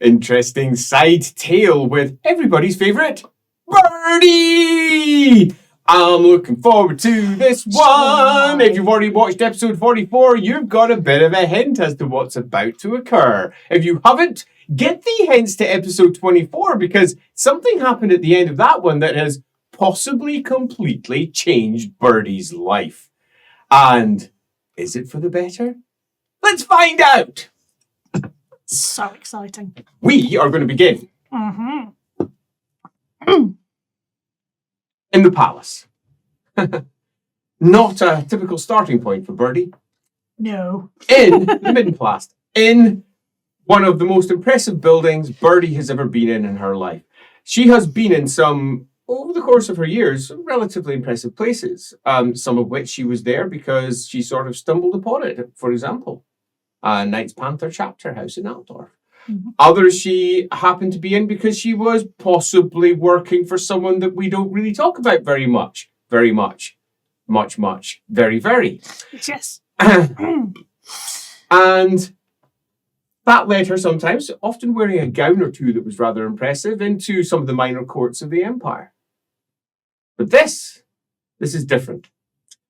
interesting side tale with everybody's favourite Birdie! I'm looking forward to this one. If you've already watched episode 44, you've got a bit of a hint as to what's about to occur. If you haven't, get the hints to episode 24 because something happened at the end of that one that has possibly completely changed Birdie's life. And is it for the better? Let's find out. So exciting. We are going to begin in the palace. Not a typical starting point for Birdie. No. In the Middenheim, in one of the most impressive buildings Birdie has ever been in her life. She has been in some, over the course of her years, some relatively impressive places. Some of which she was there because she sort of stumbled upon it. For example, Knight's Panther chapter house in Altdorf. Others she happened to be in because she was possibly working for someone that we don't really talk about very much. Very much. Much. Very, very. Yes. And that led her sometimes, often wearing a gown or two that was rather impressive, into some of the minor courts of the empire. But this is different.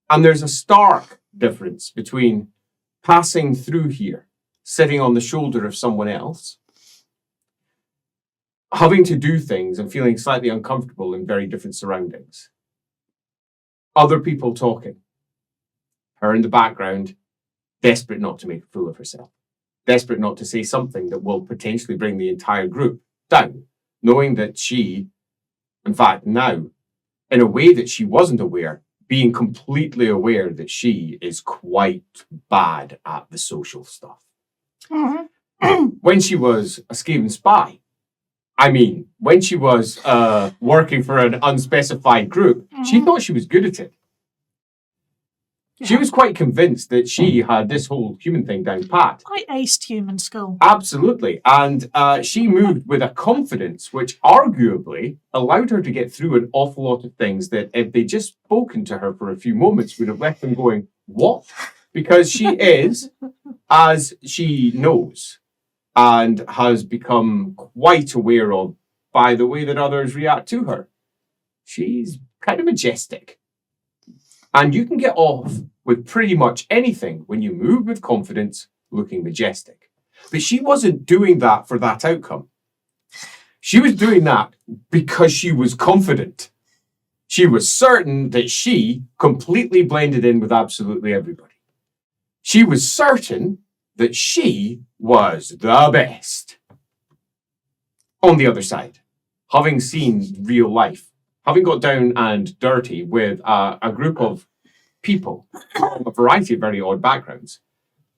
And there's a stark difference between passing through here, sitting on the shoulder of someone else, having to do things and feeling slightly uncomfortable in very different surroundings. Other people talking. Her in the background, desperate not to make a fool of herself. Desperate not to say something that will potentially bring the entire group down, knowing that she, in fact, now, in a way that she wasn't aware, being completely aware that she is quite bad at the social stuff. When she was a Skaven spy, when she was working for an unspecified group, she thought she was good at it. She was quite convinced that she had this whole human thing down pat. I aced human school. Absolutely. And she moved with a confidence which arguably allowed her to get through an awful lot of things that if they just spoken to her for a few moments would have left them going, what? Because she is, as she knows, and has become quite aware of by the way that others react to her. She's kind of majestic. And you can get off with pretty much anything when you move with confidence, looking majestic. But she wasn't doing that for that outcome. She was doing that because she was confident. She was certain that she completely blended in with absolutely everybody. She was certain that she was the best. On the other side, having seen real life, having got down and dirty with a group of people from a variety of very odd backgrounds,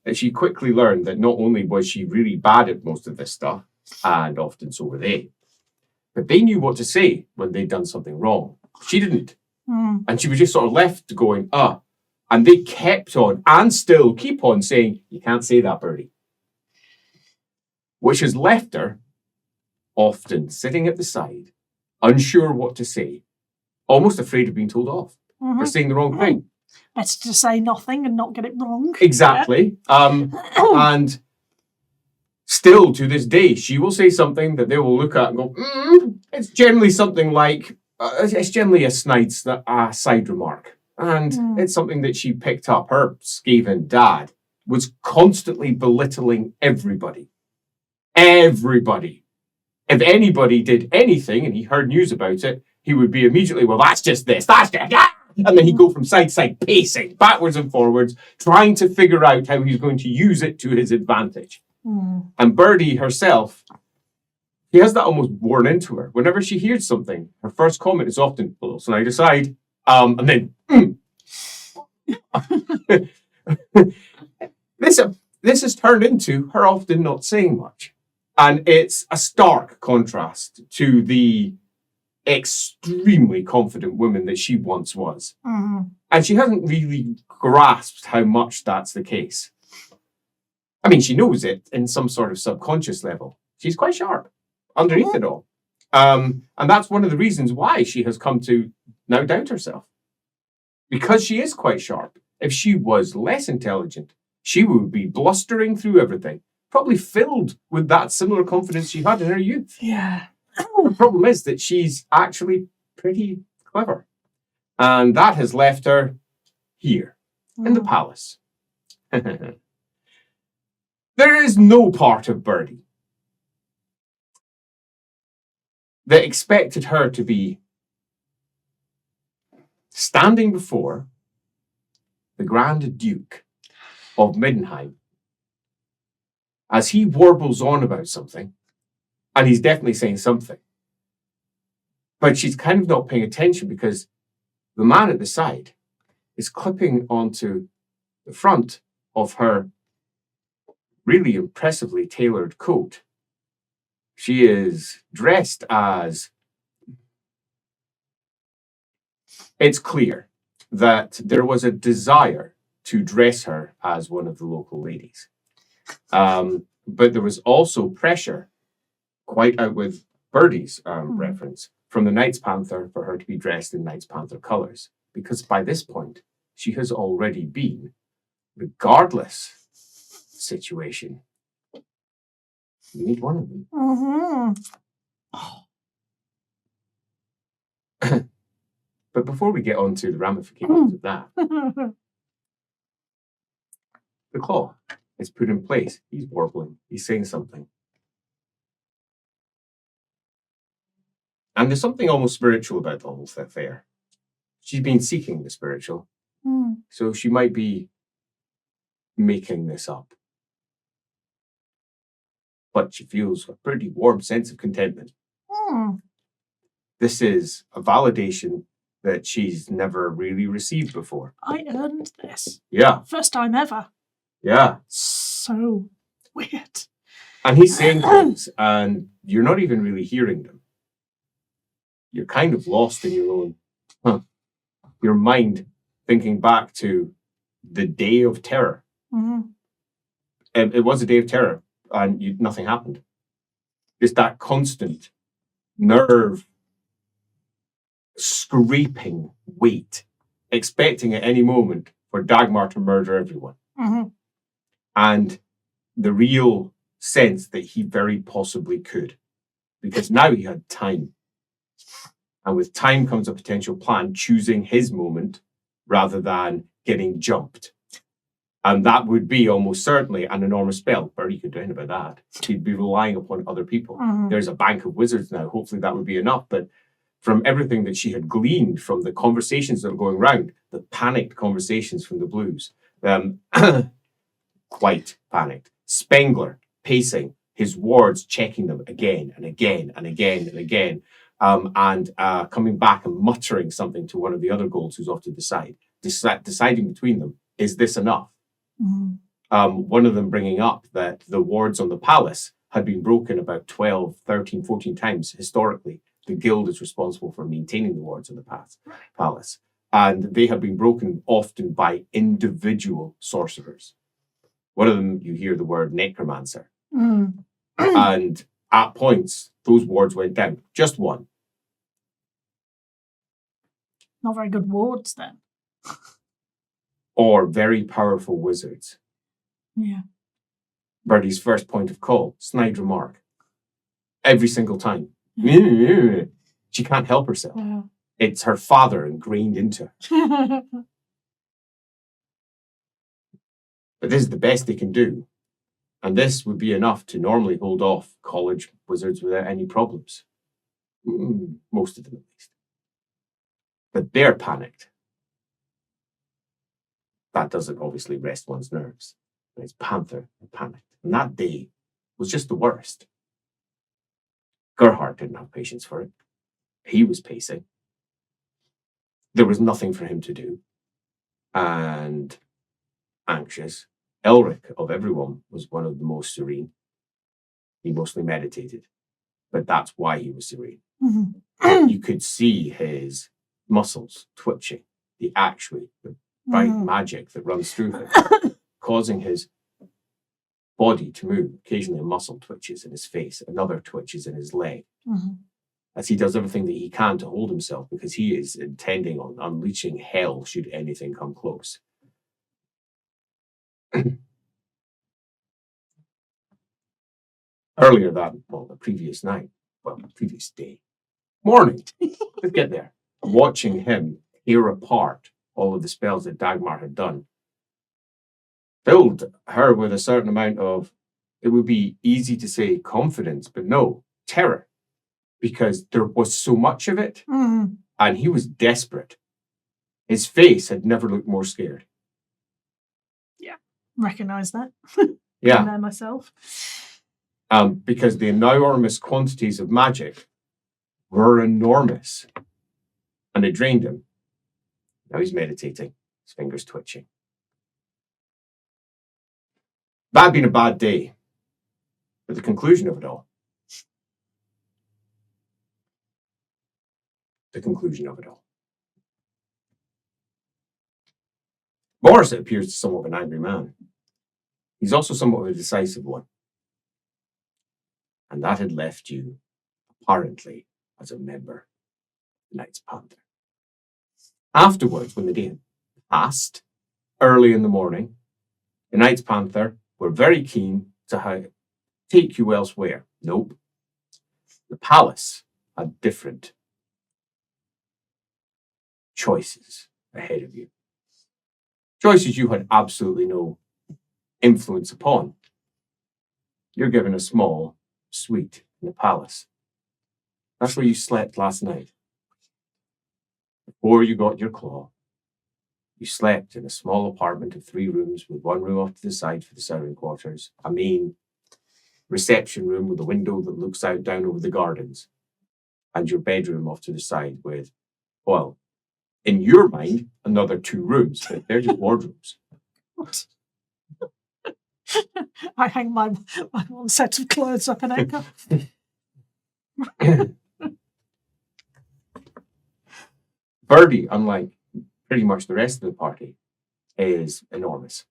that she quickly learned that not only was she really bad at most of this stuff, and often so were they, but they knew what to say when they'd done something wrong. She didn't. And she was just sort of left going, and they kept on and still keep on saying, you can't say that, Birdie. Which has left her often sitting at the side, unsure what to say, almost afraid of being told off for saying the wrong thing. Better to say nothing and not get it wrong. Exactly. And still to this day, she will say something that they will look at and go, it's generally something like, it's generally a side remark. And it's something that she picked up. Her Skaven dad was constantly belittling everybody. Everybody. If anybody did anything and he heard news about it, he would be immediately, well, that's just this, that's just that. And then he'd go from side to side, pacing backwards and forwards, trying to figure out how he's going to use it to his advantage. And Birdie herself, she has that almost worn into her. Whenever she hears something, her first comment is often, a little slide aside, and then, This has turned into her often not saying much. And it's a stark contrast to the extremely confident woman that she once was. And she hasn't really grasped how much that's the case. She knows it in some sort of subconscious level. She's quite sharp underneath it all. And that's one of the reasons why she has come to now doubt herself. Because she is quite sharp. If she was less intelligent, she would be blustering through everything. probably filled with that similar confidence she had in her youth. Yeah. The problem is that she's actually pretty clever. And that has left her here, in the palace. There is no part of Birdie that expected her to be standing before the Grand Duke of Middenheim as he warbles on about something, and he's definitely saying something. But she's kind of not paying attention because the man at the side is clipping onto the front of her really impressively tailored coat. She is dressed as... It's clear that there was a desire to dress her as one of the local ladies. But there was also pressure, quite out with Birdie's reference, from the Knights Panther for her to be dressed in Knights Panther colours. Because by this point, she has already been, regardless situation, you need one of them. But before we get on to the ramifications of that, the claw is put in place. He's warbling. He's saying something. And there's something almost spiritual about the whole affair. She's been seeking the spiritual. So she might be making this up. But she feels a pretty warm sense of contentment. This is a validation that she's never really received before. I earned this. Yeah. First time ever. Yeah. So weird. And he's saying things, and you're not even really hearing them. You're kind of lost in your own, your mind thinking back to the day of terror. It was a day of terror, and nothing happened. Just that constant nerve scraping weight, expecting at any moment for Dagmar to murder everyone. And the real sense that he very possibly could, because now he had time. And with time comes a potential plan, choosing his moment rather than getting jumped. And that would be almost certainly an enormous spell. Birdie could do anything about that. He'd be relying upon other people. There's a bank of wizards now. Hopefully that would be enough. But from everything that she had gleaned from the conversations that were going round, the panicked conversations from the Blues, quite panicked. Spengler pacing, his wards checking them again and again and again and again, and coming back and muttering something to one of the other golds who's off to the side, deciding between them, is this enough? One of them bringing up that the wards on the palace had been broken about 12, 13, 14 times historically. The guild is responsible for maintaining the wards on the palace. And they have been broken often by individual sorcerers. One of them, you hear the word necromancer. And at points, those wards went down. Just one. Not very good wards then. Or very powerful wizards. Yeah. Birdie's first point of call, snide remark. Every single time. She can't help herself. Yeah. It's her father ingrained into her. But this is the best they can do. And this would be enough to normally hold off college wizards without any problems. Most of them, at least. But they're panicked. That doesn't obviously rest one's nerves. And it's Panther and panicked. And that day was just the worst. Gerhard didn't have patience for it. He was pacing. There was nothing for him to do. And anxious. Elric, of everyone, was one of the most serene. He mostly meditated. But that's why he was serene. You could see his muscles twitching. The bright magic that runs through him, causing his body to move. Occasionally a muscle twitches in his face, another twitches in his leg. As he does everything that he can to hold himself, because he is intending on unleashing hell should anything come close. Earlier the previous night, the previous day, morning, let's get there, watching him tear apart all of the spells that Dagmar had done, filled her with a certain amount of, it would be easy to say confidence, but no, terror, because there was so much of it, and he was desperate. His face had never looked more scared. Yeah, recognise that. Yeah. I'm there myself. Because the enormous quantities of magic were enormous, and it drained him. Now he's meditating, his fingers twitching. That had been a bad day, but the conclusion of it all. Boris, it appears, is somewhat of an angry man. He's also somewhat of a decisive one. And that had left you, apparently, as a member of the Knights Panther. Afterwards, when the day had passed, early in the morning, the Knights Panther were very keen to take you elsewhere. Nope. The palace had different choices ahead of you. Choices you had absolutely no influence upon. You're given a small suite in the palace. That's where you slept last night. Before you got your claw, you slept in a small apartment of 3 rooms with 1 room off to the side for the servant quarters, a main reception room with a window that looks out down over the gardens, and your bedroom off to the side with, well, in your mind, another 2 rooms, but they're just wardrobes. What? I hang my one set of clothes up and anchor. Birdie, unlike pretty much the rest of the party, is enormous,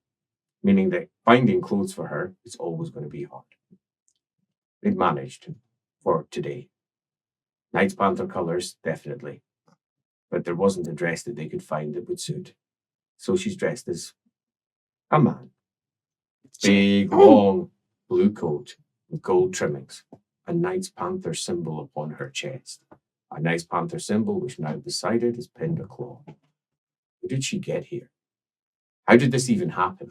meaning that finding clothes for her is always going to be hard. They'd managed for today. Knights Panther colours, definitely. But there wasn't a dress that they could find that would suit. So she's dressed as a man. Big, long blue coat with gold trimmings. A Knights Panther symbol upon her chest. A Knights Panther symbol which now beside it is pinned a claw. How did she get here? How did this even happen?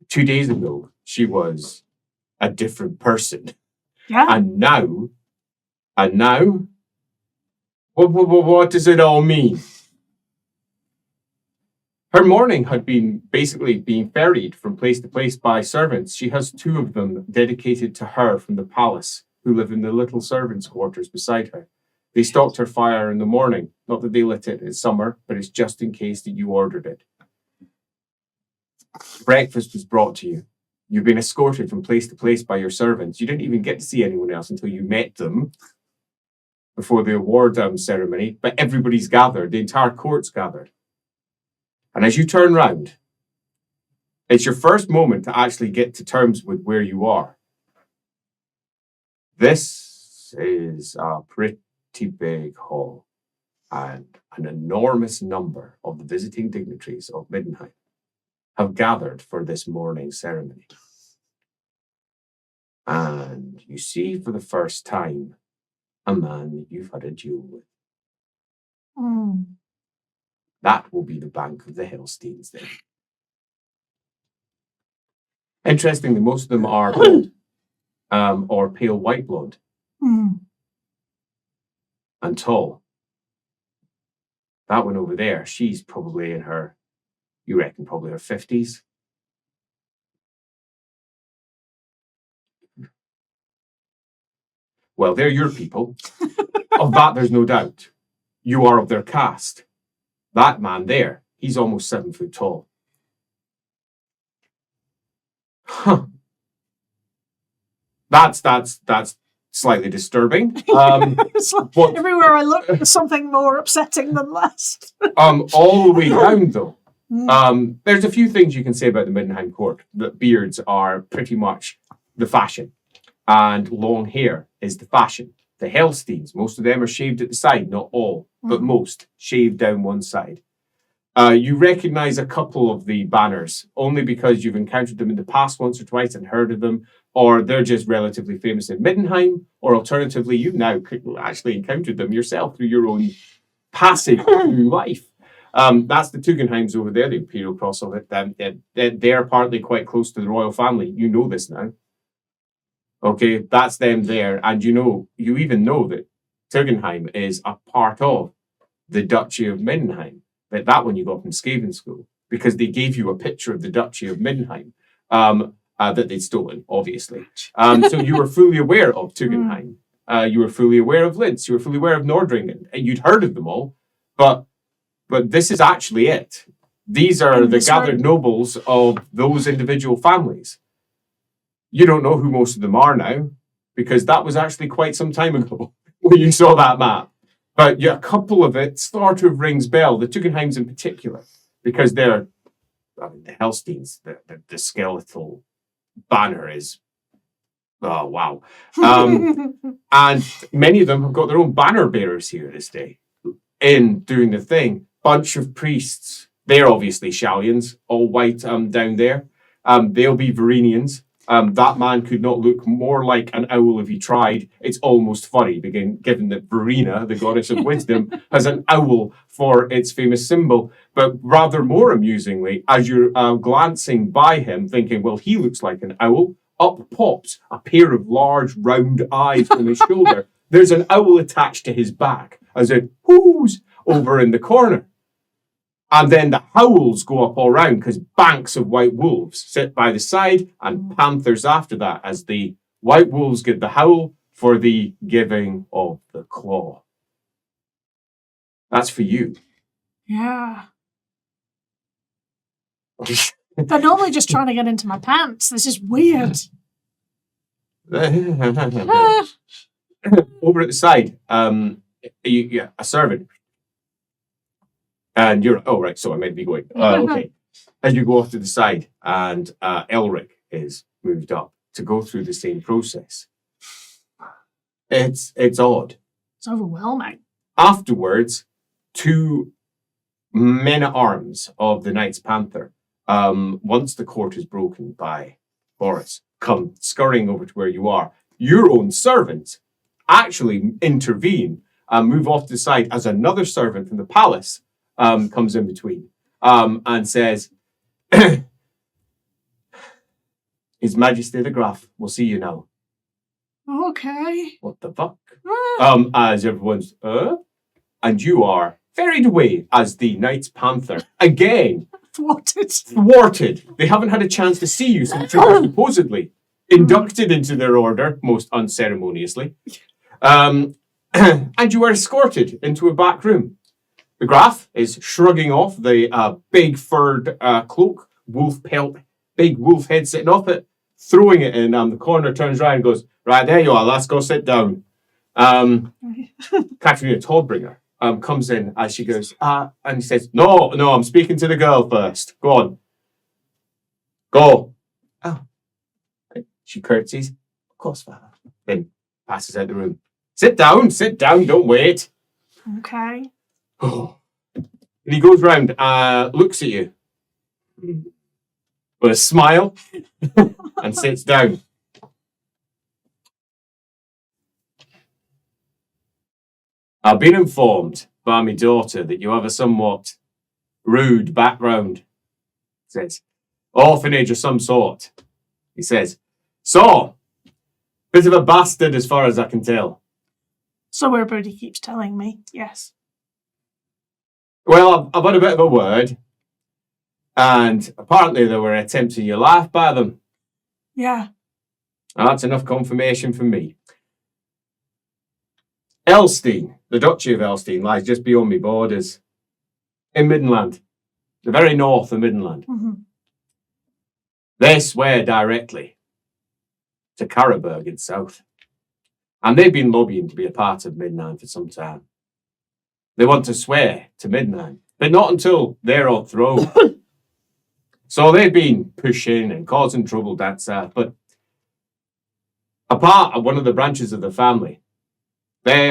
2 days ago, she was a different person. Yeah. And now, what does it all mean? Her morning had been basically being ferried from place to place by servants. She has 2 of them dedicated to her from the palace, who live in the little servants' quarters beside her. They stocked her fire in the morning. Not that they lit it, it's summer, but it's just in case that you ordered it. Breakfast was brought to you. You've been escorted from place to place by your servants. You didn't even get to see anyone else until you met them before the award ceremony, but everybody's gathered. The entire court's gathered. And as you turn round, it's your first moment to actually get to terms with where you are. This is a pretty big hall, and an enormous number of the visiting dignitaries of Middenheim have gathered for this morning ceremony. And you see for the first time a man that you've had a duel with. That will be the Bank of the Hellsteins then. Interestingly, most of them are blonde, or pale white blonde. And tall. That one over there, she's probably in her, you reckon, probably her 50s. Well, they're your people. Of that, there's no doubt. You are of their caste. That man there, he's almost 7 foot tall. Huh. That's slightly disturbing. It's like everywhere I look, there's something more upsetting than last. All the way down, though. There's a few things you can say about the Middenheim court. That beards are pretty much the fashion, and long hair is the fashion. The Hellsteins, most of them are shaved at the side, not all, but most shaved down one side. You recognize a couple of the banners only because you've encountered them in the past once or twice and heard of them, or they're just relatively famous in Middenheim, or alternatively, you've now actually encountered them yourself through your own passage through life. That's the Tugendheims over there, the Imperial Cross of it. They're apparently quite close to the royal family. You know this now. Okay, that's them there. And you even know that Tugendheim is a part of the Duchy of Middenheim. That one you got from Skaven School, because they gave you a picture of the Duchy of Middenheim that they'd stolen, obviously. So you were fully aware of Tugendheim. You were fully aware of Linz. You were fully aware of Nordringen. And you'd heard of them all. But this is actually it. These are the gathered nobles of those individual families. You don't know who most of them are now, because that was actually quite some time ago when you saw that map. But yeah, a couple of it sort of rings bell, the Tugendheims in particular, because they're, the Hellsteins, the skeletal banner is, oh, wow. And many of them have got their own banner bearers here this day in doing the thing. Bunch of priests. They're obviously Shallians, all white down there. They'll be Varenians. That man could not look more like an owl if he tried. It's almost funny, given that Verena, the goddess of wisdom, has an owl for its famous symbol. But rather more amusingly, as you're glancing by him, thinking, well, he looks like an owl, up pops a pair of large, round eyes from his shoulder. There's an owl attached to his back, as it whoos over in the corner. And then the howls go up all around because banks of white wolves sit by the side and panthers after that as the white wolves give the howl for the giving of the claw. That's for you. Yeah. They're normally just trying to get into my pants. This is weird. Over at the side, a servant. And you're, oh, right, so I might be going. Okay. As you go off to the side, and Elric is moved up to go through the same process. It's odd. It's overwhelming. Afterwards, 2 men-at-arms of the Knights Panther, once the court is broken by Boris, come scurrying over to where you are. Your own servants actually intervene and move off to the side as another servant from the palace comes in between and says, His Majesty the Graf will see you now. Okay. What the fuck? As everyone's, and you are ferried away as the Knights Panther. Again. Thwarted. They haven't had a chance to see you since you were supposedly inducted into their order, most unceremoniously. And you are escorted into a back room. The Graf is shrugging off the big furred cloak, wolf pelt, big wolf head sitting off it, throwing it in the corner, turns around and goes, right, there you are, let's go sit down. Katrina Toddbringer comes in as she goes, and he says, no, I'm speaking to the girl first. Go on. Go. Oh. She curtsies. Of course, Father. Then passes out the room. Sit down, don't wait. Okay. And he goes round, looks at you with a smile and sits down. I've been informed by my daughter that you have a somewhat rude background. He says, orphanage of some sort. He says, so, bit of a bastard as far as I can tell. So where Birdie keeps telling me, yes. Well, I've had a bit of a word, and apparently there were attempts in your life by them. Yeah. And that's enough confirmation for me. Elstein, the Duchy of Elstein, lies just beyond me borders, in Middenland, the very north of Middenland. Mm-hmm. They swear directly to Karaberg in south. And they've been lobbying to be a part of Middenheim for some time. They want to swear to Middenheim, but not until they're on throne. So they've been pushing and causing trouble down south. But a part of one of the branches of the family, they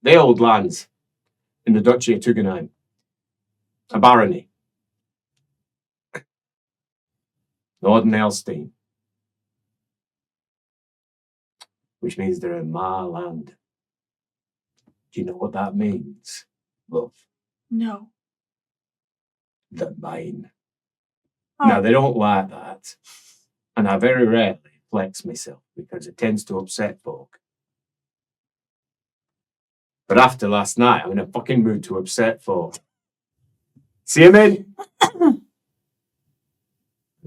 hold lands in the Duchy of Tugendheim, a barony. Northern Elstein. which means they're in my land. Do you know what that means, love? No. They're mine. Oh. Now, they don't like that. And I very rarely flex myself because it tends to upset folk. But after last night, I'm in a fucking mood to upset folk. See him in? And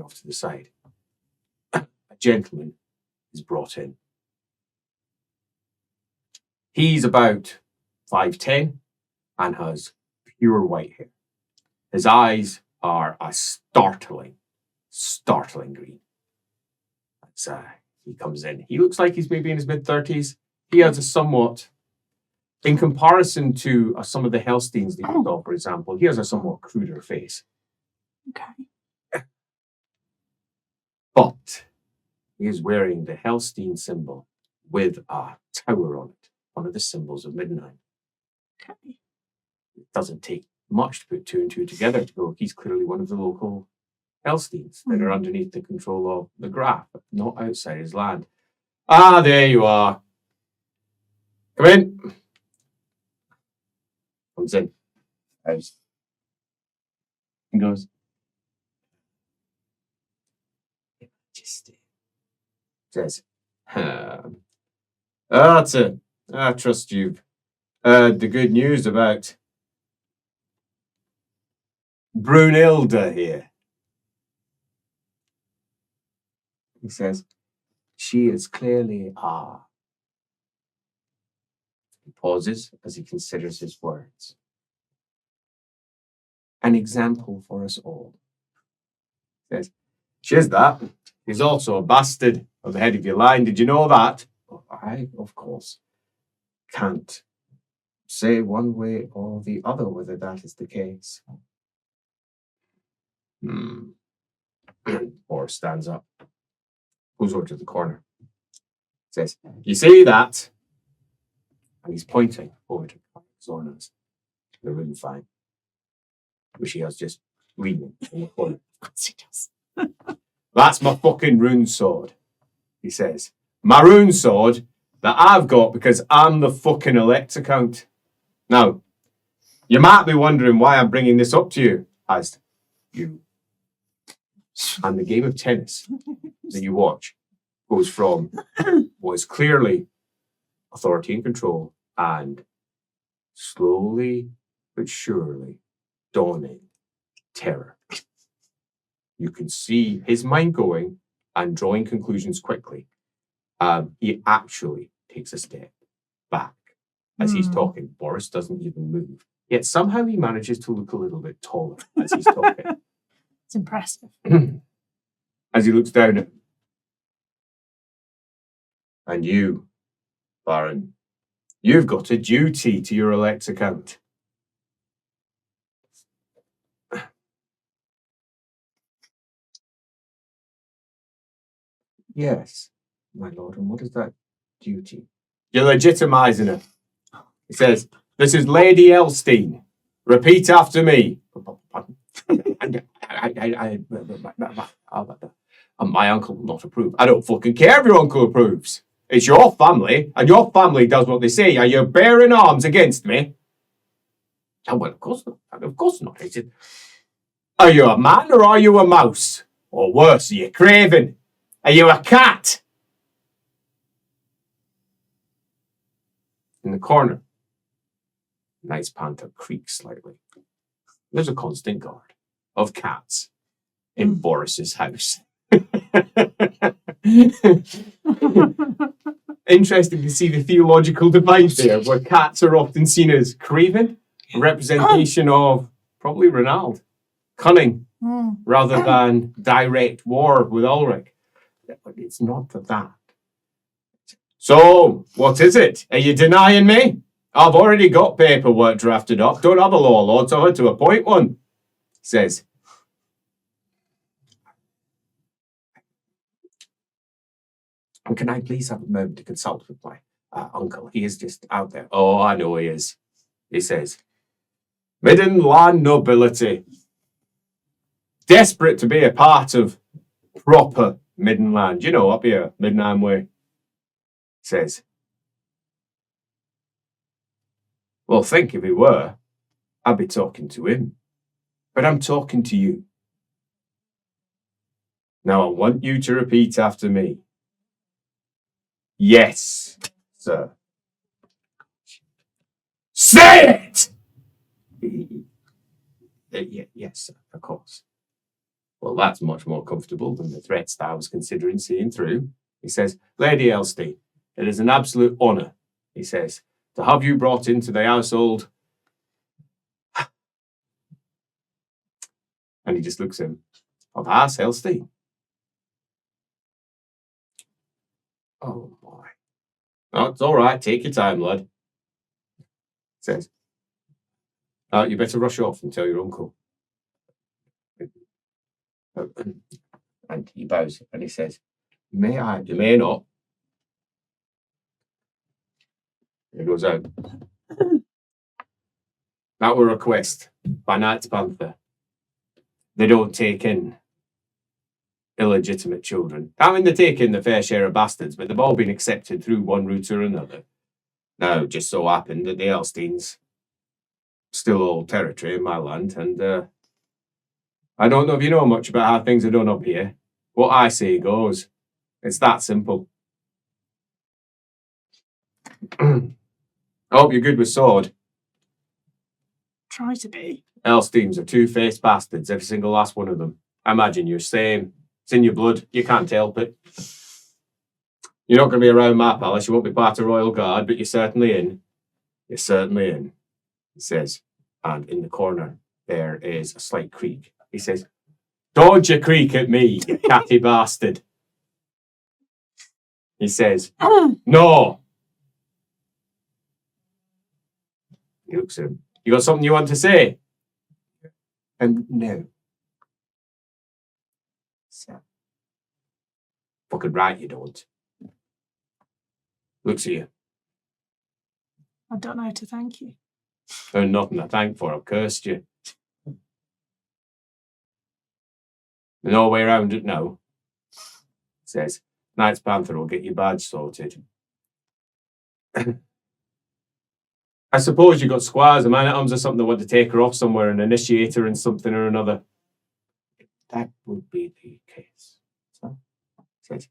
off to the side. A gentleman is brought in. He's about 5'10" and has pure white hair. His eyes are a startling green. As he comes in, he looks like he's maybe in his mid-30s. He has a somewhat, in comparison to some of the Hellsteins that you saw, for example, he has a somewhat cruder face. Okay. But he is wearing the Hellstein symbol with a tower on it, one of the symbols of Middenheim. Okay. It doesn't take much to put two and two together to go, he's clearly one of the local Hellsteins that are underneath the control of the graf, but not outside his land. Ah, there you are. Come in. Comes in. House. And goes, Majesty. Says, that's it. I trust you've heard the good news about Brunilda here. He says, she is clearly He pauses as he considers his words. An example for us all. He says, she is that. He's also a bastard of the head of your line. Did you know that? I, of course, can't say one way or the other whether that is the case. Or stands up, goes over to the corner, says, you see that? And he's pointing over to Zorna's, the rune fine, which he has just leaning in the corner. He does. That's my fucking rune sword, he says. My rune sword that I've got because I'm the fucking Electacount. Now, you might be wondering why I'm bringing this up to you, as you. And the game of tennis that you watch goes from what is clearly authority and control and slowly but surely dawning terror. You can see his mind going and drawing conclusions quickly. He actually takes a step back as he's talking. Boris doesn't even move. Yet somehow he manages to look a little bit taller as he's talking. It's impressive. As he looks down at him. And you, Baron, you've got a duty to your Electacount. Yes, my lord, and what is that duty? You're legitimizing her. He says, this is Lady Elstein. Repeat after me. My uncle will not approve. I don't fucking care if your uncle approves. It's your family, and your family does what they say. Are you bearing arms against me? Oh, well, of course not. Of course not. He said, are you a man or are you a mouse? Or worse, are you craven? Are you a cat? In the corner, Nice Panther creaks slightly. There's a constant guard of cats in Boris's house. Interesting to see the theological divide there, where cats are often seen as craven, a representation of probably Renald, cunning, rather than direct war with Ulrich. But it's not that. So, what is it? Are you denying me? I've already got paperwork drafted up. Don't have a law lord, so I had to appoint one. He says, and can I please have a moment to consult with my uncle? He is just out there. Oh, I know he is. He says, Middenland nobility. Desperate to be a part of proper Middenland. You know, up here, Middenheim way. Says, well, think if he were, I'd be talking to him. But I'm talking to you. Now I want you to repeat after me. Yes, sir. Say it! Yes, sir, of course. Well, that's much more comfortable than the threats that I was considering seeing through. He says, Lady Elstein, it is an absolute honour, he says, to have you brought into the household. And he just looks at him. Of House Elstein. Oh, boy. Oh, it's all right. Take your time, lad. Says, you better rush off and tell your uncle. And he bows and he says, may I? You may not. He goes out. That were a request by Knights Panther. They don't take in illegitimate children. I mean, they take in the fair share of bastards, but they've all been accepted through one route or another. Now, it just so happened that the Elsteins still hold territory in my land, and I don't know if you know much about how things are done up here. What I say goes. It's that simple. I hope you're good with sword. Try to be. Elsteins are two-faced bastards, every single last one of them. I imagine you're same. It's in your blood. You can't help it. You're not going to be around my palace. You won't be part of Royal Guard, but you're certainly in. You're certainly in, he says. And in the corner, there is a slight creak. He says, don't you creak at me, you catty bastard. He says, no. He looks at him. You got something you want to say? No. So, fucking right you don't. Looks at you. I don't know how to thank you. There's nothing to thank for. I've cursed you. There's no way around it now. Says, Knights Panther will get your badge sorted. I suppose you got squires and man-at-arms or something that want to take her off somewhere and initiate her in something or another. That would be the case. So, says,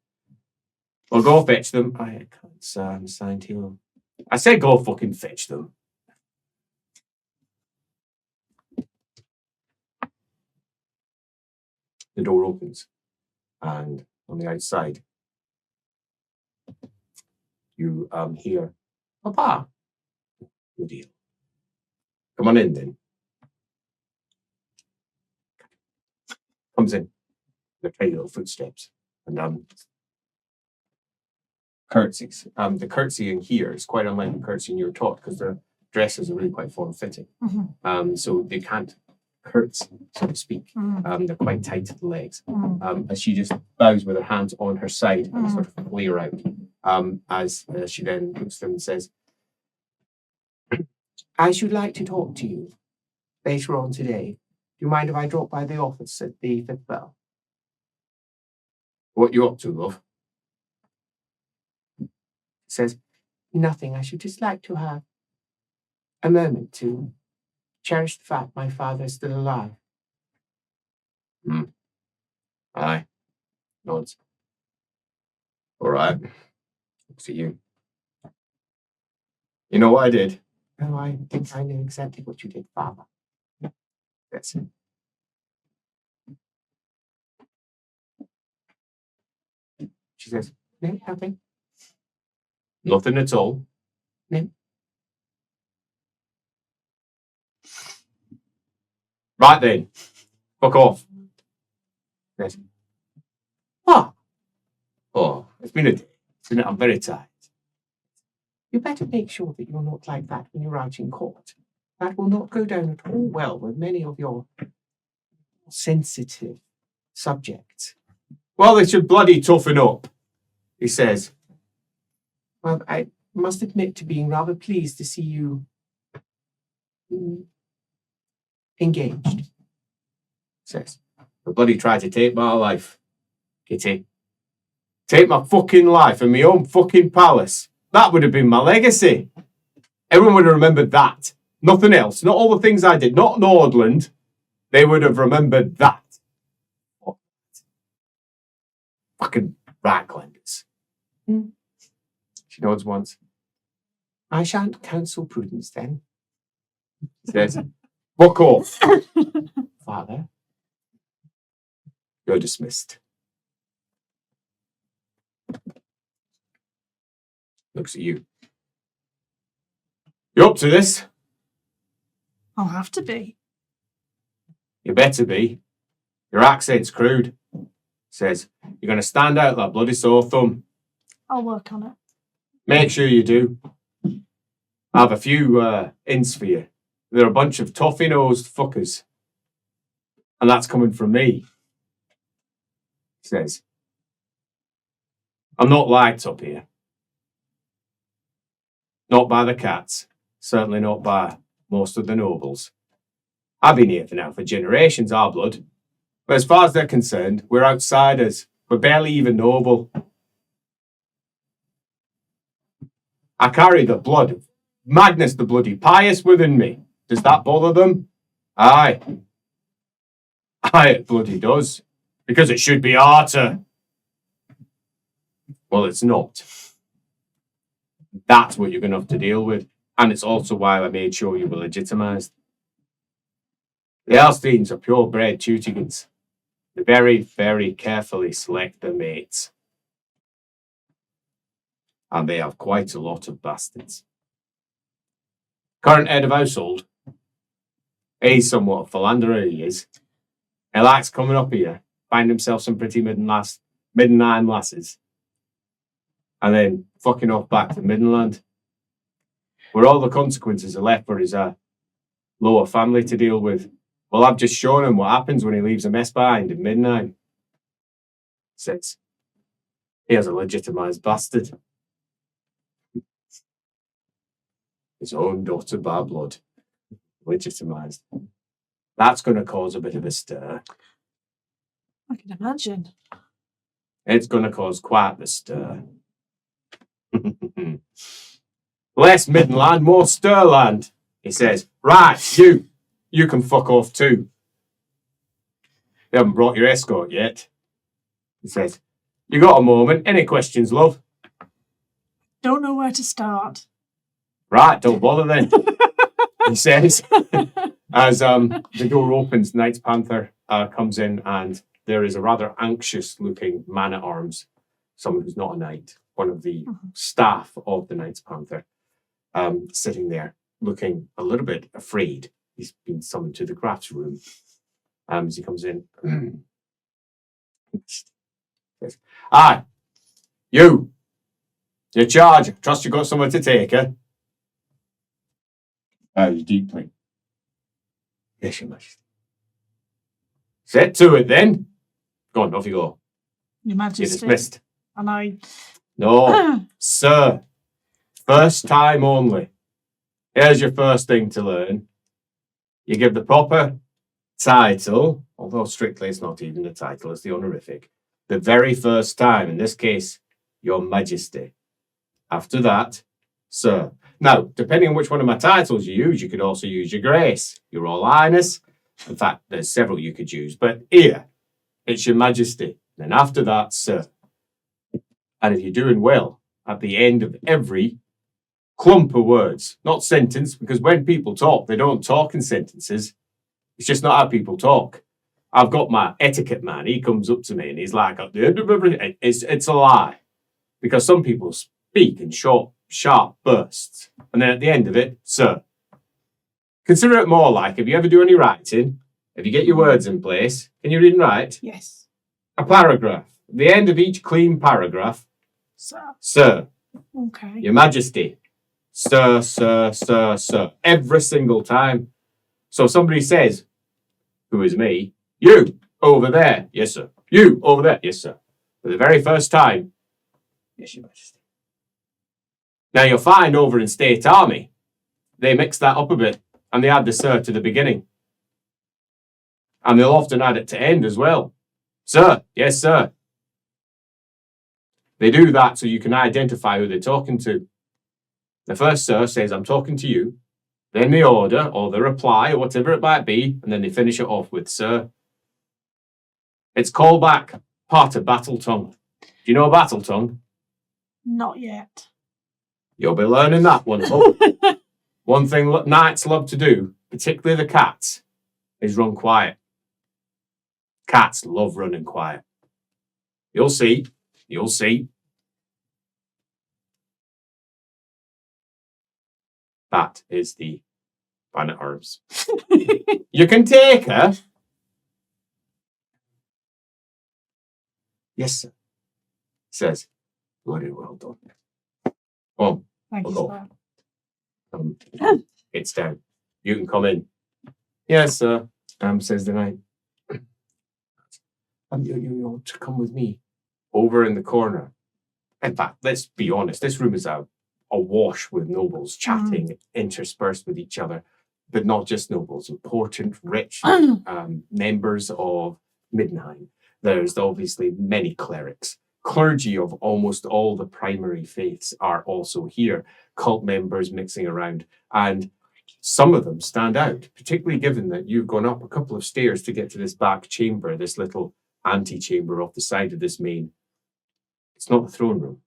well, go fetch them. I can't, sir. I'm assigned to you. I said go fucking fetch them. The door opens, and on the outside, you hear, Papa. Good deal. Come on in then. Comes in. The tiny little footsteps and curtsies. The curtsying here is quite unlike the curtsying you were taught because their dresses are really quite form-fitting. Mm-hmm. So they can't curtsy, so to speak. Mm-hmm. They're quite tight to the legs. Mm-hmm. As she just bows with her hands on her side and sort of flare out. As she then looks at them and says, I should like to talk to you later on today. Do you mind if I drop by the office at the 5th bell? What you up to, love? Says, nothing. I should just like to have a moment to cherish the fact my father is still alive. Aye. Nods. All right. Looks at you. You know what I did? Oh, I think I knew exactly what you did, Father. That's it. She says, no, nothing. Nothing at all. No. Right then. Fuck off. Yes. What? Oh, it's been a day. I'm very tired. You better make sure that you're not like that when you're out in court. That will not go down at all well with many of your sensitive subjects. Well, they should bloody toughen up, he says. Well, I must admit to being rather pleased to see you engaged, says. The bloody tried to take my life, Kitty. Take my fucking life and my own fucking palace. That would have been my legacy. Everyone would have remembered that. Nothing else. Not all the things I did. Not Nordland. They would have remembered that. Fucking raglanders. She nods once. I shan't counsel prudence then. Says, fuck off. Father, you're dismissed. Looks at you. You up to this? I'll have to be. You better be. Your accent's crude. Says, you're going to stand out like bloody sore thumb. I'll work on it. Make sure you do. I have a few hints for you. They're a bunch of toffee-nosed fuckers. And that's coming from me. Says, I'm not liked up here. Not by the cats. Certainly not by most of the nobles. I've been here for generations, our blood. But as far as they're concerned, we're outsiders. We're barely even noble. I carry the blood of Magnus the Bloody Pious within me. Does that bother them? Aye. Aye, it bloody does. Because it should be harder. Well, it's not. That's what you're going to have to deal with. And it's also why I made sure you were legitimised. The Elsteins are purebred Teutigans. They very, very carefully select their mates. And they have quite a lot of bastards. Current head of household. He's somewhat a philanderer, he is. He likes coming up here, find himself some pretty Middenheim lasses, and then fucking off back to Middenland, where all the consequences are left for his lower family to deal with. Well, I've just shown him what happens when he leaves a mess behind in Middenheim. Says, he has a legitimised bastard. His own daughter by blood. Legitimised. That's going to cause a bit of a stir. I can imagine. It's going to cause quite the stir. Less Middenland, more Stirland, he says. Right, you can fuck off too. They haven't brought your escort yet. He says, you got a moment? Any questions, love? Don't know where to start. Right, don't bother then. He says, as the door opens, Knight's Panther comes in, and there is a rather anxious-looking man-at-arms, someone who's not a knight, one of the staff of the Knight's Panther, sitting there, looking a little bit afraid. He's been summoned to the graf's room. As he comes in, says, "Aye, your charge. Trust you got somewhere to take her." Deeply. Yes, Your Majesty. Set to it then. Go on, off you go. Your Majesty. You're dismissed. And I... No, sir. First time only. Here's your first thing to learn. You give the proper title, although strictly it's not even a title, it's the honorific. The very first time, in this case, Your Majesty. After that, sir. Now, depending on which one of my titles you use, you could also use Your Grace, Your Royal Highness. In fact, there's several you could use, but here, it's Your Majesty. Then after that, sir. And if you're doing well, at the end of every clump of words, not sentence, because when people talk, they don't talk in sentences. It's just not how people talk. I've got my etiquette man. He comes up to me and he's like, it's a lie. Because some people speak in short, sharp bursts. And then at the end of it, sir. Consider it more like, if you ever do any writing, if you get your words in place, can you read and write? Yes. A paragraph. At the end of each clean paragraph, Sir. Sir. Okay. Your Majesty. Sir, sir, sir, sir. Every single time. So somebody says, who is me? You, over there. Yes, sir. You, over there. Yes, sir. For the very first time. Yes, Your Majesty. Now you'll find over in State Army, they mix that up a bit and they add the sir to the beginning. And they'll often add it to end as well. Sir. Yes, sir. They do that so you can identify who they're talking to. The first sir says, I'm talking to you. Then the order or the reply or whatever it might be, and then they finish it off with sir. It's callback, part of battle tongue. Do you know battle tongue? Not yet. You'll be learning that one. Oh. One thing knights love to do, particularly the cats, is run quiet. Cats love running quiet. You'll see. You'll see. That is the Planet Herbs. You can take her. Yes, sir. Says, very well done. Oh, Thank you, go. sir. It's down. You can come in. Yes, sir. Says the knight. You ought to come with me. Over in the corner. In fact, let's be honest. This room is awash with nobles chatting, interspersed with each other, but not just nobles. Important, rich members of Middenheim. There's obviously many clerics. Clergy of almost all the primary faiths are also here. Cult members mixing around. And some of them stand out, particularly given that you've gone up a couple of stairs to get to this back chamber, this little antechamber off the side of this main. It's not the throne room.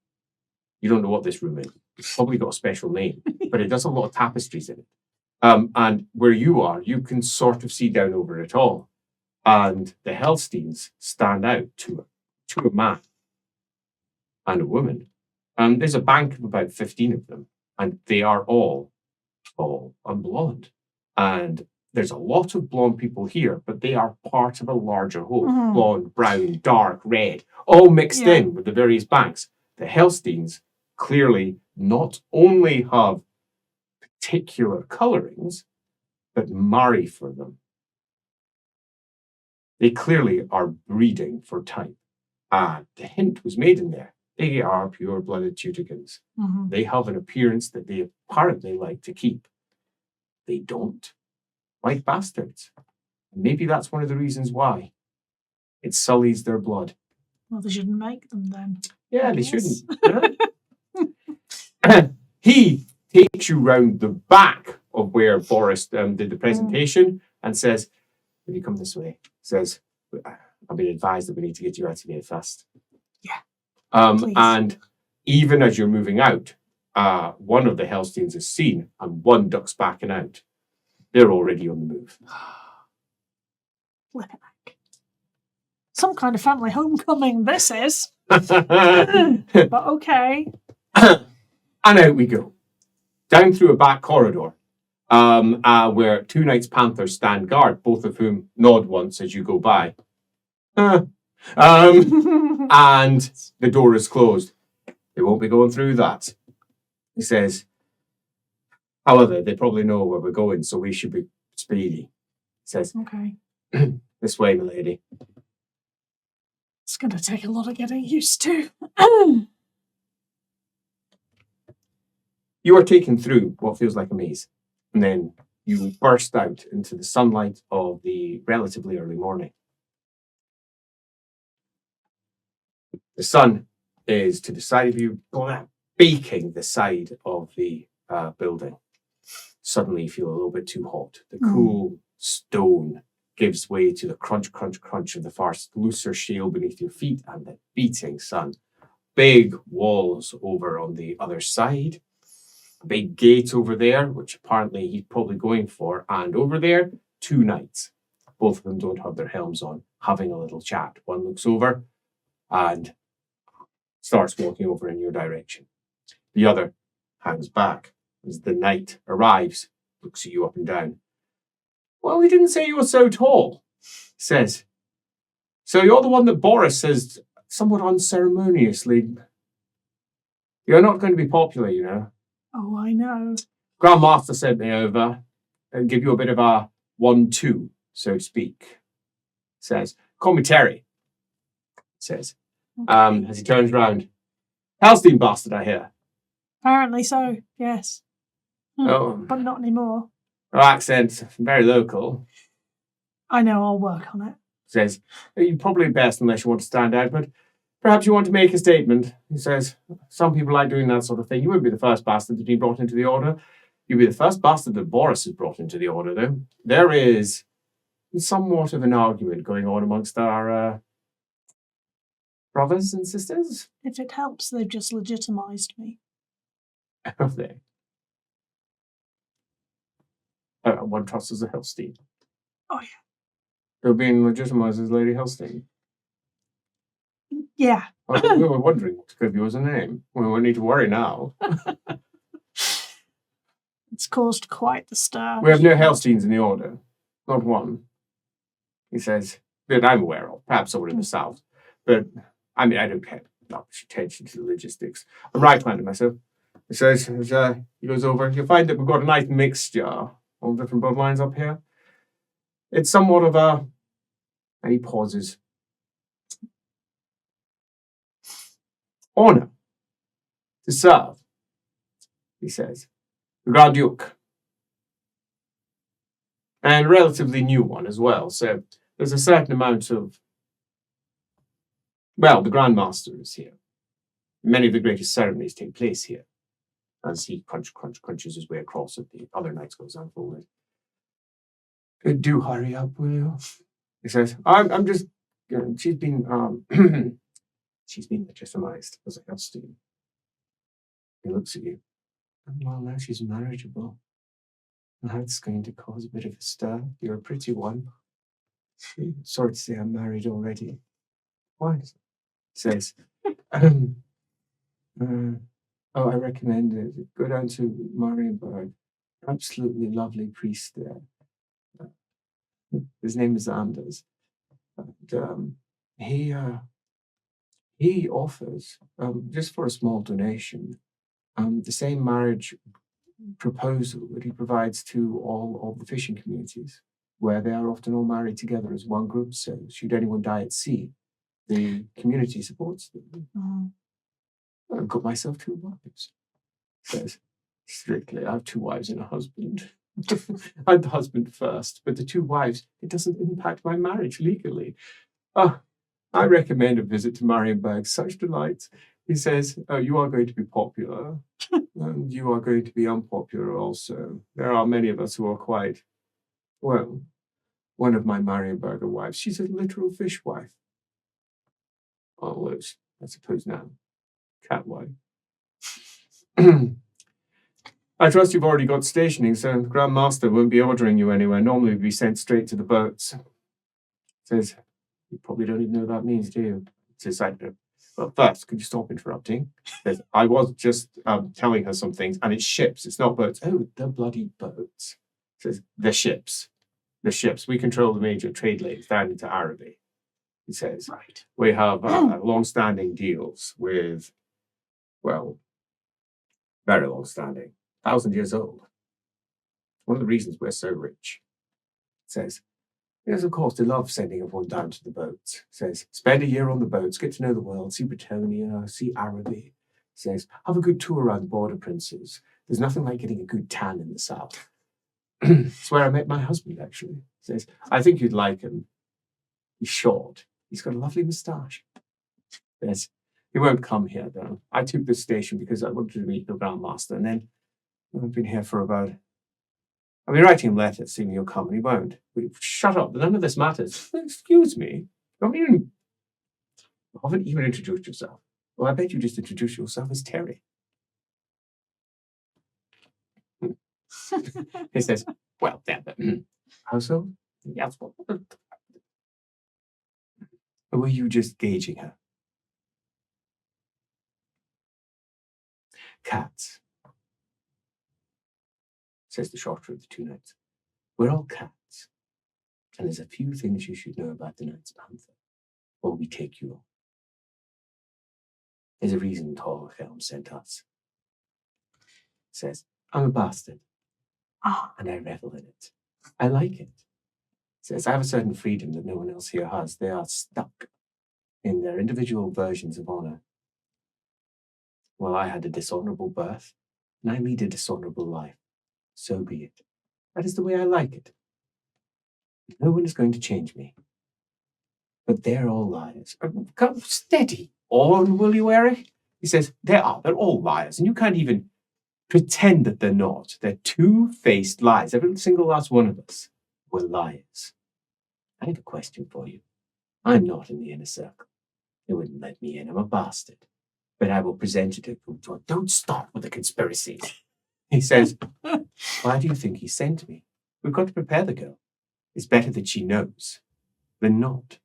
You don't know what this room is. It's probably got a special name, but it does a lot of tapestries in it. And where you are, you can sort of see down over it all. And the Hellsteins stand out to a man and a woman. There's a bank of about 15 of them, and they are all tall and blonde. And there's a lot of blonde people here, but they are part of a larger whole. Blonde, brown, dark, red, all mixed in with the various banks. The Hellsteins clearly not only have particular colorings, but marry for them. They clearly are breeding for type. And the hint was made in there. They are pure-blooded Teutigans. They have an appearance that they apparently like to keep. They don't like bastards. Maybe that's one of the reasons why. It sullies their blood. Well, they shouldn't make them then. Yeah, they shouldn't. He takes you round the back of where Boris did the presentation and says, "Will you come this way?" Says, "I've been advised that we need to get you out of here fast." Yeah. And even as you're moving out, one of the Hellsteins is seen and one ducks backing out. They're already on the move. Flip it back. Some kind of family homecoming, this is. But okay. And out we go. Down through a back corridor, where two knights Panthers stand guard, both of whom nod once as you go by. And the door is closed. They won't be going through that. He says, however, they probably know where we're going, so we should be speedy. He says, okay. This way, my lady. It's going to take a lot of getting used to. You are taken through what feels like a maze, and then you burst out into the sunlight of the relatively early morning. The sun is to the side of you, baking the side of the building. Suddenly you feel a little bit too hot. The cool stone gives way to the crunch, crunch, crunch of the far looser shale beneath your feet and the beating sun. Big walls over on the other side. A big gate over there, which apparently he's probably going for. And over there, two knights. Both of them don't have their helms on, having a little chat. One looks over and starts walking over in your direction. The other hangs back as the knight arrives, looks at you up and down. Well, he didn't say you were so tall, says. So you're the one that Boris says somewhat unceremoniously, you're not going to be popular, you know. Oh, I know. Grandmaster sent me over and give you a bit of a 1-2, so to speak. Says, call me Terry, says. Okay. As he turns round. Hellstein bastard, I hear. Apparently so, yes. Oh. But not anymore. Her accent's very local. I know, I'll work on it. Says, you're probably best unless you want to stand out, but Perhaps you want to make a statement. He says, some people like doing that sort of thing. You wouldn't be the first bastard to be brought into the order. You'd be the first bastard that Boris has brought into the order, though. There is somewhat of an argument going on amongst our brothers and sisters. If it helps, they've just legitimized me. Have they? One trusts as a Hellstein. Oh, yeah. You're being legitimized as Lady Hellstein. Yeah. We were wondering what to give you as a name. We won't need to worry now. It's caused quite the stir. We have no Hellsteins in the order. Not one. He says, that I'm aware of. Perhaps someone in the south. But, I mean, I don't pay much attention to the logistics. I'm right-handed myself. He says, as he goes over, you'll find that we've got a nice mixture of different bloodlines up here. It's somewhat of a... And he pauses. Honor to serve, he says. The Grand Duke. And a relatively new one as well. So there's a certain amount of... Well, the Grand Master is here. Many of the greatest ceremonies take place here. As he crunches his way across as the other knights goes unfolded. Do hurry up, will you? He says, I'm just... she's been... she's been legitimized as a Hellstein. He looks at you. Well, now she's marriageable. That's going to cause a bit of a stir. You're a pretty one. Sorry to say I'm married already. Why? Says, I recommend it. Go down to Marienburg. Absolutely lovely priest there. His name is Anders. And, he offers, just for a small donation, the same marriage proposal that he provides to all of the fishing communities, where they are often all married together as one group. So should anyone die at sea, the community supports them. I've got myself 2 wives. Says, strictly, I have 2 wives and a husband. I'm the husband first, but the 2 wives, it doesn't impact my marriage legally. I recommend a visit to Marienburg. Such delight. He says, you are going to be popular, and you are going to be unpopular also. There are many of us who are quite, well, one of my Marienburger wives, she's a literal fish wife. Almost, I suppose now, cat wife. I trust you've already got stationing, so the Grand Master won't be ordering you anywhere. Normally we'd be sent straight to the boats. Says, you probably don't even know what that means, do you? Says, well, first, could you stop interrupting? Says, I was just telling her some things, and it's ships, it's not boats. Oh, the bloody boats. Says, the ships. The ships. We control the major trade lanes down into Araby. He says, right. We have long-standing deals with, well, very long-standing, 1,000 years old. One of the reasons we're so rich. Says, yes, of course, they love sending everyone down to the boats. Says, spend a year on the boats, get to know the world, see Britannia, see Araby. Says, have a good tour around the border princes. There's nothing like getting a good tan in the south. It's where I met my husband, actually. Says, I think you'd like him. He's short. He's got a lovely moustache. Says, he won't come here, though. I took this station because I wanted to meet the Grand Master, and then I've been here for about... I've been writing him letters, saying he'll come, and he won't. Shut up, none of this matters. Excuse me. You haven't even introduced yourself. Well, I bet you just introduced yourself as Terry. He says, well, then, how so? Yes, well, or were you just gauging her? Cats, says the shorter of the 2 knights. We're all cats. And there's a few things you should know about the Knights Panther, or we take you on. There's a reason Torhelm sent us. Says, I'm a bastard, and I revel in it. I like it. Says, I have a certain freedom that no one else here has. They are stuck in their individual versions of honor. Well, I had a dishonorable birth, and I lead a dishonorable life. So be it. That is the way I like it. No one is going to change me. But they're all liars. Come, steady. all, will you, Eric? He says, they're all liars, and you can't even pretend that they're not. They're two-faced lies. Every single last one of us were liars. I have a question for you. I'm not in the inner circle. They wouldn't let me in. I'm a bastard. But I will present it to them. Don't start with the conspiracies. He says, why do you think he sent me? We've got to prepare the girl. It's better that she knows than not.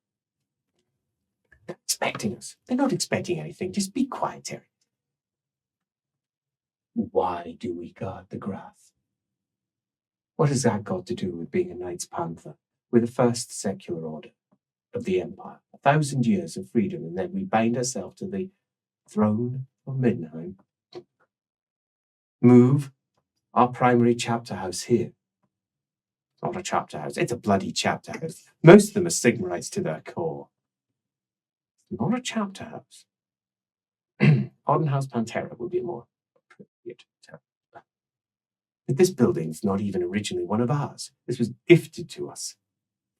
They're expecting us. They're not expecting anything. Just be quiet, Terry. Why do we guard the graf? What has that got to do with being a Knights Panther? We're the first secular order of the Empire. 1,000 years of freedom, and then we bind ourselves to the throne of Middenheim. Move our primary chapter house here. It's not a chapter house, it's a bloody chapter house. Most of them are Sigmarites to their core. It's not a chapter house. House Pantera would be more appropriate term. But this building's not even originally one of ours. This was gifted to us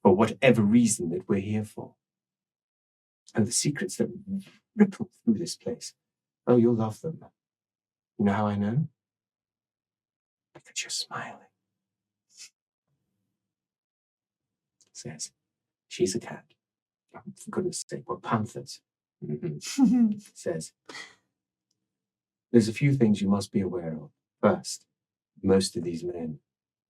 for whatever reason that we're here for. And the secrets that ripple through this place, oh, you'll love them. You know how I know? Because you're smiling. Says, she's a cat. Oh, for goodness sake, we're panthers. Says, there's a few things you must be aware of. First, most of these men,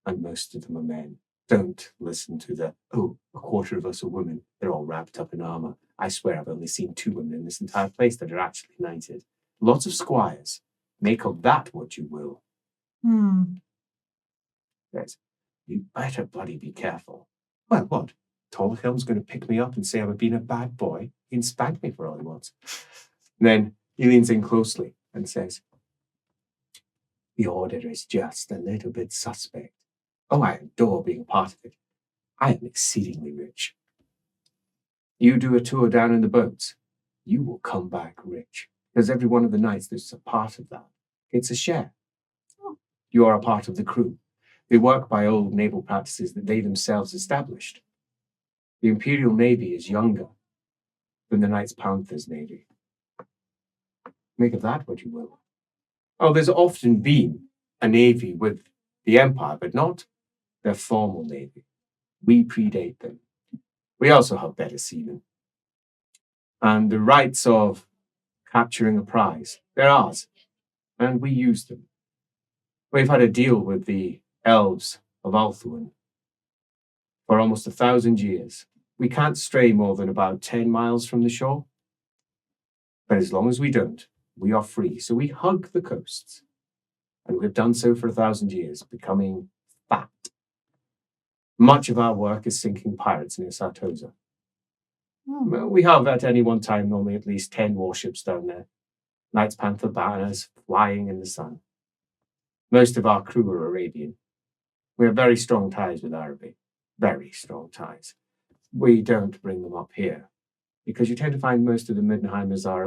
and most of them are men, don't listen to the, oh, a quarter of us are women. They're all wrapped up in armor. I swear I've only seen 2 women in this entire place that are actually knighted. Lots of squires. Make of that what you will. Says, you better bloody be careful. Well, what? Tolhelm's going to pick me up and say I've been a bad boy. He can spank me for all he wants. And then he leans in closely and says, the order is just a little bit suspect. Oh, I adore being a part of it. I am exceedingly rich. You do a tour down in the boats, you will come back rich. Because every one of the knights that's a part of that, it's a share. You are a part of the crew. They work by old naval practices that they themselves established. The Imperial Navy is younger than the Knights Panthers Navy. Make of that what you will. Oh, there's often been a navy with the Empire, but not their formal navy. We predate them. We also have better seamen. And the rights of capturing a prize, they're ours, and we use them. We've had a deal with the elves of Althuan for almost 1,000 years. We can't stray more than about 10 miles from the shore. But as long as we don't, we are free. So we hug the coasts. And we've done so for 1,000 years, becoming fat. Much of our work is sinking pirates near Sartosa. We have at any one time normally at least 10 warships down there. Knights Panther banners flying in the sun. Most of our crew are Arabian. We have very strong ties with Araby. Very strong ties. We don't bring them up here because you tend to find most of the Middenheimers are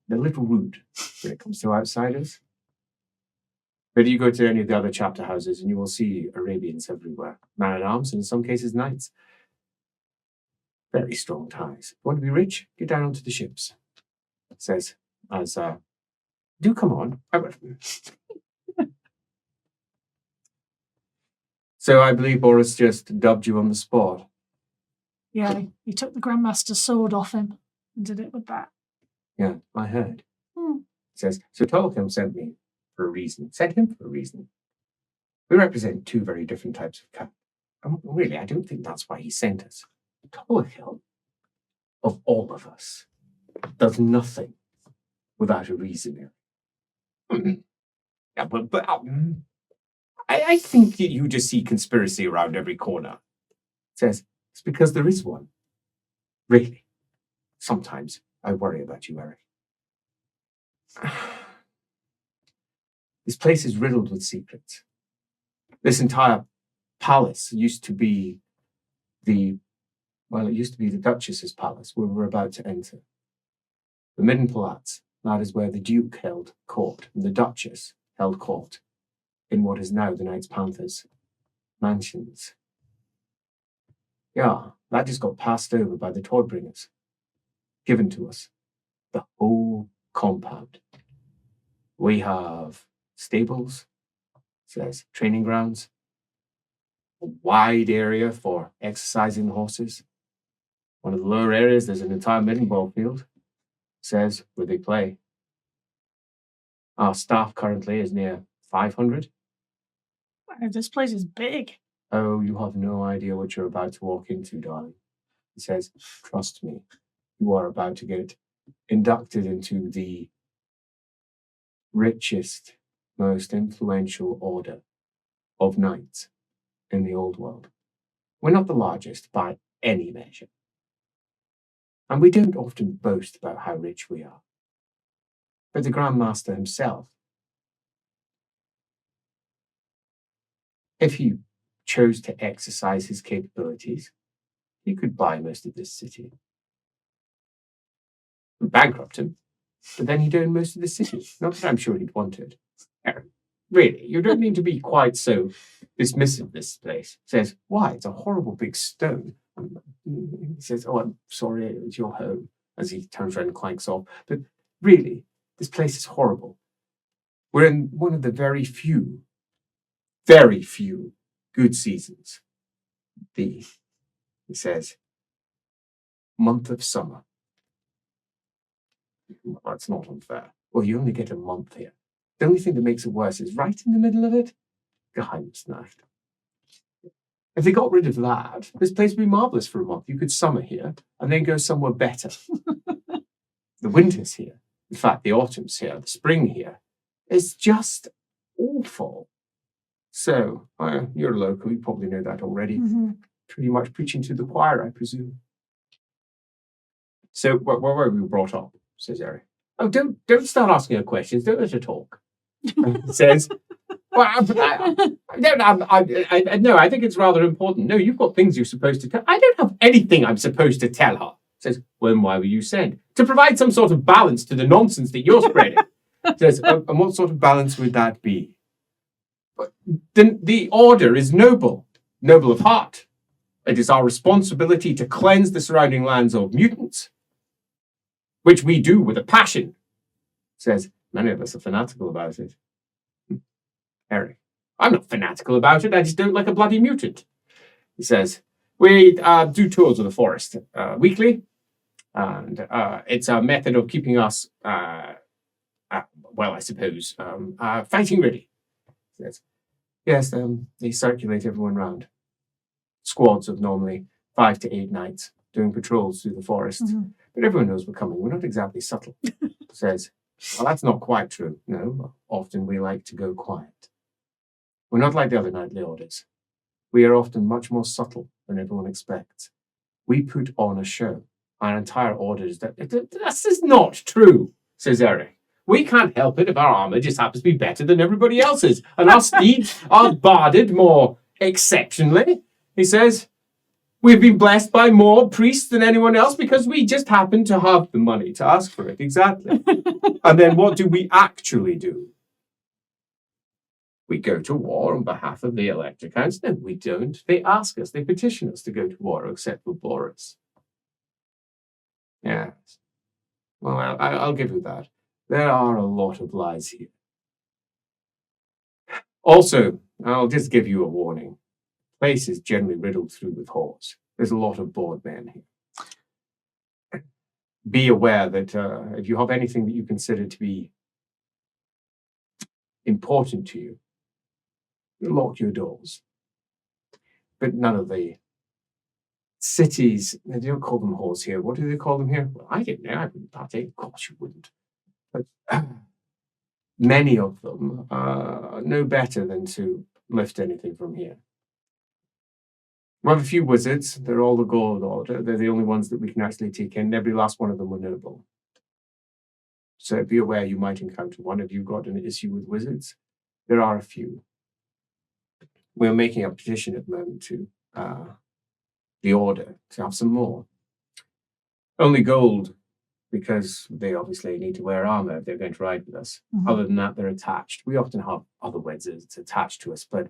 they're a little rude when it comes to outsiders. But you go to any of the other chapter houses and you will see Arabians everywhere. Man-at-arms and in some cases knights. Very strong ties. Want to be rich? Get down onto the ships. Says, as, do come on. So I believe Boris just dubbed you on the spot. Yeah, he took the Grandmaster's sword off him and did it with that. Yeah, I heard. Says, so Tolkien sent me for a reason. Sent him for a reason. We represent 2 very different types of cat. Really, I don't think that's why he sent us. Tolkien, of all of us, does nothing without a reason. Yeah, but I think that you just see conspiracy around every corner. Says, it's because there is one. Really. Sometimes I worry about you, Eric. This place is riddled with secrets. This entire palace used to be the Duchess's palace where we're about to enter. The Middenpalats, that is where the Duke held court, and the Duchess held court in what is now the Knights Panthers mansions. Yeah, that just got passed over by the Tordbringers. given to us the whole compound. We have stables, says training grounds, a wide area for exercising the horses. One of the lower areas, there's an entire Middenheim field, says where they play. Our staff currently is near 500. Wow, this place is big. Oh, you have no idea what you're about to walk into, darling. He says, trust me, you are about to get inducted into the richest, most influential order of knights in the old world. We're not the largest by any measure. And we don't often boast about how rich we are. But the Grand Master himself, if he chose to exercise his capabilities, he could buy most of this city. We'd bankrupt him, but then he'd own most of the city. Not that I'm sure he'd want it. Really, you don't need to be quite so dismissive of this place. Says, why? It's a horrible big stone. He says, oh, I'm sorry, it was your home, as he turns around and clanks off. But really, this place is horrible. We're in one of the very few good seasons. He says, month of summer. That's not unfair. Well, you only get a month here. The only thing that makes it worse is right in the middle of it, Geheimnisnacht. If they got rid of that, this place would be marvellous for a month. You could summer here and then go somewhere better. The winter's here. In fact, the autumn's here. The spring here. It's just awful. So, you're local. You probably know that already. Mm-hmm. Pretty much preaching to the choir, I presume. So, where were we brought up? Says Eric. Oh, don't start asking her questions. Don't let her talk. Says, well, I think it's rather important. No, you've got things you're supposed to tell. I don't have anything I'm supposed to tell her. Says, well, then why were you sent? To provide some sort of balance to the nonsense that you're spreading. Says, and what sort of balance would that be? But the order is noble of heart. It is our responsibility to cleanse the surrounding lands of mutants, which we do with a passion. Says, many of us are fanatical about it. Eric, I'm not fanatical about it. I just don't like a bloody mutant. He says, we do tours of the forest weekly, and it's a method of keeping us, I suppose, fighting ready. He says, yes, they circulate everyone round. Squads of normally 5 to 8 knights doing patrols through the forest. Mm-hmm. But everyone knows we're coming. We're not exactly subtle. Says, well, that's not quite true. No, often we like to go quiet. We're not like the other knightly orders. We are often much more subtle than everyone expects. We put on a show. Our entire order is that. This is not true, says Eric. We can't help it if our armour just happens to be better than everybody else's, and our steeds are barded more exceptionally. He says, we've been blessed by more priests than anyone else because we just happen to have the money to ask for it. Exactly. And then what do we actually do? We go to war on behalf of the elector counts. No, we don't. They ask us, they petition us to go to war, except for Boris. Yes. Well, I'll give you that. There are a lot of lies here. Also, I'll just give you a warning. The place is generally riddled through with whores. There's a lot of bored men here. Be aware that if you have anything that you consider to be important to you, lock your doors. But none of the cities, they don't call them whores here. What do they call them here? Well, I don't know. I wouldn't partake. Of course you wouldn't. But many of them know better than to lift anything from here. We have a few wizards. They're all the gold order. They're the only ones that we can actually take in. Every last one of them were noble. So be aware you might encounter one if you've got an issue with wizards. There are a few. We're making a petition at the moment to the order to have some more. Only gold, because they obviously need to wear armor if they're going to ride with us. Mm-hmm. Other than that, they're attached. We often have other wizards attached to us, but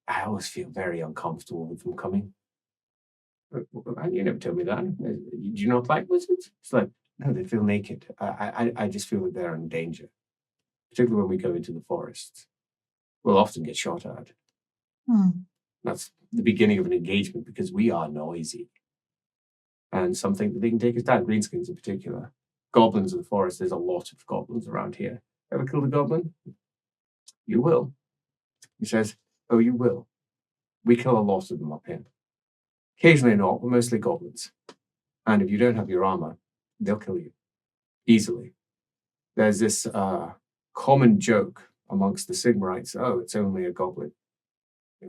I always feel very uncomfortable with them coming. You never told me that. Do you not like wizards? It's like, No, they feel naked. I just feel that they're in danger, particularly when we go into the forests. We'll often get shot at. That's the beginning of an engagement because we are noisy. And something that they can take us down, greenskins in particular. Goblins in the forest, there's a lot of goblins around here. Ever killed a goblin? You will. He says, oh, you will. We kill a lot of them up here. Occasionally not, but mostly goblins. And if you don't have your armor, they'll kill you. Easily. There's this common joke amongst the Sigmarites. Oh, it's only a goblin.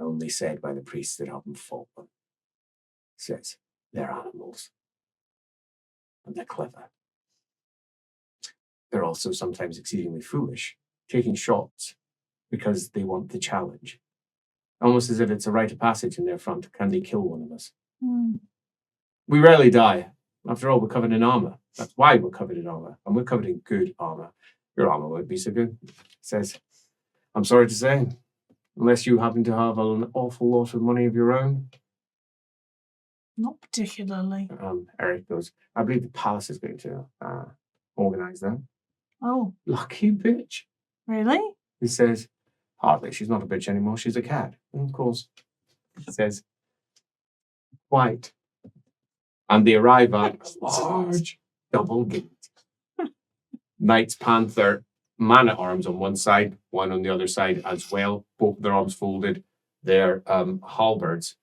Only said by the priests that help them fought them. Says, they're animals. And they're clever. They're also sometimes exceedingly foolish, taking shots because they want the challenge. Almost as if it's a rite of passage in their front. Can they kill one of us? We rarely die. After all, we're covered in armor. That's why we're covered in armor. And we're covered in good armor. Your armor won't be so good. It says, I'm sorry to say, unless you happen to have an awful lot of money of your own. Not particularly. Eric goes, I believe the palace is going to organize that. Oh. Lucky bitch. Really? He says, hardly. She's not a bitch anymore. She's a cat. And of course, he says, quite. And they arrive at a large double gate. Knights Panther, man-at-arms on one side, one on the other side as well. Both their arms folded. Their halberds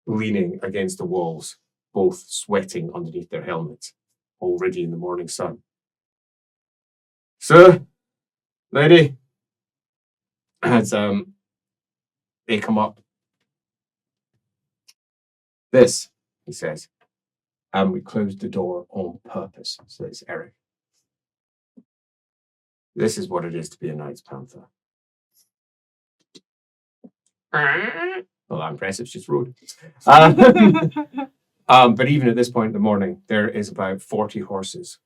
leaning against the walls, both sweating underneath their helmets, already in the morning sun. Sir, lady, as they come up. This, he says, and we closed the door on purpose, says Eric. This is what it is to be a Knights Panther. Well, impressive, just road. But even at this point in the morning, there is about 40 horses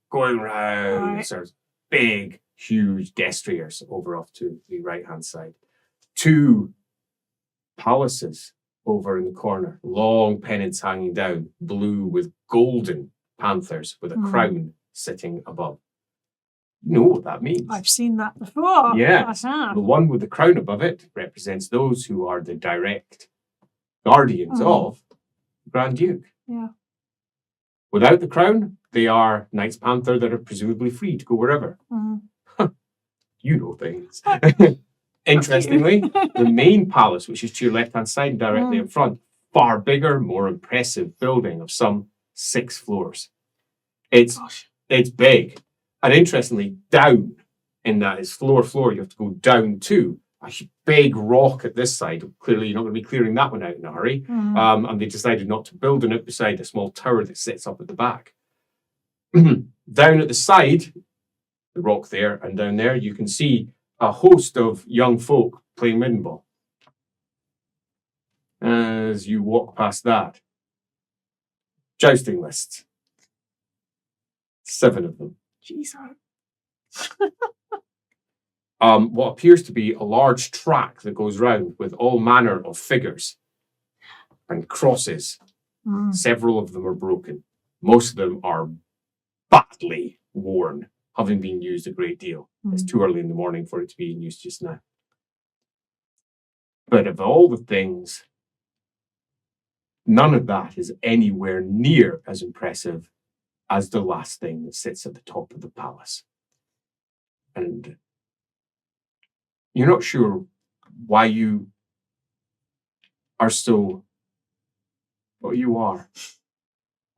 going round. Right. There's big, huge destriers over off to the right-hand side. 2 palaces over in the corner, long pennants hanging down, blue with golden panthers with a crown sitting above. You know what that means. I've seen that before. Yes. The one with the crown above it represents those who are the direct guardians of the Grand Duke. Yeah. Without the crown, they are Knights Panther that are presumably free to go wherever. You know things. Interestingly, the main palace, which is to your left-hand side, directly in front, far bigger, more impressive building of some 6 floors. It's big. And interestingly, down in that is floor. You have to go down to a big rock at this side. Clearly, you're not going to be clearing that one out in a hurry. And they decided not to build it beside a small tower that sits up at the back. Down at the side, the rock there, and down there, you can see a host of young folk playing midden ball. As you walk past that, jousting lists. 7 of them. Jesus. What appears to be a large track that goes round with all manner of figures and crosses. Several of them are broken. Most of them are badly worn, having been used a great deal. It's too early in the morning for it to be in use just now. But of all the things, none of that is anywhere near as impressive as the last thing that sits at the top of the palace. And you're not sure why you are so, but you are.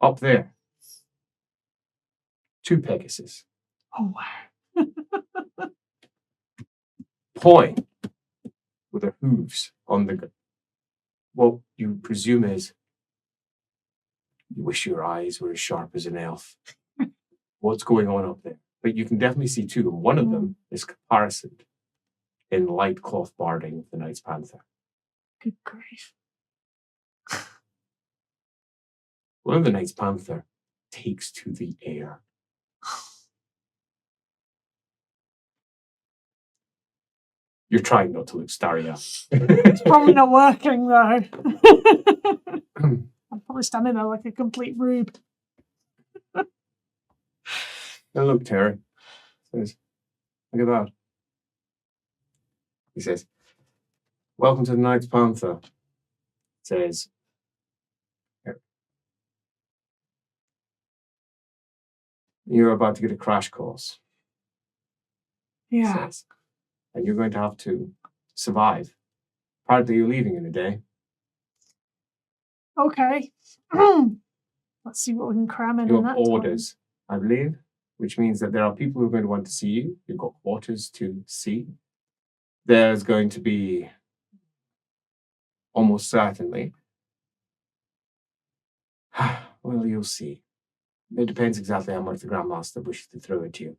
Up there. 2 Pegasus. Oh, wow. Pawing with their hooves on the, what you presume is, you wish your eyes were as sharp as an elf. What's going on up there? But you can definitely see 2, and one of them is caparisoned in light cloth barding of the Knights Panther. Good grief. One of the Knights Panther takes to the air. You're trying not to look starry-eyed. It's probably not working, though. I'm probably standing there like a complete rube. Now look, Terry. Says, look at that. He says, welcome to the night's Panther. Says, you're about to get a crash course. Yeah. Says, and you're going to have to survive. Apparently you're leaving in a day. Okay. Let's see what we can cram in You in have that orders, I believe, which means that there are people who are going to want to see you. You've got quarters to see. There's going to be, almost certainly, well, you'll see. It depends exactly how much the Grandmaster wishes to throw at you.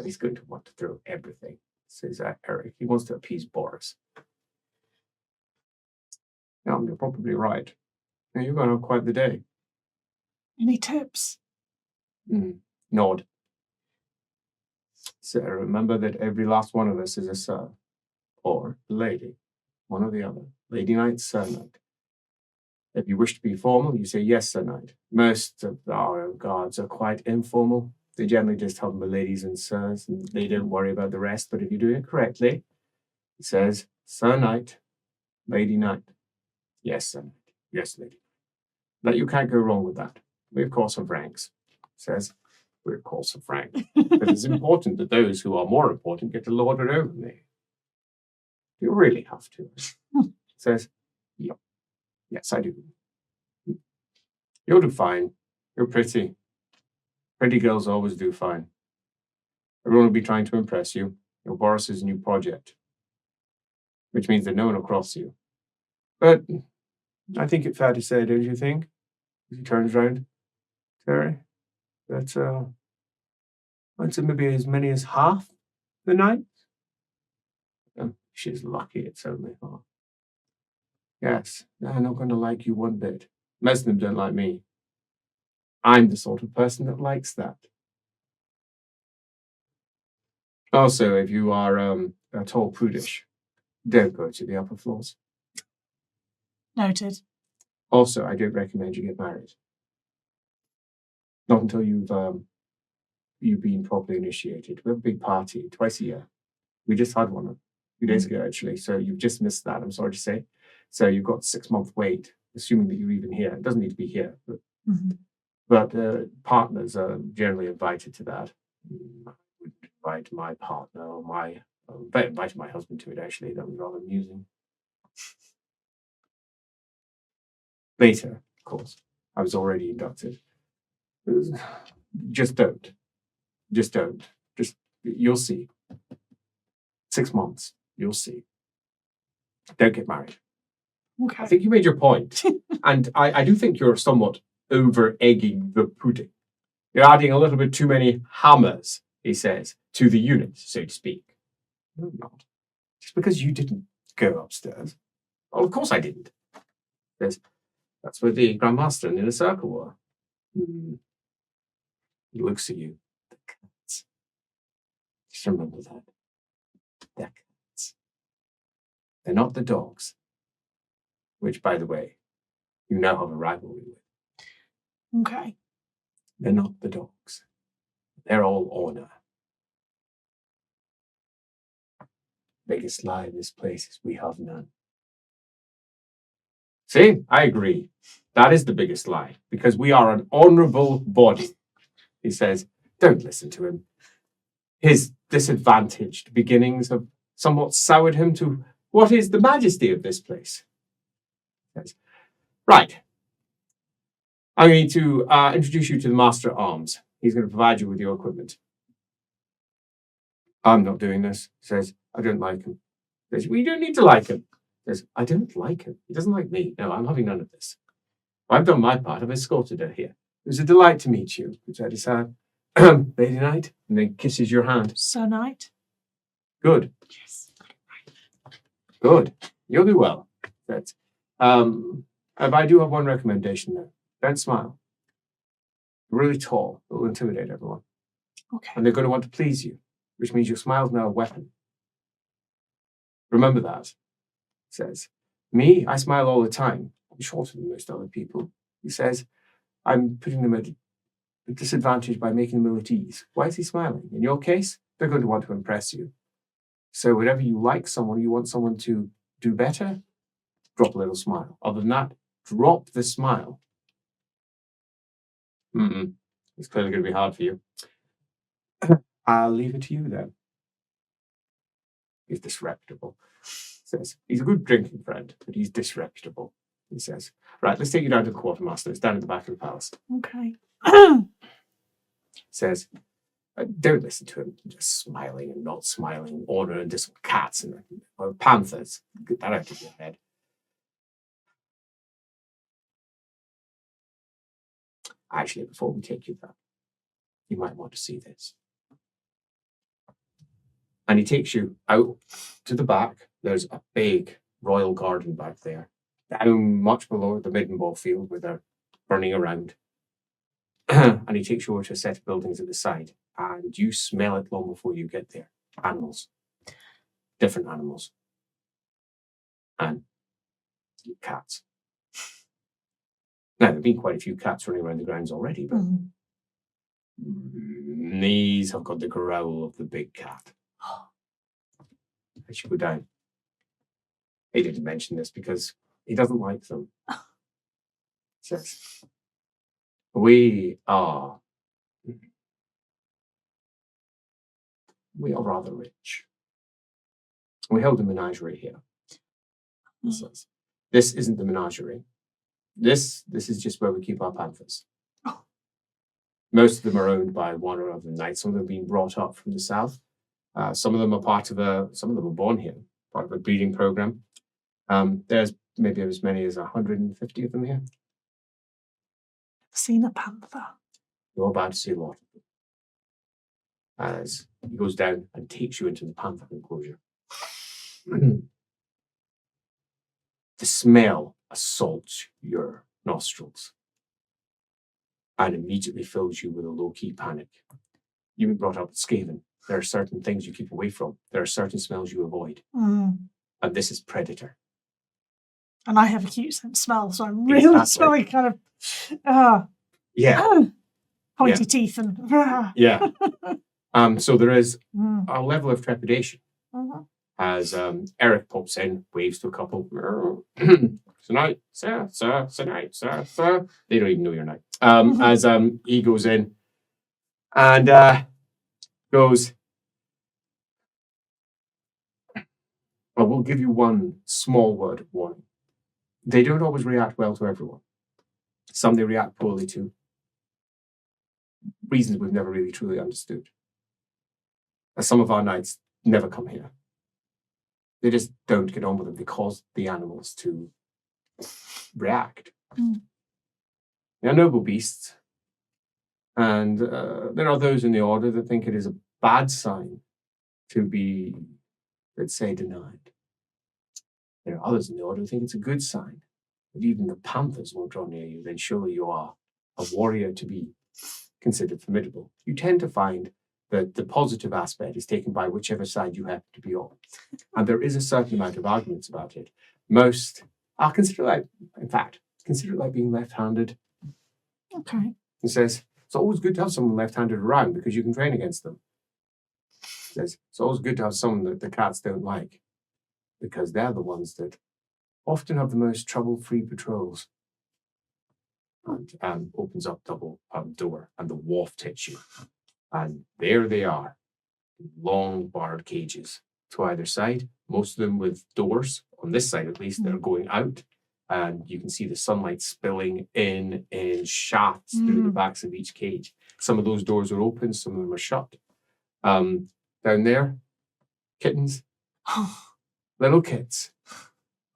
He's going to want to throw everything, says Eric. He wants to appease Boris. Yeah, you're probably right. Now, you're going to have quite the day. Any tips? Nod. So remember that every last one of us is a sir or a lady, one or the other. Lady Knight, Sir Knight. If you wish to be formal, you say yes, Sir Knight. Most of our guards are quite informal. They generally just have the ladies and sirs, and they don't worry about the rest. But if you do it correctly, it says Sir Knight, Lady Knight. Yes, Sir Knight. Yes, Lady. That you can't go wrong with that. We of course have ranks. It says we of course have rank. But it's important that those who are more important get to lord it over me. You really have to. It says, yep. Yes, I do. You'll do fine. You're pretty. Pretty girls always do fine. Everyone will be trying to impress you. You're Boris's new project. Which means that no one will cross you. But I think it's fair to say, don't you think? As he turns round, Terry, that I'd say maybe as many as half the night. She's lucky it's only half. Yes, they're not going to like you one bit. Most of them don't like me. I'm the sort of person that likes that. Also, if you are at all prudish, don't go to the upper floors. Noted. Also, I don't recommend you get married. Not until you've been properly initiated. We have a big party twice a year. We just had one a few days ago, actually. So you've just missed that, I'm sorry to say. So you've got 6-month wait, assuming that you're even here. It doesn't need to be here, but partners are generally invited to that. I would invite my partner or I invited my husband to it, actually. That was rather amusing. Later, of course, I was already inducted. Just don't. Just don't. Just, you'll see. 6 months, you'll see. Don't get married. Okay. I think you made your point. And I do think you're somewhat over-egging the pudding. You're adding a little bit too many hammers, he says, to the unit, so to speak. No, I'm not. Just because you didn't go upstairs. Well, of course I didn't. That's where the Grandmaster and the Inner Circle were. He looks at you. The cats. Just remember that. They're cats. They're not the dogs. Which, by the way, you now have a rivalry with. Okay. They're not the dogs. They're all honor. Biggest lie in this place is we have none. See, I agree. That is the biggest lie, because we are an honorable body. He says, don't listen to him. His disadvantaged beginnings have somewhat soured him to what is the majesty of this place. He says, right. I'm going to introduce you to the Master at Arms. He's going to provide you with your equipment. I'm not doing this. He says, I don't like him. He says, well, you don't need to like him. He says, I don't like him. He doesn't like me. No, I'm having none of this. I've done my part. I've escorted her here. It was a delight to meet you. He said, Lady Knight, and then kisses your hand. Sir Knight. Good. Yes. Good. You'll do well. But I do have one recommendation, though. Don't smile. You're really tall. It will intimidate everyone. Okay. And they're going to want to please you, which means your smile's now a weapon. Remember that. He says, me, I smile all the time. I'm shorter than most other people. He says, I'm putting them at disadvantaged by making them ill at ease. Why is he smiling? In your case, they're going to want to impress you. So whenever you like someone, you want someone to do better, drop a little smile. Other than that, drop the smile. It's clearly going to be hard for you. I'll leave it to you then. He's disreputable. Says, he's a good drinking friend, but he's disreputable. He says, right, let's take you down to the quartermaster. It's down at the back of the palace. Okay. Says, don't listen to him. Just smiling and not smiling. Order and just cats and panthers. Get that out of your head. Actually, before we take you there, you might want to see this. And he takes you out to the back. There's a big royal garden back there, down much below the Middenheim field where they're burning around. And he takes you over to a set of buildings at the side, and you smell it long before you get there. Animals. Different animals. And cats. Now, there have been quite a few cats running around the grounds already, but these have got the growl of the big cat. As you go down. He didn't mention this because he doesn't like them. Says, we are rather rich. We held a menagerie here. He says, this isn't the menagerie. This is just where we keep our panthers. Most of them are owned by one or other knight. Some of them have been brought up from the south. Some of them are some of them were born here, part of a breeding program. There's maybe as many as 150 of them here. Seen a panther. You're about to see a lot of them. As he goes down and takes you into the panther enclosure. The smell assaults your nostrils and immediately fills you with a low-key panic. You've been brought up with Skaven. There are certain things you keep away from. There are certain smells you avoid. And this is predator. And I have a cute sense of smell, so I'm really smelling kind of pointy teeth and yeah. So there is a level of trepidation as Eric pops in, waves to a couple. Tonight, sir. They don't even know your name. As he goes in and goes, I will give you one small word of warning. They don't always react well to everyone. Some they react poorly to. Reasons we've never really truly understood. As some of our knights never come here. They just don't get on with them. They cause the animals to react. They are noble beasts. And there are those in the order that think it is a bad sign to be, let's say, denied. There are others in the order who think it's a good sign. If even the panthers won't draw near you, then surely you are a warrior to be considered formidable. You tend to find that the positive aspect is taken by whichever side you happen to be on. And there is a certain amount of arguments about it. Most, I'll consider it like being left-handed. Okay. He says, it's always good to have someone left-handed around because you can train against them. He says, it's always good to have someone that the cats don't like because they're the ones that often have the most trouble-free patrols. And opens up double door and the waft hits you. And there they are, long barred cages to either side, most of them with doors, on this side at least, that are going out. And you can see the sunlight spilling in shafts through the backs of each cage. Some of those doors are open, some of them are shut. Down there, kittens, little kits.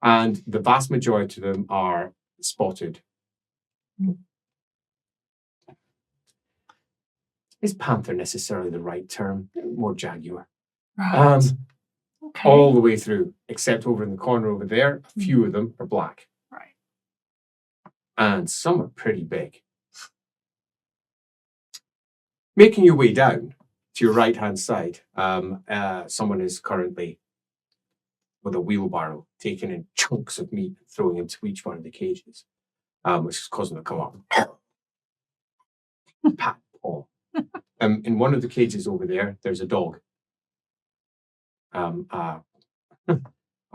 And the vast majority of them are spotted. Is panther necessarily the right term? More jaguar. Right. Okay. All the way through, except over in the corner over there, a few of them are black. Right. And some are pretty big. Making your way down to your right-hand side, someone is currently with a wheelbarrow taking in chunks of meat and throwing into each one of the cages, which is causing them to come up. Pat paw. In one of the cages over there, there's a dog. A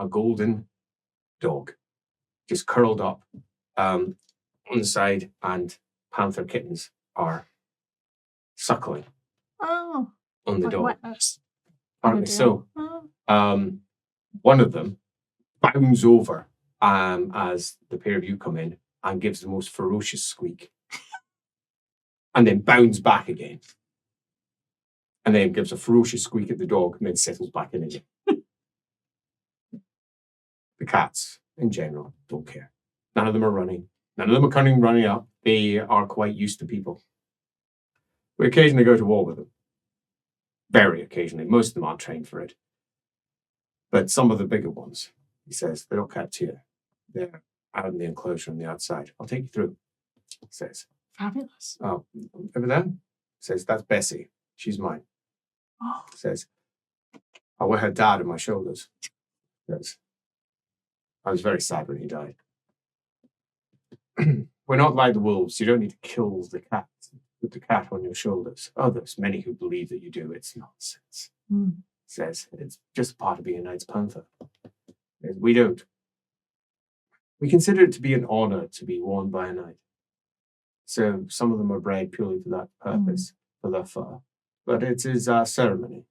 golden dog, just curled up on the side, and panther kittens are suckling Oh, on the like dog. wetness. Apparently so. Oh. One of them bounds over as the pair of you come in and gives the most ferocious squeak, and then bounds back again, and then gives a ferocious squeak at the dog, and then settles back in again. The cats, in general, don't care. None of them are running. None of them are running up. They are quite used to people. We occasionally go to war with them. Very occasionally. Most of them aren't trained for it. But some of the bigger ones, he says, they're not kept here. They're out in the enclosure on the outside. I'll take you through, he says. Fabulous. Oh, over there? Says, that's Bessie. She's mine. Oh. Says, I wear her dad on my shoulders. Says, I was very sad when he died. We're not like the wolves. You don't need to kill the cat. Put the cat on your shoulders. Oh, there's many who believe that you do. It's nonsense. Says, it's just part of being a Knight's Panther. Says, we don't. We consider it to be an honor to be worn by a knight. So some of them are bred purely for that purpose, for their fur. But it is a ceremony.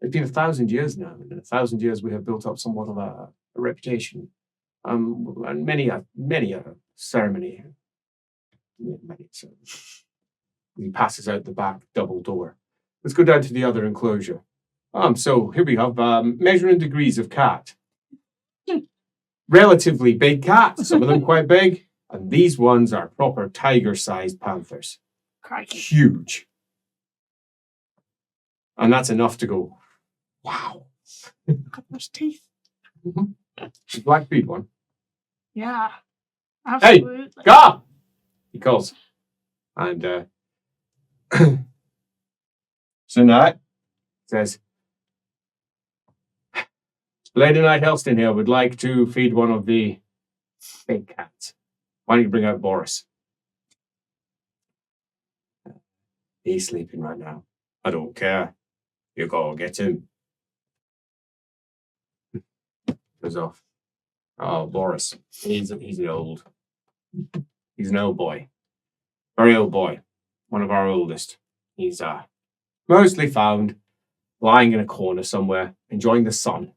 It's been 1,000 years now, and in 1,000 years we have built up somewhat of a reputation. And many a ceremony. He passes out the back double door. Let's go down to the other enclosure. So here we have measuring degrees of cat. Relatively big cats, some of them quite big, and these ones are proper tiger-sized panthers. Crikey. Huge. And that's enough to go, wow. Look at those teeth. The Blackbeard one. Yeah. Absolutely. Hey, Gar! He calls. And so Nat says, Lady Knight Helston here would like to feed one of the big cats. Why don't you bring out Boris? He's sleeping right now. I don't care. You go get him. Goes off. Oh, Boris. He's an old boy. Very old boy. One of our oldest. He's mostly found lying in a corner somewhere, enjoying the sun.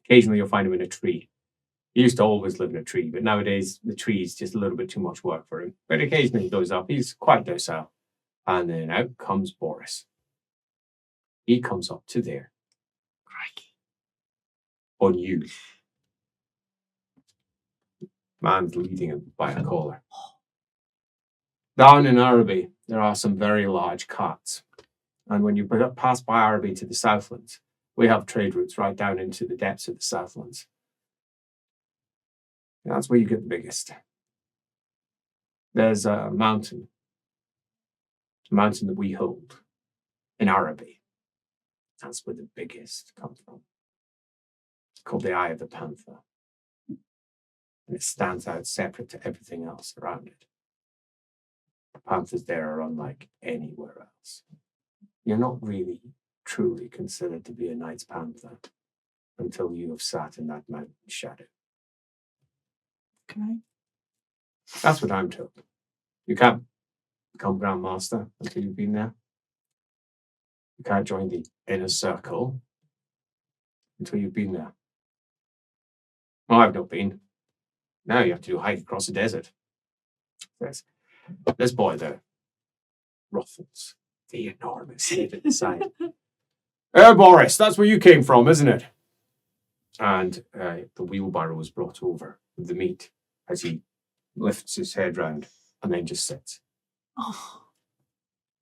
Occasionally you'll find him in a tree. He used to always live in a tree, but nowadays the tree is just a little bit too much work for him. But occasionally he goes up. He's quite docile. And then out comes Boris. He comes up to there. Crikey. On you. Man's leading him by a collar. Down in Araby, there are some very large cats. And when you pass by Araby to the Southlands, we have trade routes right down into the depths of the Southlands. And that's where you get the biggest. There's a mountain that we hold in Araby. That's where the biggest come from. It's called the Eye of the Panther. And it stands out separate to everything else around it. The panthers there are unlike anywhere else. You're not really truly considered to be a Knight's Panther until you have sat in that mountain shadow. Okay. That's what I'm told. You can't become Grand Master until you've been there. You can't join the inner circle until you've been there. Well, I've not been. Now you have to do a hike across the desert. There's this boy there. Ruffles. The enormous head at the side. Boris, that's where you came from, isn't it? And the wheelbarrow was brought over with the meat as he lifts his head round and then just sits. Oh.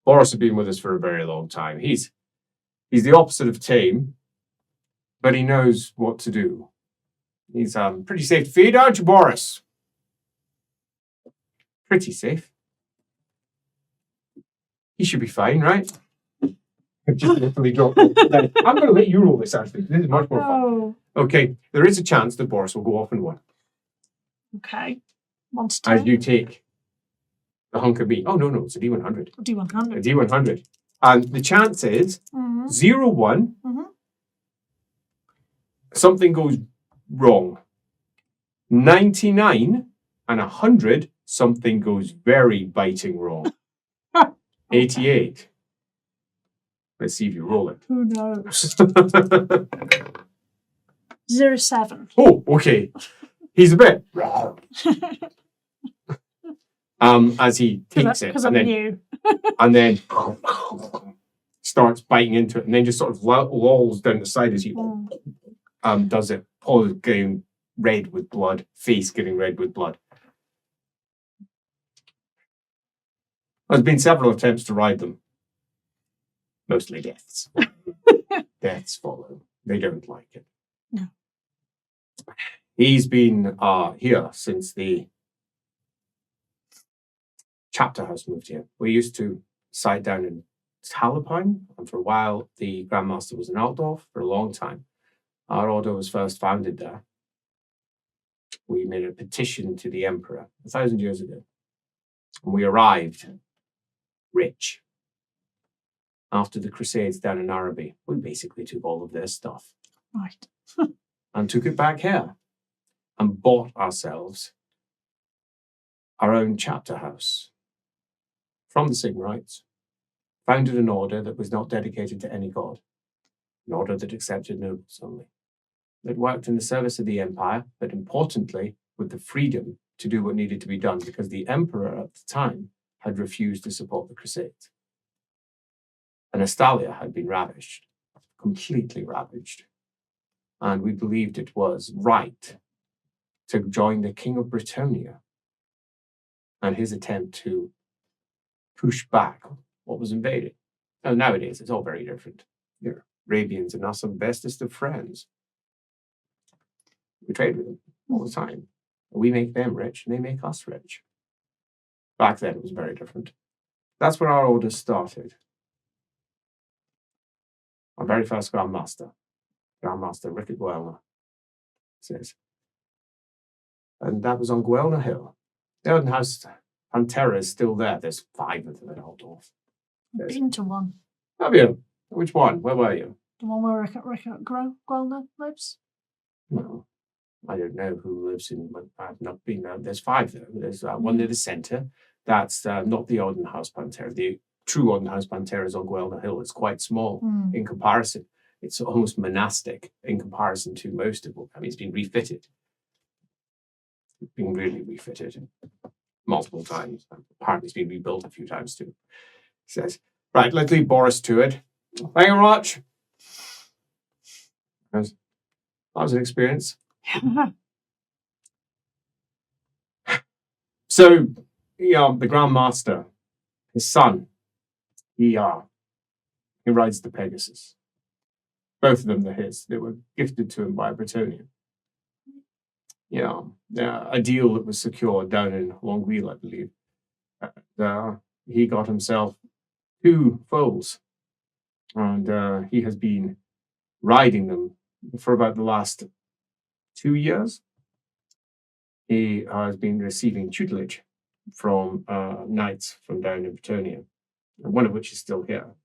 Boris has been with us for a very long time. He's the opposite of tame, but he knows what to do. He's pretty safe to feed, aren't you, Boris? Pretty safe. He should be fine, right? I've just literally dropped it. I'm going to let you roll this, actually. This is much more fun. Okay, there is a chance that Boris will go off in one. Okay. Monster. As you take The hunk of meat. Oh, no, it's a D100. D100. A D100. And the chance is 0, 1, something goes wrong. 99 and 100, something goes very biting wrong. 88. Let's see if you roll it. Who knows? 07. Oh, okay. He's a bit. As he takes it, and then starts biting into it, and then just sort of lolls down the side as he does it. Paw getting red with blood, face getting red with blood. There's been several attempts to ride them. Mostly deaths. Deaths follow. They don't like it. No. He's been here since the chapter house moved here. We used to site down in Talipine, and for a while the Grandmaster was in Altdorf for a long time. Our order was first founded there. We made a petition to the Emperor 1,000 years ago. And we arrived rich. After the Crusades down in Araby, we basically took all of their stuff. Right. And took it back here. And bought ourselves our own chapter house. From the Sigmarites, founded an order that was not dedicated to any god, an order that accepted nobles only. It worked in the service of the empire, but importantly, with the freedom to do what needed to be done, because the emperor at the time had refused to support the Crusades. And Estalia had been ravaged, completely ravaged. And we believed it was right to join the King of Britannia and his attempt to push back what was invaded. Now, nowadays, it's all very different. The Arabians and us are the bestest of friends. We trade with them all the time. We make them rich, and they make us rich. Back then, it was very different. That's where our order started. Our very first Grandmaster Rickard Guelna, says. And that was on Guelna Hill. The Odin House Panther is still there. There's 5 of them in Altdorf. I've been to one. Have you? Which one? Where were you? The one where Rickard Guelna lives? No. I don't know who lives in. I've not been there. There's 5 there. There's one near the centre. That's not the Odin House Panther. The true Odin House Panther is on Guelna Hill. It's quite small in comparison. It's almost monastic in comparison to most of them. I mean, it's been refitted. It's been really refitted multiple times. Apparently, it's been rebuilt a few times too. He says, right, let's leave Boris to it. Thank you very much. That was an experience. So, the Grand Master, his son, he rides the Pegasus. Both of them are his. They were gifted to him by Britannia. A deal that was secured down in Longueuil, I believe. He got himself 2 foals, and he has been riding them for about the last 2 years. He has been receiving tutelage from knights from down in Britannia, one of which is still here.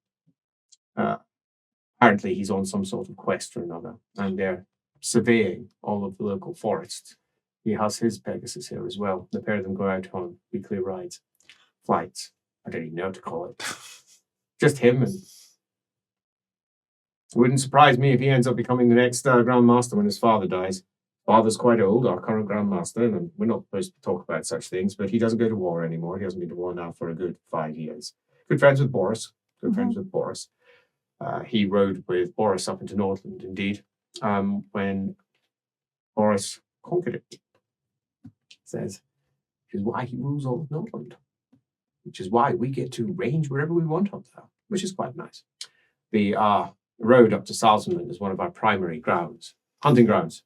Apparently, he's on some sort of quest or another, and they're surveying all of the local forests. He has his Pegasus here as well. The pair of them go out on weekly rides, flights. I don't even know what to call it. Just him, and it wouldn't surprise me if he ends up becoming the next Grand Master when his father dies. Father's quite old, our current Grand Master, and we're not supposed to talk about such things, but he doesn't go to war anymore. He hasn't been to war now for a good 5 years. Good friends with Boris. He rode with Boris up into Nordland, indeed, when Boris conquered it. Says, which is why he rules all of Nordland, which is why we get to range wherever we want up there, which is quite nice. The road up to Salzmann is one of our primary grounds, hunting grounds,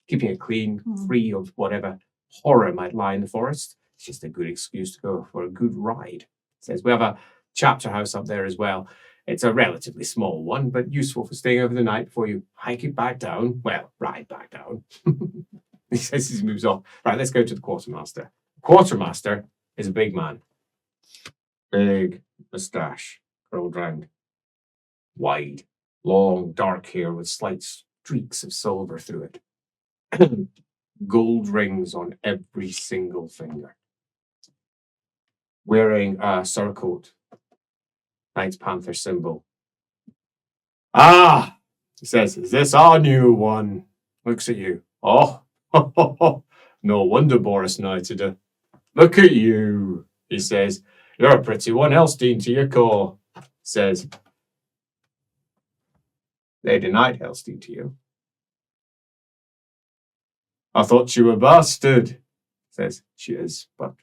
keeping it clean, free of whatever horror might lie in the forest. It's just a good excuse to go for a good ride. Says we have a chapter house up there as well. It's a relatively small one, but useful for staying over the night before you hike it back down. Well, ride back down. He says he moves off. Right, let's go to the quartermaster. Quartermaster is a big man. Big moustache, curled round. Wide, long, dark hair with slight streaks of silver through it. Gold rings on every single finger. Wearing a surcoat. Knight's Panther symbol. Ah! He says, is this our new one? Looks at you. Oh, no wonder Boris knighted her. Look at you, he says. You're a pretty one, Helstein to your core. Says, they denied Helstein to you. I thought she were a bastard. Says, she is, but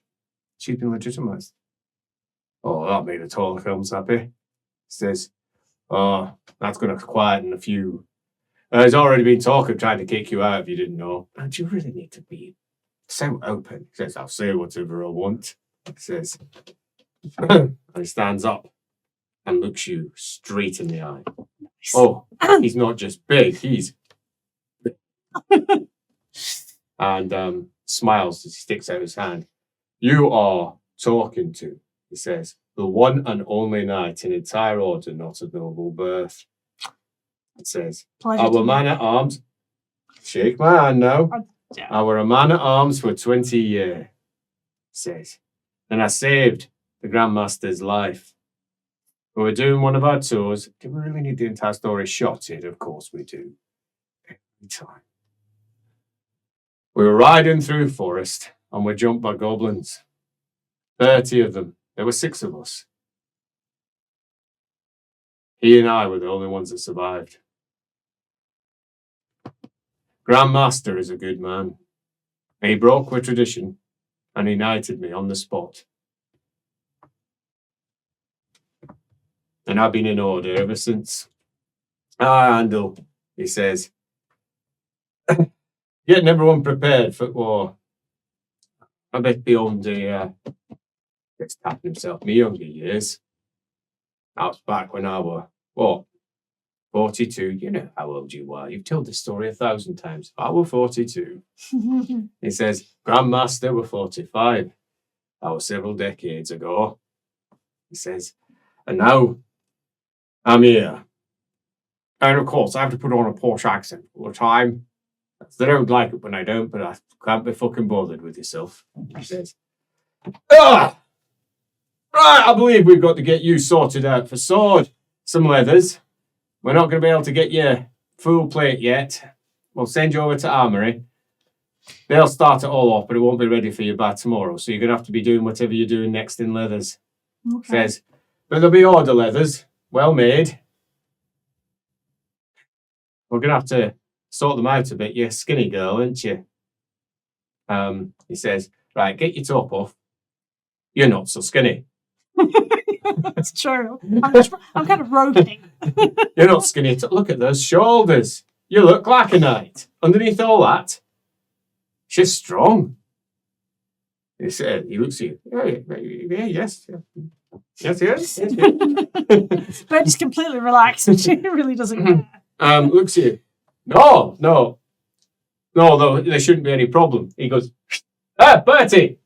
she's been legitimized. Oh, that made the taller films happy. Says, oh, that's going to quieten a few. There's already been talk of trying to kick you out if you didn't know. And you really need to be so open. He says, I'll say whatever I want. He says, and he stands up and looks you straight in the eye. Nice. Oh, he's not just big, he's big. And smiles as he sticks out his hand. You are talking to, he says, the one and only knight in entire order not of noble birth. It says, our man at arms, shake my hand now. Our a man at arms for 20 years, says. And I saved the Grandmaster's life. We were doing one of our tours. Do we really need the entire story shotted? Of course we do. Every time. We were riding through forest and were jumped by goblins. 30 of them. There were 6 of us. He and I were the only ones that survived. Grandmaster is a good man. He broke with tradition and he knighted me on the spot. And I've been in order ever since. I handle, he says, getting everyone prepared for war. I bet beyond the, gets tapping himself, my younger years. That was back when I were, what, 42? You know how old you were. You've told this story 1,000 times. I were 42. He says, Grandmaster were 45. That was several decades ago. He says, and now I'm here. And of course, I have to put on a posh accent all the time. They don't like it when I don't, but I can't be fucking bothered with yourself. He says, ah! Right, I believe we've got to get you sorted out for sword. Some leathers. We're not going to be able to get you full plate yet. We'll send you over to Armory. They'll start it all off, but it won't be ready for you by tomorrow. So you're going to have to be doing whatever you're doing next in leathers. Okay. Says, but there'll be order leathers. Well made. We're going to have to sort them out a bit. You're a skinny girl, aren't you? He says, right, get your top off. You're not so skinny. That's true. I'm kind of roping. You're not skinny. Look at those shoulders. You look like a knight. Underneath all that, she's strong. He said, he looks at you. Yes. Birdie's completely relaxed and she really doesn't care. Looks at you. No, though, there shouldn't be any problem. He goes, Bertie!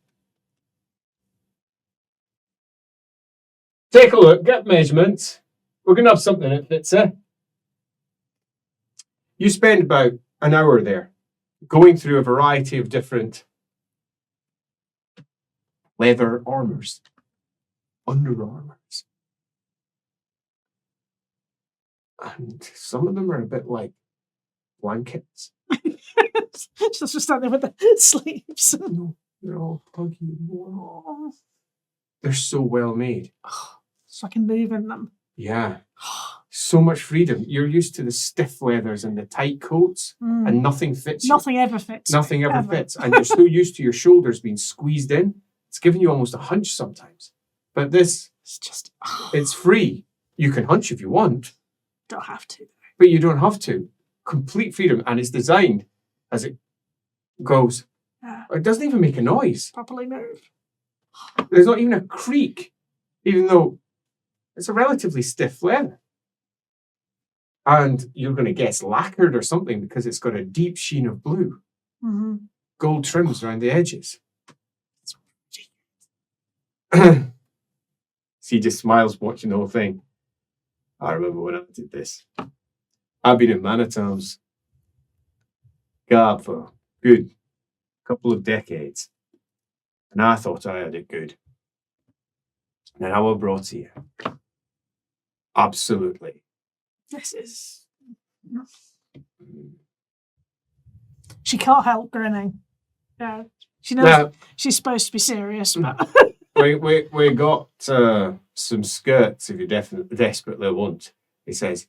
Take a look, get measurements. We're going to have something that fits her. You spend about an hour there, going through a variety of different leather armors, under armors. And some of them are a bit like blankets. She's just standing with the sleeves. No, they're all huggy and warm. They're so well made. So I can move in them. Yeah. So much freedom. You're used to the stiff leathers and the tight coats, and nothing fits you. Nothing ever fits. Nothing ever fits. And you're so used to your shoulders being squeezed in. It's giving you almost a hunch sometimes. But this, it's free. You can hunch if you want. Don't have to. But you don't have to. Complete freedom. And it's designed as it goes. It doesn't even make a noise. Properly move. There's not even a creak, even though it's a relatively stiff leather. And you're going to guess lacquered or something because it's got a deep sheen of blue. Mm-hmm. Gold trims around the edges. He just smiles watching the whole thing. I remember when I did this. I've been in Manitoms, God, for a good couple of decades. And I thought I had it good. And I was brought here. Absolutely. This is... She can't help grinning. Yeah. She knows she's supposed to be serious, but... we got some skirts if you desperately want, he says.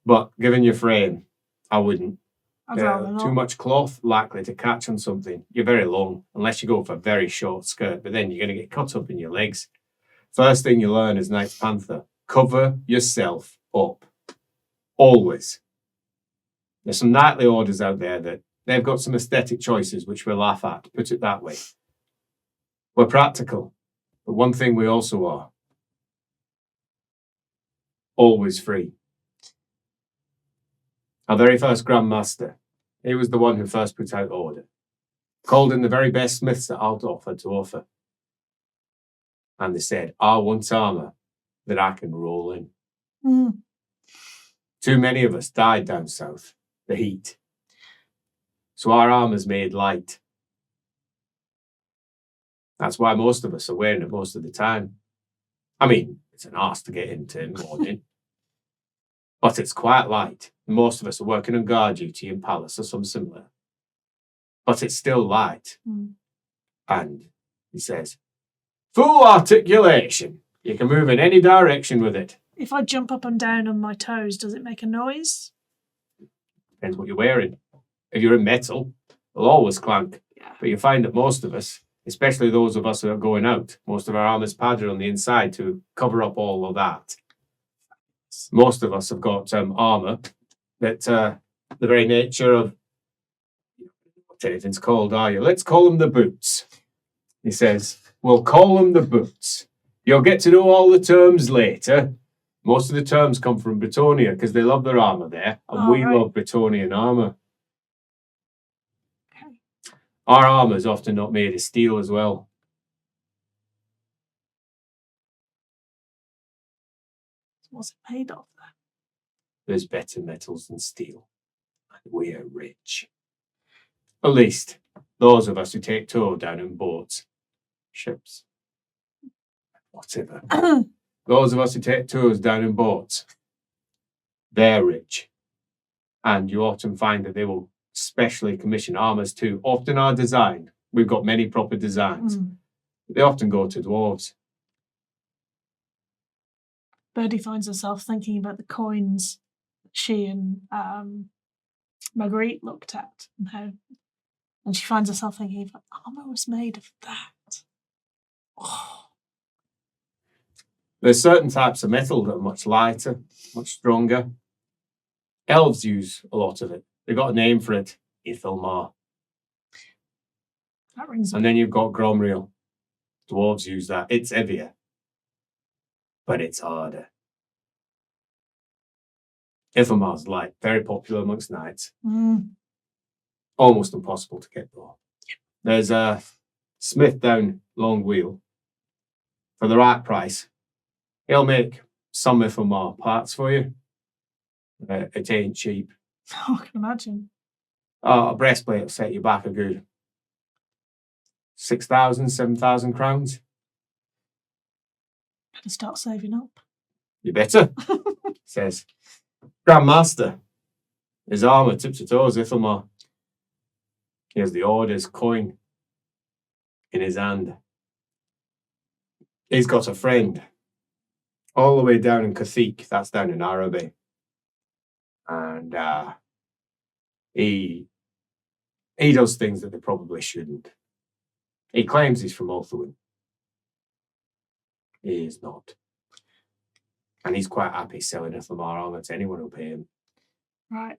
But given your frame, I wouldn't. Too much cloth, likely to catch on something. You're very long, unless you go for a very short skirt, but then you're going to get cut up in your legs. First thing you learn as Knight Panther, cover yourself up. Always. There's some knightly orders out there that they've got some aesthetic choices which we laugh at, put it that way. We're practical, but one thing we also are. Always free. Our very first Grand Master, he was the one who first put out order. Called in the very best smiths that Altdorf had to offer. And they said, I want armour that I can roll in. Mm. Too many of us died down south, the heat. So our armour's made light. That's why most of us are wearing it most of the time. I mean, it's an arse to get into in the morning. But it's quite light. Most of us are working on guard duty in palace or something similar. But it's still light. Mm. And he says, full articulation. You can move in any direction with it. If I jump up and down on my toes, does it make a noise? Depends what you're wearing. If you're in metal, it'll always clank. Yeah. But you find that most of us, especially those of us who are going out, most of our armour's padded on the inside to cover up all of that. Most of us have got armour that the very nature of what anything's called, are you? Let's call them the boots. He says, we'll call them the boots. You'll get to know all the terms later. Most of the terms come from Bretonia because they love their armour there, and we love Bretonian armour. Okay. Our armour is often not made of steel as well. What's it made of then? There's better metals than steel, and we are rich. At least, those of us who take tow down in boats, ships, whatever. Those of us who take tours down in boats, they're rich. And you often find that they will specially commission armours too. Often are designed. We've got many proper designs. Mm. They often go to dwarves. Birdie finds herself thinking about the coins that she and Marguerite looked at, and she finds herself thinking, if armour was made of that. Oh. There's certain types of metal that are much lighter, much stronger. Elves use a lot of it. They've got a name for it, Ithilmar. That rings a bell. And then you've got Gromriel. Dwarves use that. It's heavier, but it's harder. Ithilmar's light, very popular amongst knights. Mm. Almost impossible to get though. There's a smith down Long Wheel. For the right price, he'll make some Ithilmar parts for you. It ain't cheap. Oh, I can imagine. A breastplate will set you back a good 6,000, 7,000 crowns. Better start saving up. You better, says. Grand Master. His armour tips to toes, Ithilmar. He has the Order's coin in his hand. He's got a friend all the way down in Cathik, that's down in Araby. And he does things that they probably shouldn't. He claims he's from Ulthuan. He is not. And he's quite happy selling Ithilmar armour to anyone who'll pay him. Right.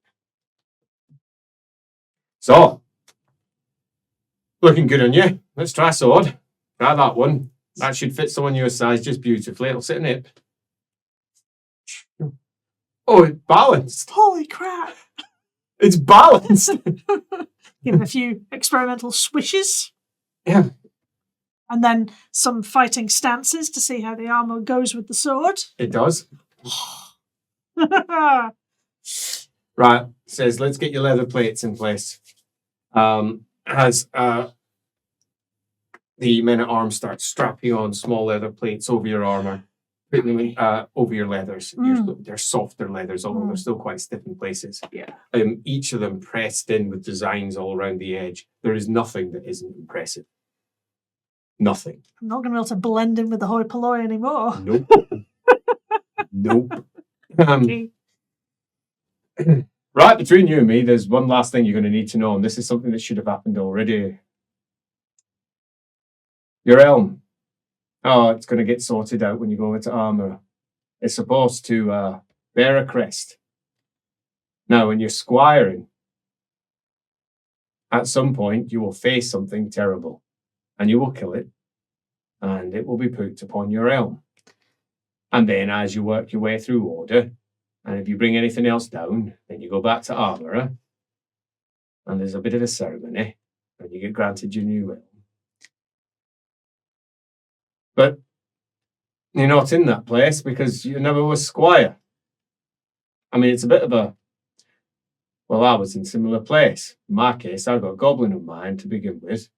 So, looking good on you. Let's try sword. Try that one. That should fit someone your size just beautifully. It'll sit in hip. Oh, it's balanced. Holy crap. It's balanced. Give it a few experimental swishes. Yeah. And then some fighting stances to see how the armor goes with the sword. It does. Right. Says, let's get your leather plates in place. As the men at arms start strapping on small leather plates over your armor, putting them over your leathers. They're softer leathers, although they're still quite stiff in places. Yeah. Each of them pressed in with designs all around the edge. There is nothing that isn't impressive. Nothing. I'm not going to be able to blend in with the hoi polloi anymore. Nope. Nope. Right, between you and me, there's one last thing you're going to need to know, and this is something that should have happened already. Your helm. Oh, it's going to get sorted out when you go into armor. It's supposed to bear a crest. Now, when you're squiring, at some point you will face something terrible, and you will kill it, and it will be put upon your helm. And then as you work your way through order, and if you bring anything else down, then you go back to armourer, and there's a bit of a ceremony, and you get granted your new helm. But you're not in that place because you never was squire. I mean, it's a bit of a... Well, I was in a similar place. In my case, I got a goblin of mine to begin with.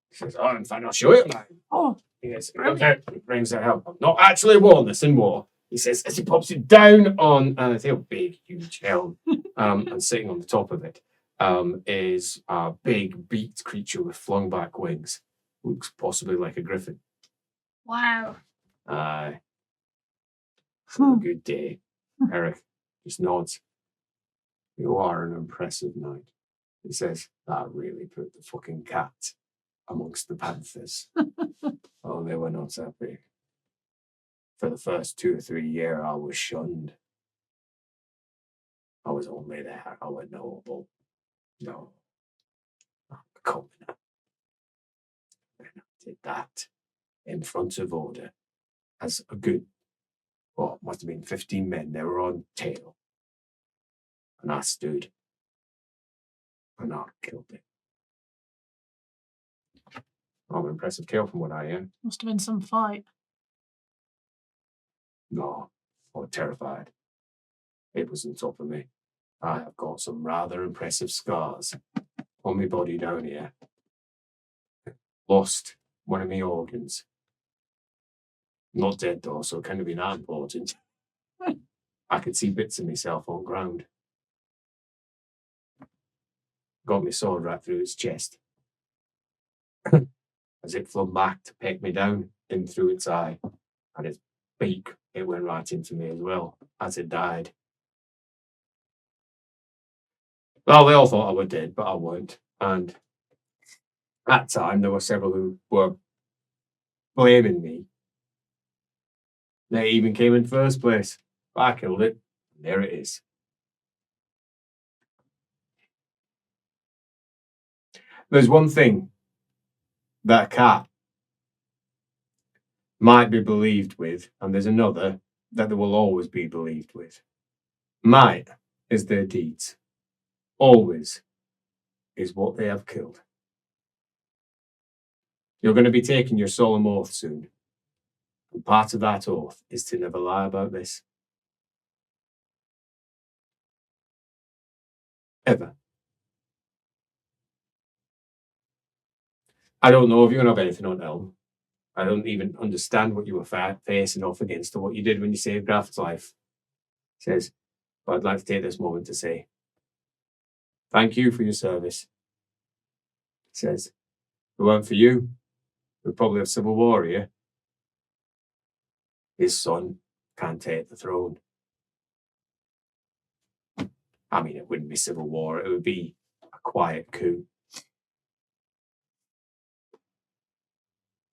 He says, oh, in fact, I'll show you mine. Oh, yes, he brings their helm. I've not actually worn this in war. He says, as he pops it down on a big, huge helm, and sitting on the top of it is a big beaked creature with flung back wings. Looks possibly like a griffin. Wow. Aye. Have a good day. Eric just nods. You are an impressive knight. He says, that really put the fucking cat amongst the panthers. Oh, they were not that big. For the first 2 or 3 years, I was shunned. I was only there. I was noble. No. I'm a commoner. And I did that in front of order as a good, must have been 15 men. They were on tail. And I stood. And I killed it. I'm an impressive kill from what I am. Must have been some fight. No, I was terrified. It was on top of me. I have got some rather impressive scars on my body down here. Lost one of my organs. Not dead though, so it can't be that important. I could see bits of myself on ground. Got my sword right through its chest. As it flung back to peck me down, in through its eye, and its beak, it went right into me as well, as it died. Well, they all thought I was dead, but I weren't. And at that time, there were several who were blaming me. They even came in first place. But I killed it. And there it is. There's one thing that a cat might be believed with, and there's another that they will always be believed with. Might is their deeds. Always is what they have killed. You're going to be taking your solemn oath soon. And part of that oath is to never lie about this. Ever. I don't know if you're going to have anything on Elm. I don't even understand what you were facing off against or what you did when you saved Graf's life. Says, but I'd like to take this moment to say, thank you for your service. Says, if it weren't for you, we'd probably have civil war here. His son can't take the throne. I mean, it wouldn't be civil war. It would be a quiet coup.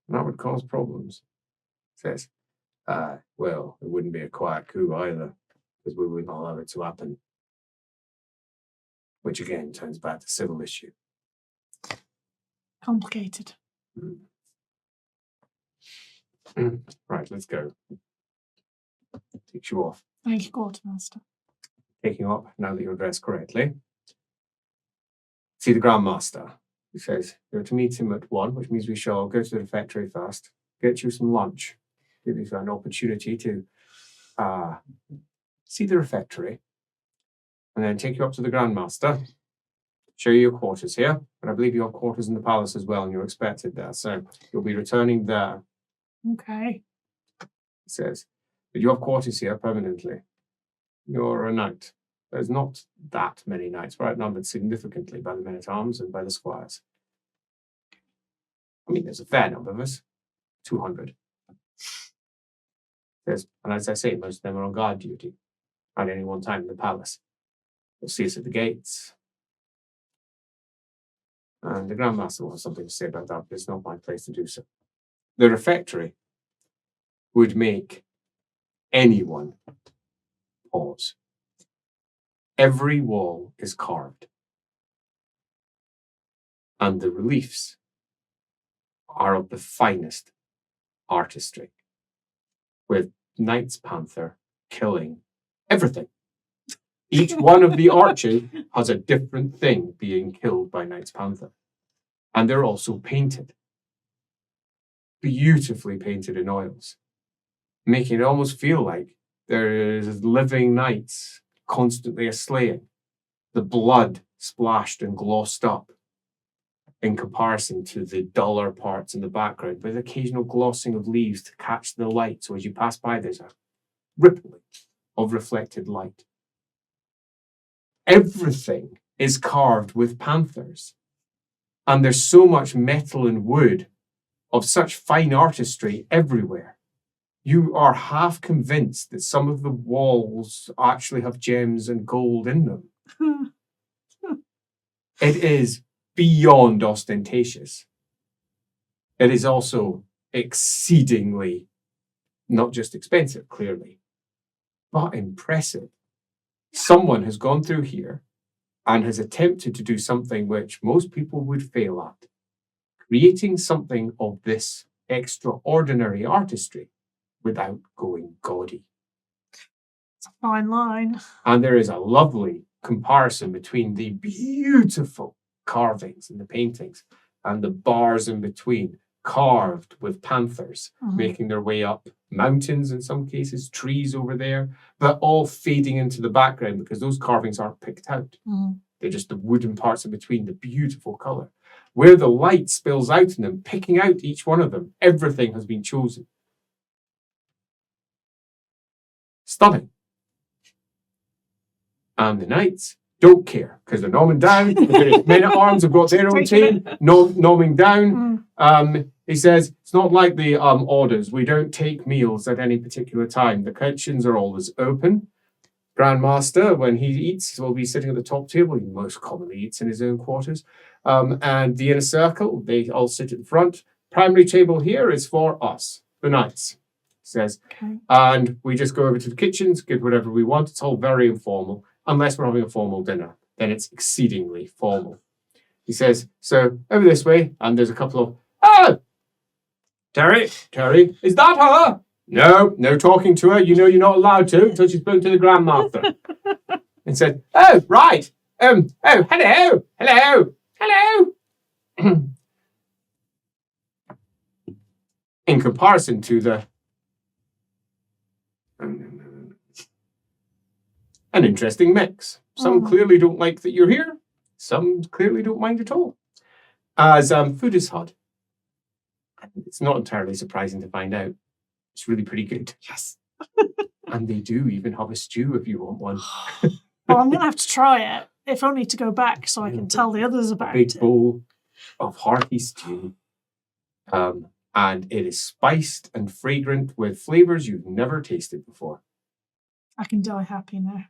And that would cause problems. Says, well, it wouldn't be a quiet coup either, because we wouldn't allow it to happen. Which again turns back to civil issue. Complicated. Right, let's go. Takes you off. Thank you, Quartermaster. Taking you up now that you're dressed correctly. See the Grandmaster. He says, you're to meet him at 1, which means we shall go to the refectory first, get you some lunch, give you an opportunity to see the refectory, and then take you up to the Grandmaster, show you your quarters here, but I believe you have quarters in the palace as well, and you're expected there, so you'll be returning there. Okay. He says, but you have quarters here permanently. You're a knight. There's not that many knights. We're outnumbered significantly by the men-at-arms and by the squires. I mean, there's a fair number of us, 200. And as I say, most of them are on guard duty at any one time in the palace. You'll see us at the gates. And the Grandmaster will have something to say about that, but it's not my place to do so. The refectory would make anyone pause. Every wall is carved. And the reliefs are of the finest artistry, with Knight's Panther killing everything. Each one of the arches has a different thing being killed by Knight's Panther. And they're also painted. Beautifully painted in oils, making it almost feel like there is living knights constantly a-slaying. The blood splashed and glossed up in comparison to the duller parts in the background, with occasional glossing of leaves to catch the light. So as you pass by, there's a rippling of reflected light. Everything is carved with panthers. And there's so much metal and wood of such fine artistry everywhere. You are half convinced that some of the walls actually have gems and gold in them. It is beyond ostentatious. It is also exceedingly, not just expensive, clearly, but impressive. Someone has gone through here and has attempted to do something which most people would fail at, creating something of this extraordinary artistry without going gaudy. It's a fine line. And there is a lovely comparison between the beautiful carvings and the paintings and the bars in between, carved with panthers, making their way up mountains in some cases, trees over there, but all fading into the background because those carvings aren't picked out. They're just the wooden parts in between, the beautiful colour. Where the light spills out in them, picking out each one of them, everything has been chosen. Stunning. And the knights don't care because they're nomming down. The men-at-arms have got their own team, nomming down. He says, it's not like the orders. We don't take meals at any particular time. The kitchens are always open. Grandmaster, when he eats, will be sitting at the top table. He most commonly eats in his own quarters. And the inner circle, they all sit at the front. Primary table here is for us, the knights, he says. Okay. And we just go over to the kitchens, get whatever we want. It's all very informal. Unless we're having a formal dinner, then it's exceedingly formal. He says, so over this way, and there's a couple of, oh, Terry, is that her? No talking to her. You know you're not allowed to until she's spoken to the Grandmaster. And said, oh, right. Oh, hello. In comparison to the an interesting mix. Some clearly don't like that you're here. Some clearly don't mind at all. As food is hot. It's not entirely surprising to find out. It's really pretty good. Yes. And they do even have a stew if you want one. Well, I'm going to have to try it, if only to go back so I can tell the others about it. A big bowl of hearty stew. And it is spiced and fragrant with flavours you've never tasted before. I can die happy now.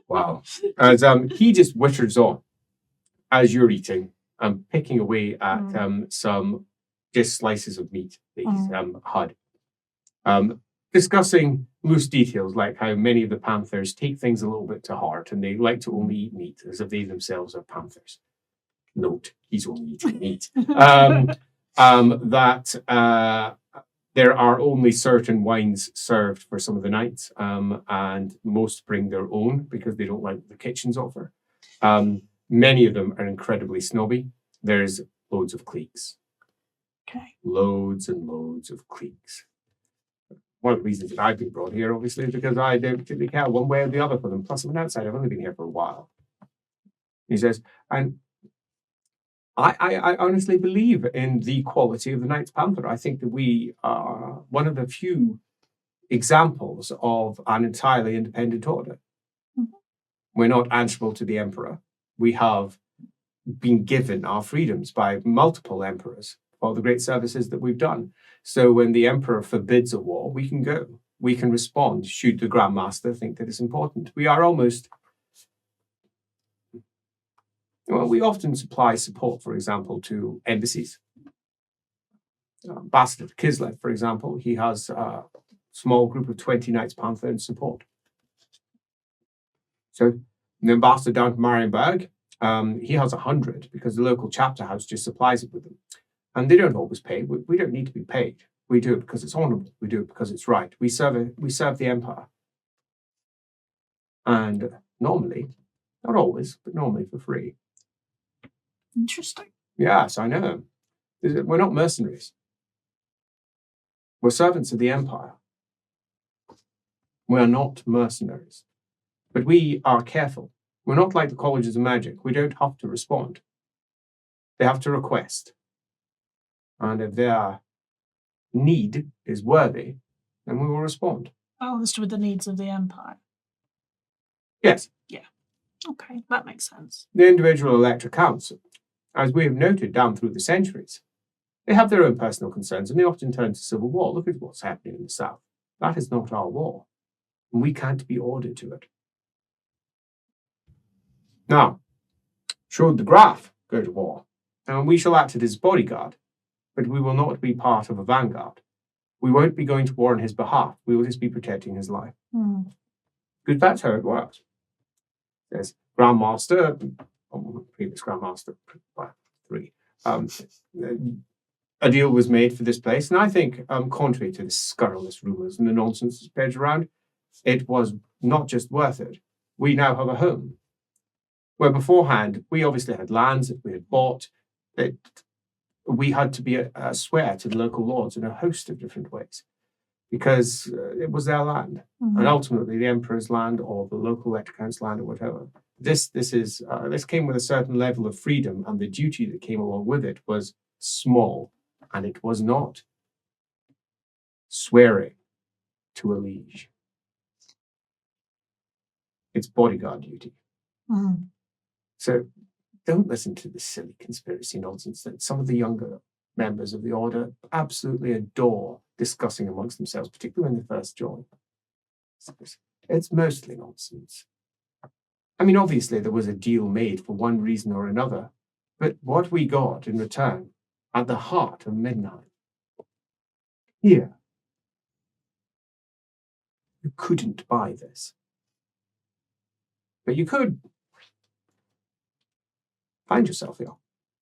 Wow. As he just witters on as you're eating and picking away at some just slices of meat that he's had. Discussing loose details like how many of the panthers take things a little bit to heart and they like to only eat meat as if they themselves are panthers. Note, he's only eating meat. There are only certain wines served for some of the knights, and most bring their own because they don't like what the kitchens offer. Many of them are incredibly snobby. there's loads of cliques. Okay. Loads and loads of cliques. One of the reasons that I've been brought here, obviously, is because I don't particularly care one way or the other for them. Plus, I'm an outsider. I've only been here for a while. He says, and I honestly believe in the quality of the Knights Panther. I think that we are one of the few examples of an entirely independent order. Mm-hmm. We're not answerable to the Emperor. We have been given our freedoms by multiple emperors for the great services that we've done. So when the Emperor forbids a war, we can go. We can respond should the Grand Master think that it's important. We are almost... Well, we often supply support, for example, to embassies. Ambassador Kislev, for example, he has a small group of 20 Knights Panther in support. So the ambassador down to Marienburg, he has 100 because the local chapter house just supplies it with them. And they don't always pay. We don't need to be paid. We do it because it's honorable. We do it because it's right. We serve the Empire. And normally, not always, but normally for free. Interesting. Yes, I know. We're not mercenaries. We're servants of the Empire. We're not mercenaries. But we are careful. We're not like the colleges of magic. We don't have to respond. They have to request. And if their need is worthy, then we will respond. Balanced with the needs of the Empire. Yes. Yeah. Okay, that makes sense. The individual elector counts. As we have noted down through the centuries, they have their own personal concerns and they often turn to civil war. Look at what's happening in the South. That is not our war. And we can't be ordered to it. Now, should the graf go to war, and we shall act as his bodyguard, but we will not be part of a vanguard. We won't be going to war on his behalf. We will just be protecting his life. Because that's how it works. There's Grandmaster, previous Grandmaster, 3. A deal was made for this place, and I think, contrary to the scurrilous rumours and the nonsense that spreads around, it was not just worth it. We now have a home. Where beforehand, we obviously had lands that we had bought, that we had to be swear to the local lords in a host of different ways, because it was their land, and ultimately the Emperor's land or the local elector count's land or whatever. This came with a certain level of freedom, and the duty that came along with it was small, and it was not swearing to a liege. It's bodyguard duty. So don't listen to this silly conspiracy nonsense that some of the younger members of the order absolutely adore discussing amongst themselves, particularly when they first join. It's mostly nonsense. I mean, obviously there was a deal made for one reason or another, but what we got in return at the heart of Middenheim, here, you couldn't buy this. But you could find yourself here.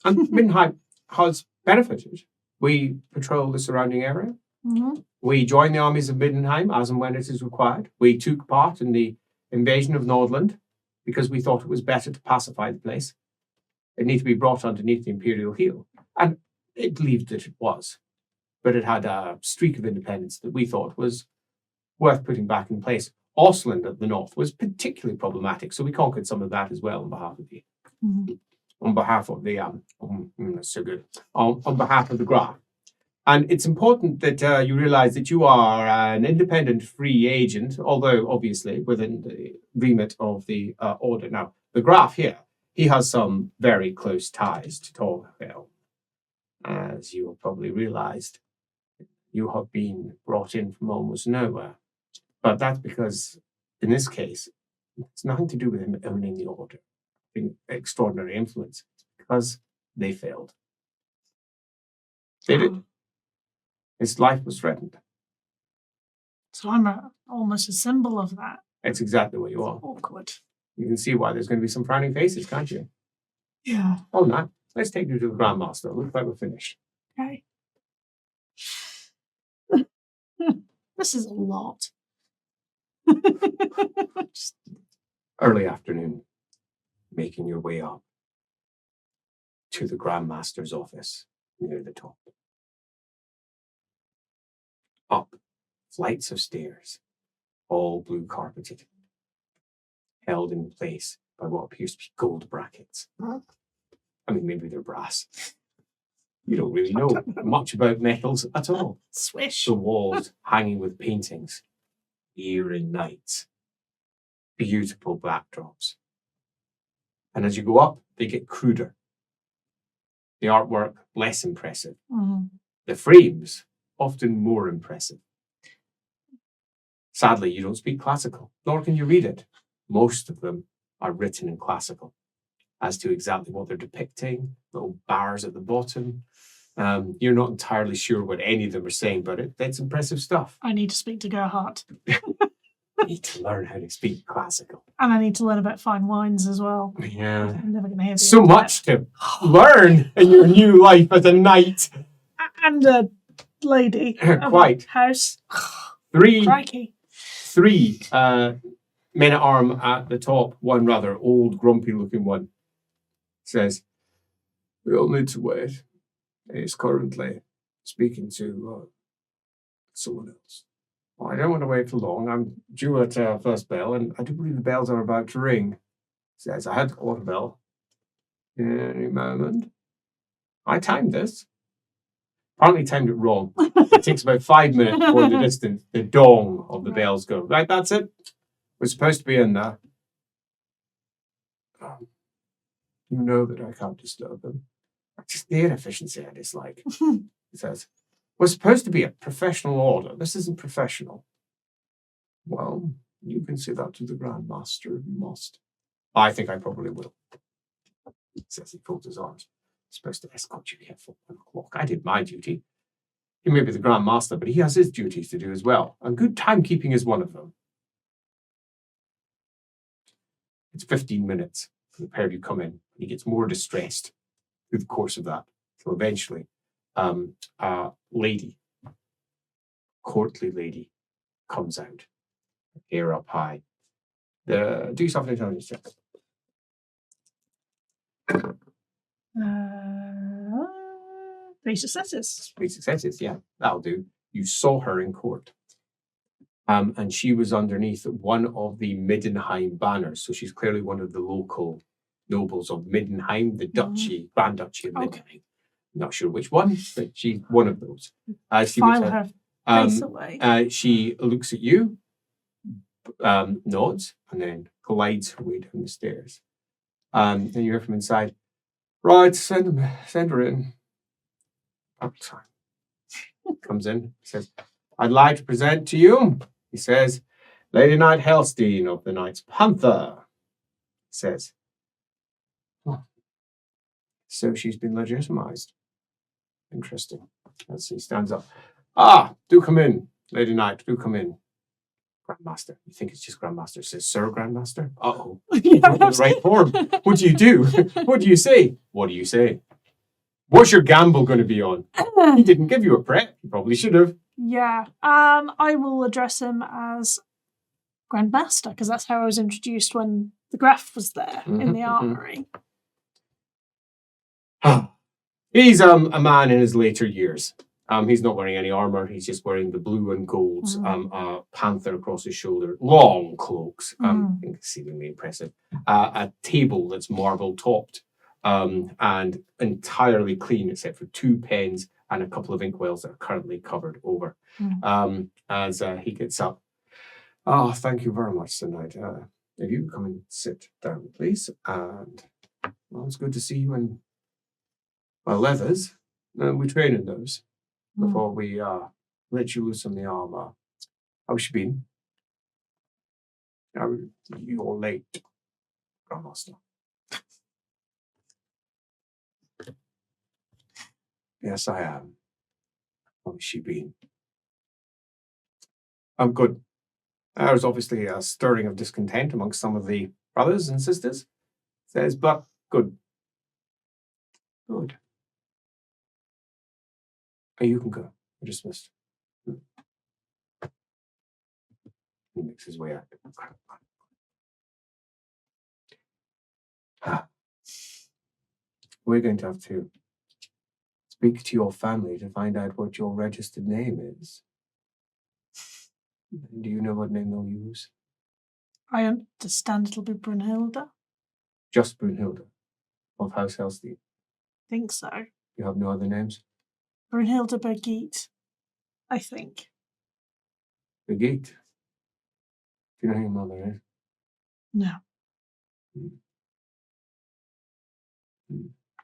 And Middenheim has benefited. We patrol the surrounding area. We join the armies of Middenheim as and when it is required. We took part in the invasion of Nordland because we thought it was better to pacify the place. It needed to be brought underneath the imperial heel. And it believed that it was. But it had a streak of independence that we thought was worth putting back in place. Ostland at the north was particularly problematic, so we conquered some of that as well on behalf of the on behalf of the on behalf of the graf. And it's important that you realize that you are an independent free agent, although obviously within the remit of the order. Now, the graf here, he has some very close ties to Torquil. As you have probably realized, you have been brought in from almost nowhere. But that's because, in this case, it's nothing to do with him owning the order, being extraordinary influence, because they failed. They did. His life was threatened. So I'm almost a symbol of that. That's exactly what you are. Awkward. You can see why there's going to be some frowning faces, can't you? Yeah. Oh, no. Let's take you to the Grandmaster. Looks like we're finished. Okay. This is a lot. Early afternoon, making your way up. to the Grandmaster's office near the top. Up flights of stairs, all blue carpeted, held in place by what appears to be gold brackets. I mean, maybe they're brass. You don't really know much about metals at all. Swish. The walls hanging with paintings, eerie nights, beautiful backdrops. And as you go up, they get cruder. The artwork less impressive. The frames often more impressive. Sadly, you don't speak classical, nor can you read it. Most of them are written in classical. As to exactly what they're depicting, little bars at the bottom. You're not entirely sure what any of them are saying, but it's impressive stuff. I need to speak to Gerhardt. I need to learn how to speak classical. And I need to learn about fine wines as well. Yeah. I'm never going to hear so much to learn in your new life as a knight. And a lady. Quite. House. Three men at arm at the top, one rather old, grumpy looking one, says, "We'll need to wait. He's currently speaking to someone else. Well, I don't want to wait for long. I'm due at first bell, and I do believe the bells are about to ring." Says, "I had the quarter bell. Any moment." I timed this. Apparently timed it wrong. It takes about 5 minutes before the dong of the bells go. Right, that's it. We're supposed to be in there. You know that I can't disturb them. Just the inefficiency I dislike. He says, "We're supposed to be a professional order. This isn't professional." "Well, you can say that to the Grandmaster if you must." "I think I probably will." He says, he folds his arms. "I'm supposed to escort you here for 1 o'clock. I did my duty. He may be the Grandmaster, but he has his duties to do as well. And good timekeeping is one of them." It's 15 minutes for the pair of you come in. He gets more distressed through the course of that. So eventually, a lady, courtly lady, comes out, hair up high. Do yourself an intelligence check. 3 successes. 3 successes, yeah, that'll do. You saw her in court. And she was underneath one of the Middenheim banners. So she's clearly one of the local nobles of Middenheim, the duchy, Grand Duchy of Middenheim. Not sure which one, but she's one of those. File her face away. She looks at you, nods, and then glides her way down the stairs. And you hear from inside, "Right, send her in." Time. Comes in, says, "I'd like to present to you," he says, "Lady Knight Helstein of the Knight's Panther." He says, "Oh, so she's been legitimized. Interesting." As he stands up, "Do come in, Lady Knight, do come in." "Grandmaster." You think it's just Grandmaster. Says, "Sir Grandmaster." Uh-oh. The right form. What do you do? What do you say? What do you say? What's your gamble going to be on? He didn't give you a prep. He probably should have. Yeah. I will address him as Grandmaster, because that's how I was introduced when the graf was there in the armory. He's a man in his later years. He's not wearing any armor. He's just wearing the blue and gold panther across his shoulder. Long cloaks. Exceedingly impressive. A table that's marble topped. And entirely clean except for 2 pens and a couple of inkwells that are currently covered over. As he gets up, "Thank you very much tonight. If you come and sit down, please. And it's good to see you in leathers. We train in those before we let you loose on the armor. How's she been? You're late, Grandmaster." "Yes, I am. How's she been?" "I'm good. There's obviously a stirring of discontent amongst some of the brothers and sisters," says, "but good. Good. You can go. You're dismissed." He makes his way out. we're going to have to speak to your family to find out what your registered name is. Do you know what name they'll use? I understand it'll be Brunhilde. Just Brunhilde of House Helstein. Think so. You have no other names? Brunhilde Birgitte, I think. Birgitte. Do you know who your mother is? No.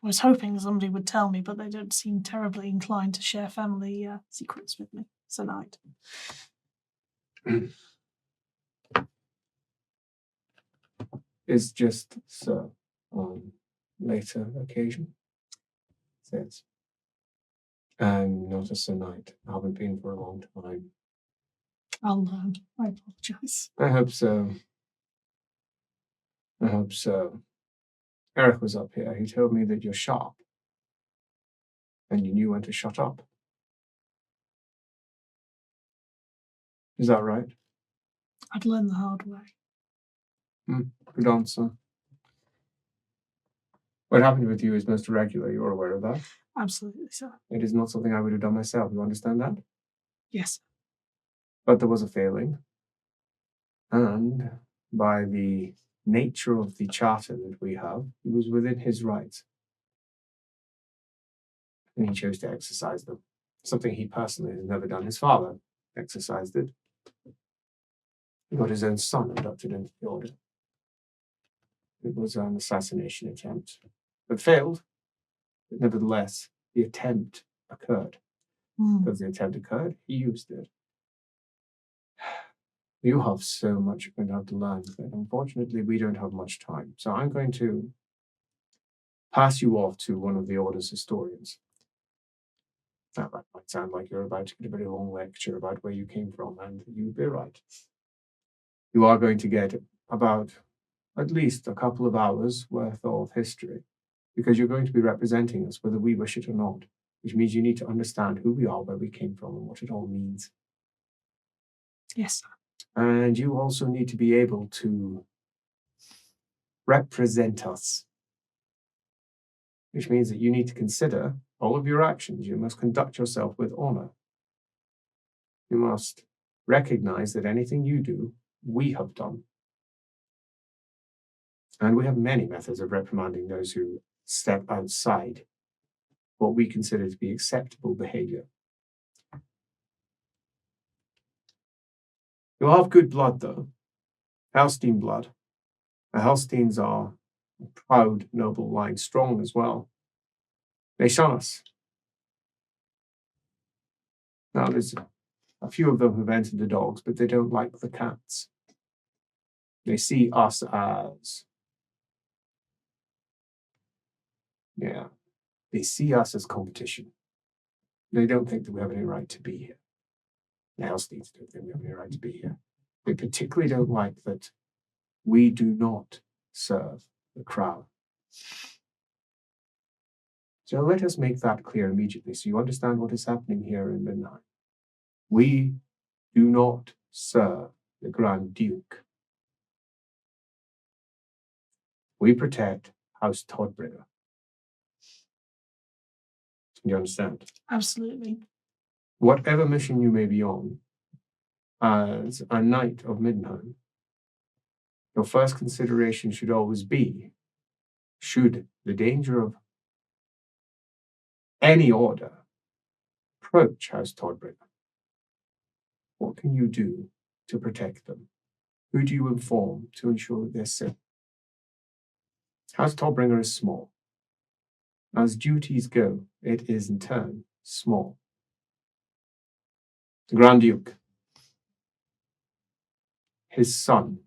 I was hoping somebody would tell me, but they don't seem terribly inclined to share family secrets with me tonight. It's just so on later occasion. Says, I'm not a Sir Knight. I haven't been for a long time. I'll learn. I apologise. I hope so. I hope so. Eric was up here. He told me that you're sharp. And you knew when to shut up. Is that right? I'd learn the hard way. Good answer. What happened with you is most irregular. You're aware of that? Absolutely, sir. It is not something I would have done myself. You understand that? Yes. But there was a failing. And by the nature of the charter that we have, it was within his rights. And he chose to exercise them. Something he personally has never done. His father exercised it. He got his own son inducted into the order. It was an assassination attempt, but failed. But nevertheless, the attempt occurred. Because the attempt occurred, he used it. You have so much you're going to have to learn, but unfortunately, we don't have much time. So I'm going to pass you off to one of the Order's historians. Now, that might sound like you're about to get a very long lecture about where you came from, and you'd be right. You are going to get about at least a couple of hours worth of history, because you're going to be representing us whether we wish it or not, which means you need to understand who we are, where we came from, and what it all means. Yes, sir. And you also need to be able to represent us, which means that you need to consider all of your actions. You must conduct yourself with honor. You must recognize that anything you do, we have done. And we have many methods of reprimanding those who step outside what we consider to be acceptable behavior. You'll have good blood, though. Helstein blood. The Helsteins are a proud, noble line, strong as well. They shun us. Now, there's a few of them who've entered the dogs, but they don't like the cats. They see us as... They see us as competition. They don't think that we have any right to be here. The Helsteins don't think we have any right to be here. They particularly don't like that we do not serve the crown. So let us make that clear immediately so you understand what is happening here in Middenheim. We do not serve the Grand Duke. We protect House Todbringer. Do you understand? Absolutely. Whatever mission you may be on, as a knight of Middenheim, your first consideration should always be, should the danger of any order approach House Todbringer, what can you do to protect them? Who do you inform to ensure that they're safe? House Todbringer is small. As duties go, it is in turn small. The Grand Duke, his son,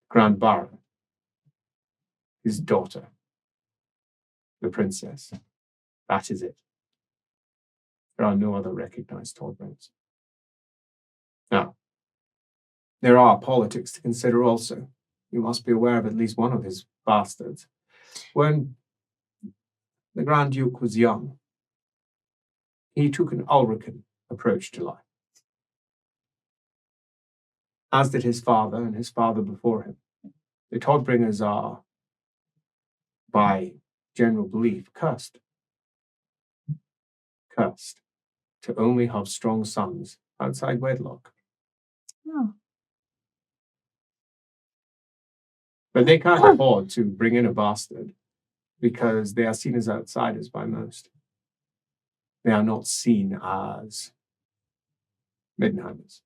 Grand Baron, his daughter, the princess. That is it. There are no other recognized Todbringers. Now, there are politics to consider also. You must be aware of at least one of his bastards. When the Grand Duke was young, he took an Ulrican approach to life, as did his father and his father before him. The Todbringers are by general belief, cursed. Cursed to only have strong sons outside wedlock. Oh. But they can't afford to bring in a bastard because they are seen as outsiders by most. They are not seen as Middenheimers.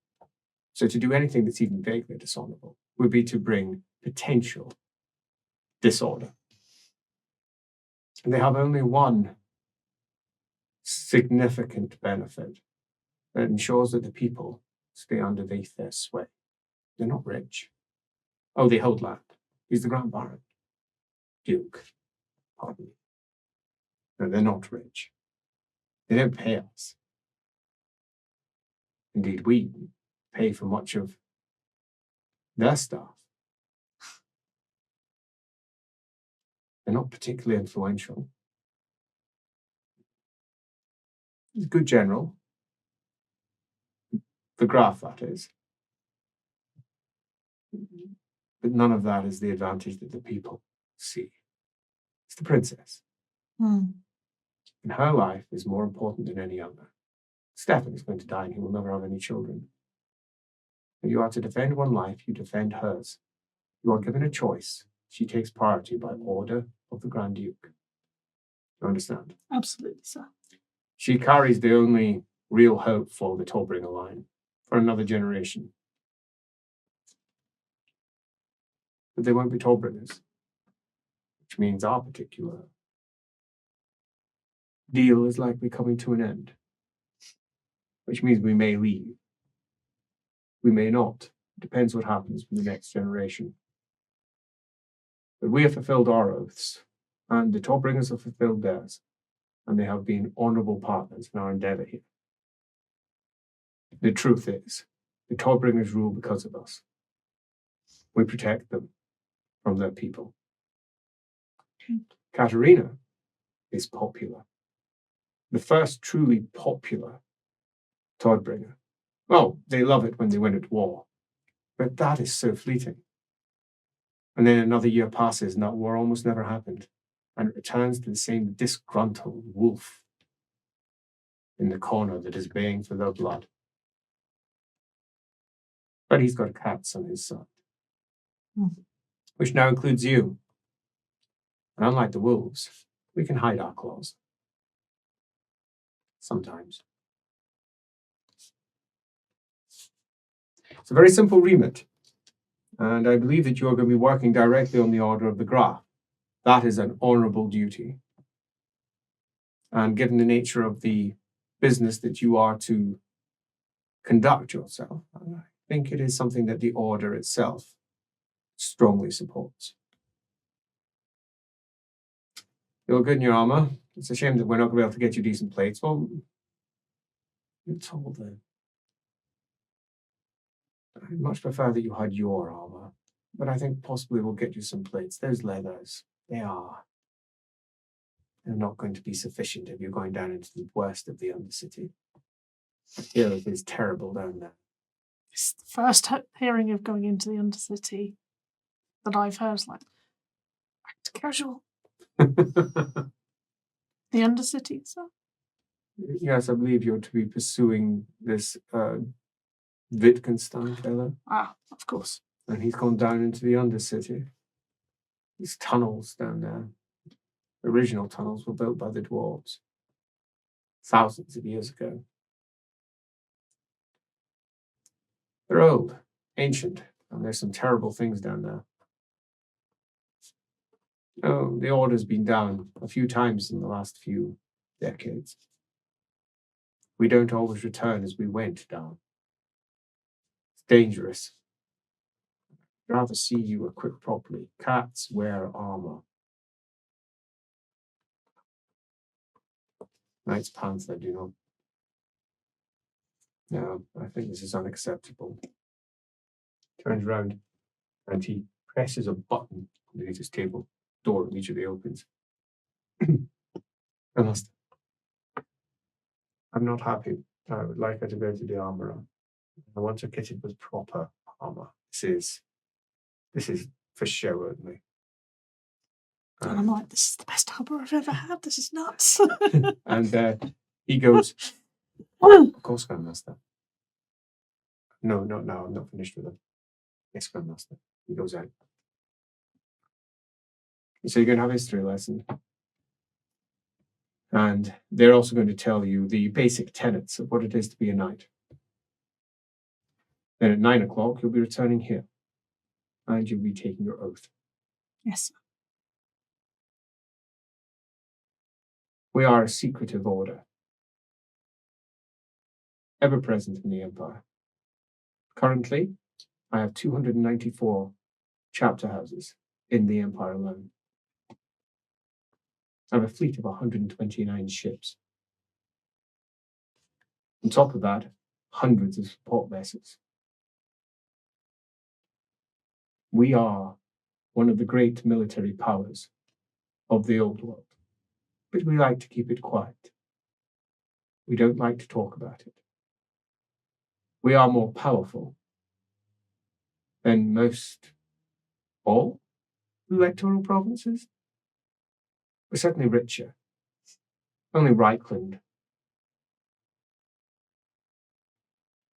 So to do anything that's even vaguely dishonorable would be to bring potential disorder. And they have only one significant benefit that ensures that the people stay underneath their sway. They're not rich. Oh, they hold land. He's the Grand Baron. Duke. Pardon me. No, they're not rich. They don't pay us. Indeed, we pay for much of their staff. They're not particularly influential. He's a good general. The graf, that is. But none of that is the advantage that the people see. It's the princess. And her life is more important than any other. Stefan is going to die and he will never have any children. If you are to defend one life, you defend hers. You are given a choice. She takes priority by order of the Grand Duke. You understand? Absolutely, sir. She carries the only real hope for the Torbringer line for another generation. But they won't be Torbringers, which means our particular deal is likely coming to an end, which means we may leave. We may not. It depends what happens with the next generation. But we have fulfilled our oaths, and the Torbringers have fulfilled theirs, and they have been honourable partners in our endeavour here. The truth is, the Torbringers rule because of us. We protect them from their people. Katerina is popular. The first truly popular Todbringer. Oh, they love it when they win at war. But that is so fleeting. And then another year passes and that war almost never happened. And it returns to the same disgruntled wolf in the corner that is baying for their blood. But he's got cats on his side. Which now includes you. And unlike the wolves, we can hide our claws. Sometimes. It's a very simple remit. And I believe that you are going to be working directly on the order of the graf. That is an honourable duty. And given the nature of the business that you are to conduct yourself, I think it is something that the order itself strongly supports. You look good in your armour. It's a shame that we're not going to be able to get you decent plates. Well, you're told then. I'd much prefer that you had your armour, but I think possibly we'll get you some plates. Those leathers, they're not going to be sufficient if you're going down into the worst of the Undercity. I hear it is terrible down there. It's the first hearing of going into the Undercity that I've heard. Like, back to casual. The Undercity, sir? Yes, I believe you're to be pursuing this Wittgenstein fellow. Ah, of course. And he's gone down into the Undercity. These tunnels down there, original tunnels, were built by the dwarves thousands of years ago. They're old, ancient, and there's some terrible things down there. Oh, the Order's been down a few times in the last few decades. We don't always return as we went down. It's dangerous. I'd rather see you equipped properly. Cats wear armor. Knights Panther do not. No, I think this is unacceptable. Turns around and he presses a button underneath his table. Door immediately opens. I'm not happy. I would like her to go to the armorer. I want her kitted with proper armor. This is for show only. And I'm like, this is the best hubber I've ever had. This is nuts. And he goes, of course, Grandmaster. No, I'm not finished with him. Yes, Grandmaster. He goes out. So you're going to have a history lesson. And they're also going to tell you the basic tenets of what it is to be a knight. Then at 9 o'clock, you'll be returning here. And you'll be taking your oath. Yes, sir. We are a secretive order. Ever present in the Empire. Currently, I have 294 chapter houses in the Empire alone. I have a fleet of 129 ships. On top of that, hundreds of support vessels. We are one of the great military powers of the old world, but we like to keep it quiet. We don't like to talk about it. We are more powerful than most all electoral provinces. We're certainly richer. Only Reichland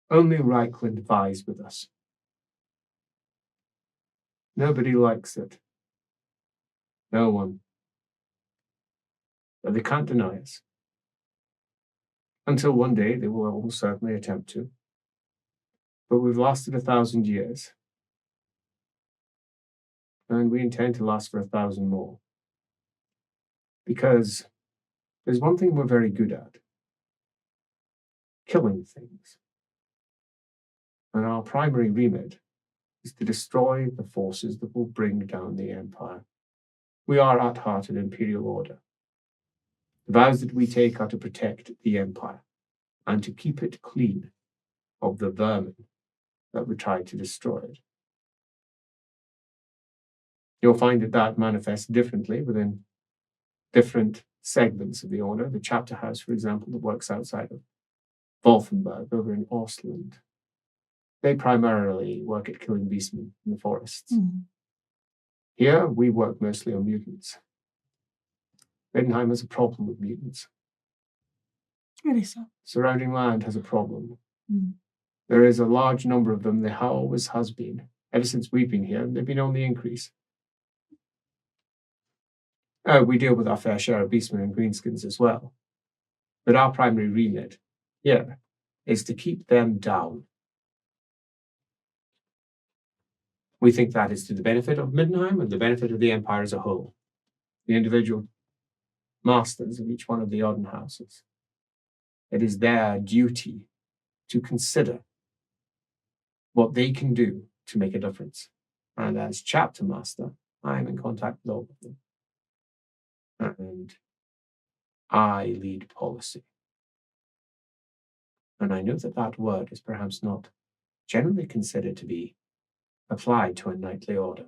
vies with us. Nobody likes it. No one. But they can't deny us. Until one day they will almost certainly attempt to. But we've lasted 1,000 years. And we intend to last for 1,000 more. Because there's one thing we're very good at. Killing things. And our primary remit is to destroy the forces that will bring down the Empire. We are at heart an imperial order. The vows that we take are to protect the Empire and to keep it clean of the vermin that would try to destroy it. You'll find that manifests differently within different segments of the order. The chapter house, for example, that works outside of Wolfenberg over in Ostland, they primarily work at killing beastmen in the forests. Mm. Here, we work mostly on mutants. Middenheim has a problem with mutants. Really so. Surrounding land has a problem. Mm. There is a large number of them. There always has been. Ever since we've been here, they've been on the increase. We deal with our fair share of beastmen and greenskins as well. But our primary remit here is to keep them down. We think that is to the benefit of Middenheim and the benefit of the Empire as a whole. The individual masters of each one of the Odin houses. It is their duty to consider what they can do to make a difference. And as chapter master, I am in contact with all of them. And I lead policy. And I know that that word is perhaps not generally considered to be applied to a knightly order.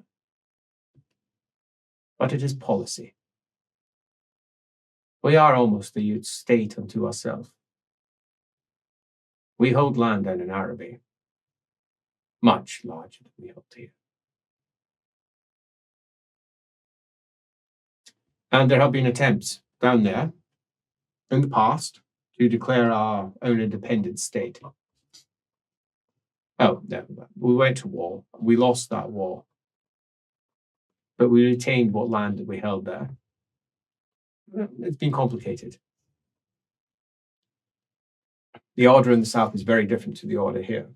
But it is policy. We are almost a state unto ourselves. We hold land down in Araby, much larger than we hold here. And there have been attempts down there in the past to declare our own independent state. Oh, no, we went to war. We lost that war. But we retained what land that we held there. It's been complicated. The order in the south is very different to the order here.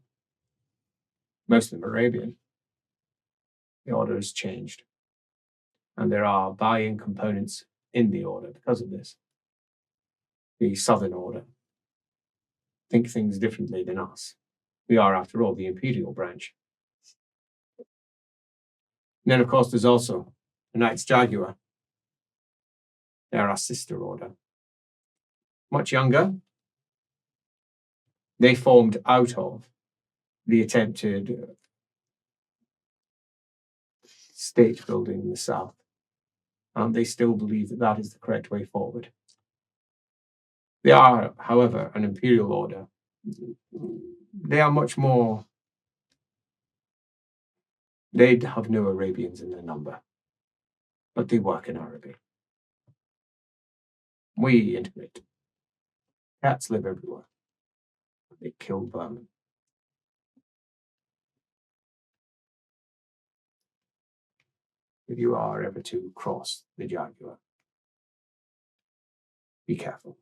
Most of them are Arabian. The order has changed. And there are buy-in components in the order because of this. The southern order think things differently than us. We are, after all, the imperial branch. And then, of course, there's also the Knights Jaguar. They're our sister order. Much younger. They formed out of the attempted state building in the south. And they still believe that that is the correct way forward. They are, however, an imperial order. They are much more. They have no Arabians in their number. but they work in Araby. We integrate. Cats live everywhere. They kill vermin. If you are ever to cross the Jaguar, be careful.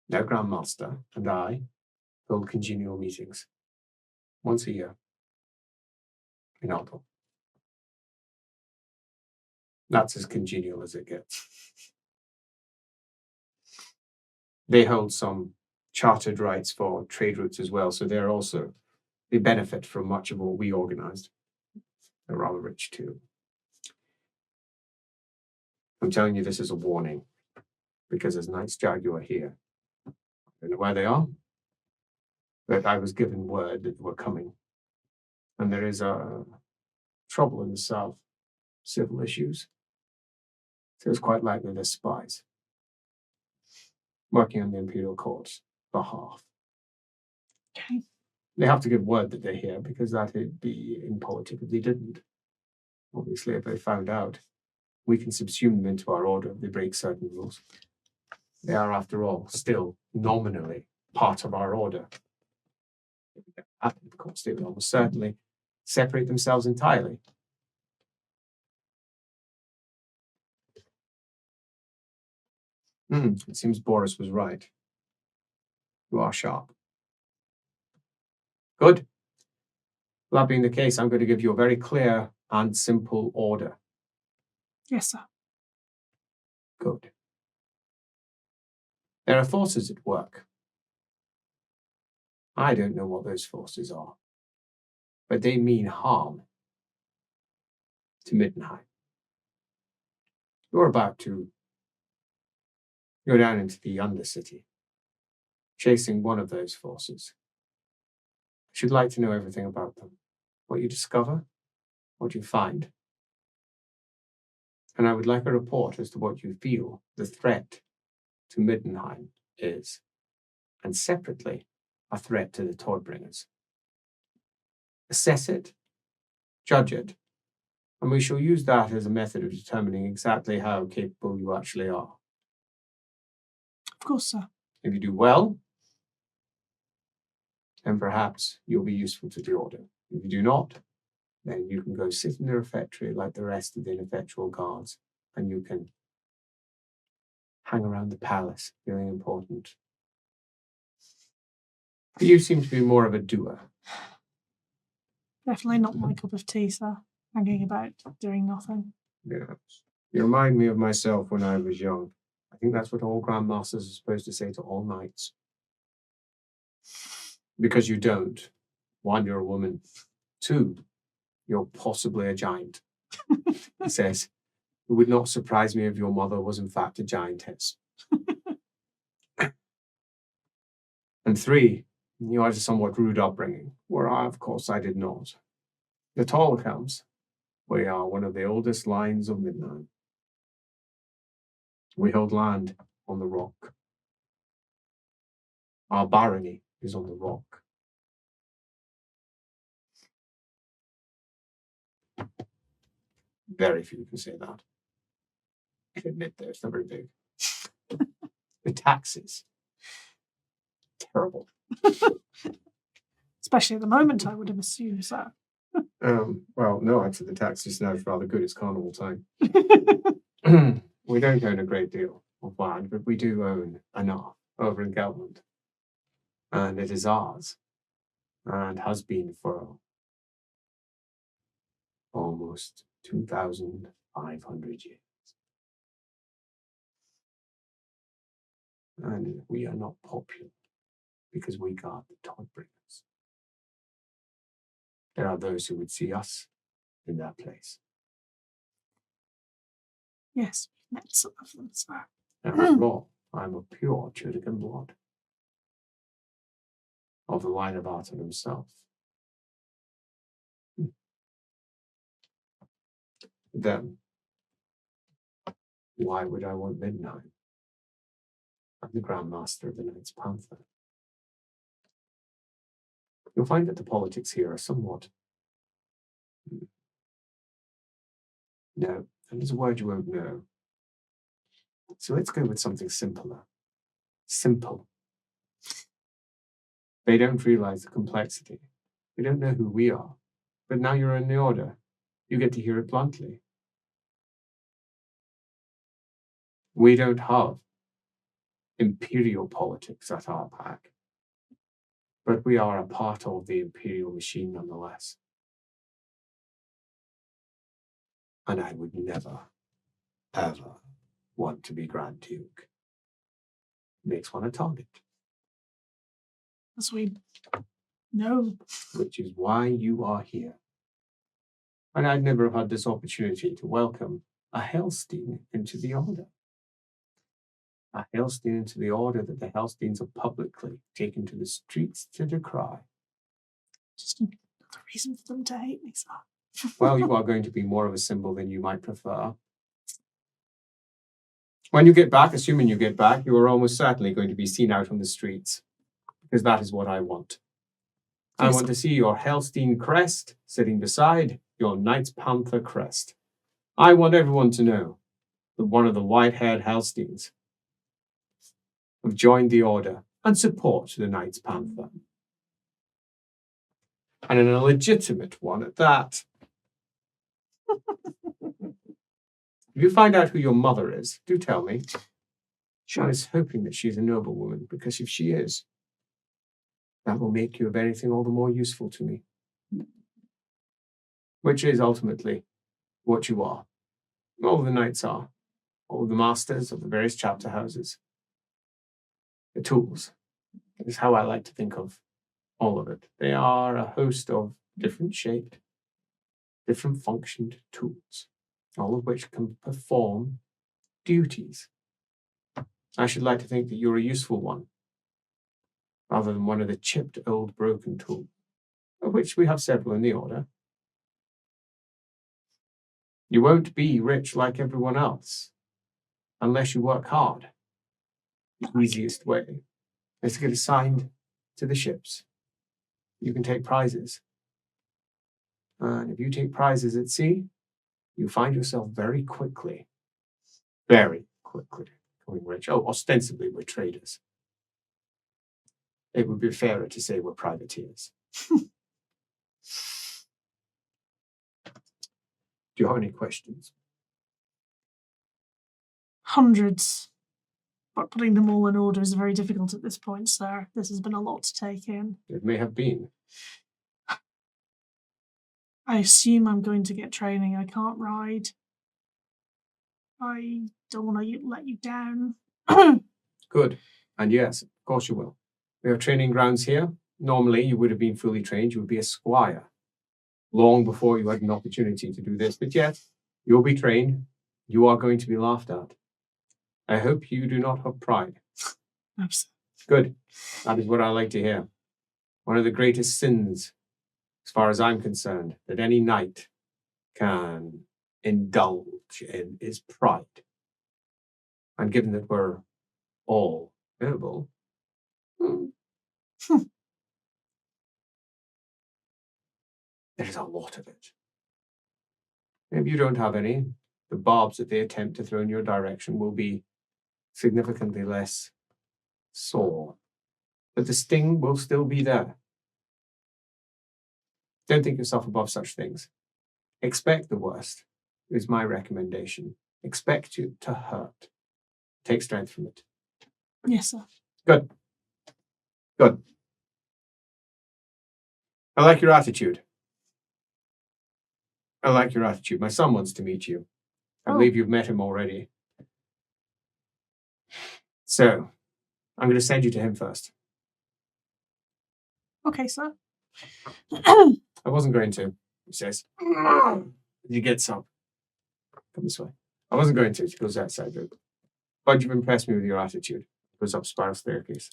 Their Grandmaster and I hold congenial meetings once a year in Alto. That's as congenial as it gets. They hold some chartered rights for trade routes as well, so they benefit from much of what we organized. They're rather rich too. I'm telling you this as a warning, because there's Knights Jaguar here. I don't know where they are, but I was given word that they were coming. And there is trouble in the south, civil issues. So it's quite likely they're spies working on the Imperial Court's behalf. Okay. They have to give word that they're here, because that'd be impolitic if they didn't. Obviously, if they found out, we can subsume them into our order if they break certain rules. They are, after all, still nominally part of our order. Of course, they would almost certainly separate themselves entirely. It seems Boris was right. You are sharp. Good. That being the case, I'm going to give you a very clear and simple order. Yes, sir. Good. There are forces at work. I don't know what those forces are, but they mean harm to Middenheim. You're about to go down into the Undercity, chasing one of those forces. I should like to know everything about them, what you discover, what you find. And I would like a report as to what you feel the threat to Middenheim is, and separately, a threat to the Toybringers. Assess it, judge it, and we shall use that as a method of determining exactly how capable you actually are. Of course, sir. If you do well, then perhaps you'll be useful to the Order. If you do not, then you can go sit in the refectory like the rest of the ineffectual guards, and you can hang around the palace feeling important. But you seem to be more of a doer. Definitely not my cup of tea, sir. Hanging about, doing nothing. Yes. You remind me of myself when I was young. I think that's what all Grandmasters are supposed to say to all knights. Because you don't. One, you're a woman. Two, you're possibly a giant. He says, it would not surprise me if your mother was in fact a giantess. And three, you had a somewhat rude upbringing, where of course, I did not. The LAWhammer, we are one of the oldest lines of Middenheim. We hold land on the rock. Our barony is on the rock. Very few can say that. I admit that it's not very big. The taxes, terrible. Especially at the moment, I would have assumed, sir. Well, no, actually, the taxes now is rather good. It's carnival time. We don't own a great deal of land, but we do own enough over in Geltland. And it is ours, and has been for almost 2,500 years. And we are not popular because we guard the Toybringers. There are those who would see us in that place. Yes, we've met some of them, sir. And after all, I'm a pure Chutican blood of the line of Arthur himself. Then, why would I want Middenheim? I'm the Grand Master of the Knights Panther. You'll find that the politics here are somewhat No, that is a word you won't know. So let's go with something simpler. Simple. They don't realize the complexity. They don't know who we are. But now you're in the order. You get to hear it bluntly. We don't have imperial politics at our back. But we are a part of the imperial machine nonetheless. And I would never, ever want to be Grand Duke. Makes one a target. As we know. Which is why you are here. And I'd never have had this opportunity to welcome a Hellstein into the Order. A Hellstein into the Order that the Hellsteins are publicly taken to the streets to decry. Just another reason for them to hate me, sir. Well, you are going to be more of a symbol than you might prefer. When you get back, assuming you get back, you are almost certainly going to be seen out on the streets. Because that is what I want. I want to see your Hellstein crest sitting beside your Knight's Panther crest. I want everyone to know that one of the white-haired Hellsteins have joined the Order and support the Knight's Panther. And in a legitimate one at that. If you find out who your mother is, do tell me. Sure. I was hoping that she's a noble woman, because if she is, that will make you of anything all the more useful to me. Which is ultimately what you are. All the knights are. All the masters of the various chapter houses. The tools. That is how I like to think of all of it. They are a host of different shaped, different functioned tools, all of which can perform duties. I should like to think that you're a useful one, rather than one of the chipped old broken tools, of which we have several in the Order. You won't be rich like everyone else, unless you work hard. The easiest way is to get assigned to the ships. You can take prizes. And if you take prizes at sea, you find yourself very quickly becoming rich. Oh, ostensibly we're traders. It would be fairer to say we're privateers. Do you have any questions? Hundreds. But putting them all in order is very difficult at this point, sir. This has been a lot to take in. It may have been. I assume I'm going to get training. I can't ride. I don't want to let you down. Good. And yes, of course you will. We have training grounds here. Normally, you would have been fully trained. You would be a squire long before you had an opportunity to do this. But yet, you'll be trained. You are going to be laughed at. I hope you do not have pride. Absolutely. Good. That is what I like to hear. One of the greatest sins, as far as I'm concerned, that any knight can indulge in is pride. And given that we're all noble, there's a lot of it. If you don't have any, the barbs that they attempt to throw in your direction will be significantly less sore. But the sting will still be there. Don't think yourself above such things. Expect the worst, is my recommendation. Expect you to hurt. Take strength from it. Yes, sir. Good. Good. I like your attitude. I like your attitude. My son wants to meet you. I believe you've met him already. So, I'm going to send you to him first. Okay, sir. I wasn't going to, he says. He gets up. Come this way. I wasn't going to. She goes outside. But you've impressed me with your attitude. Goes up spiral staircase.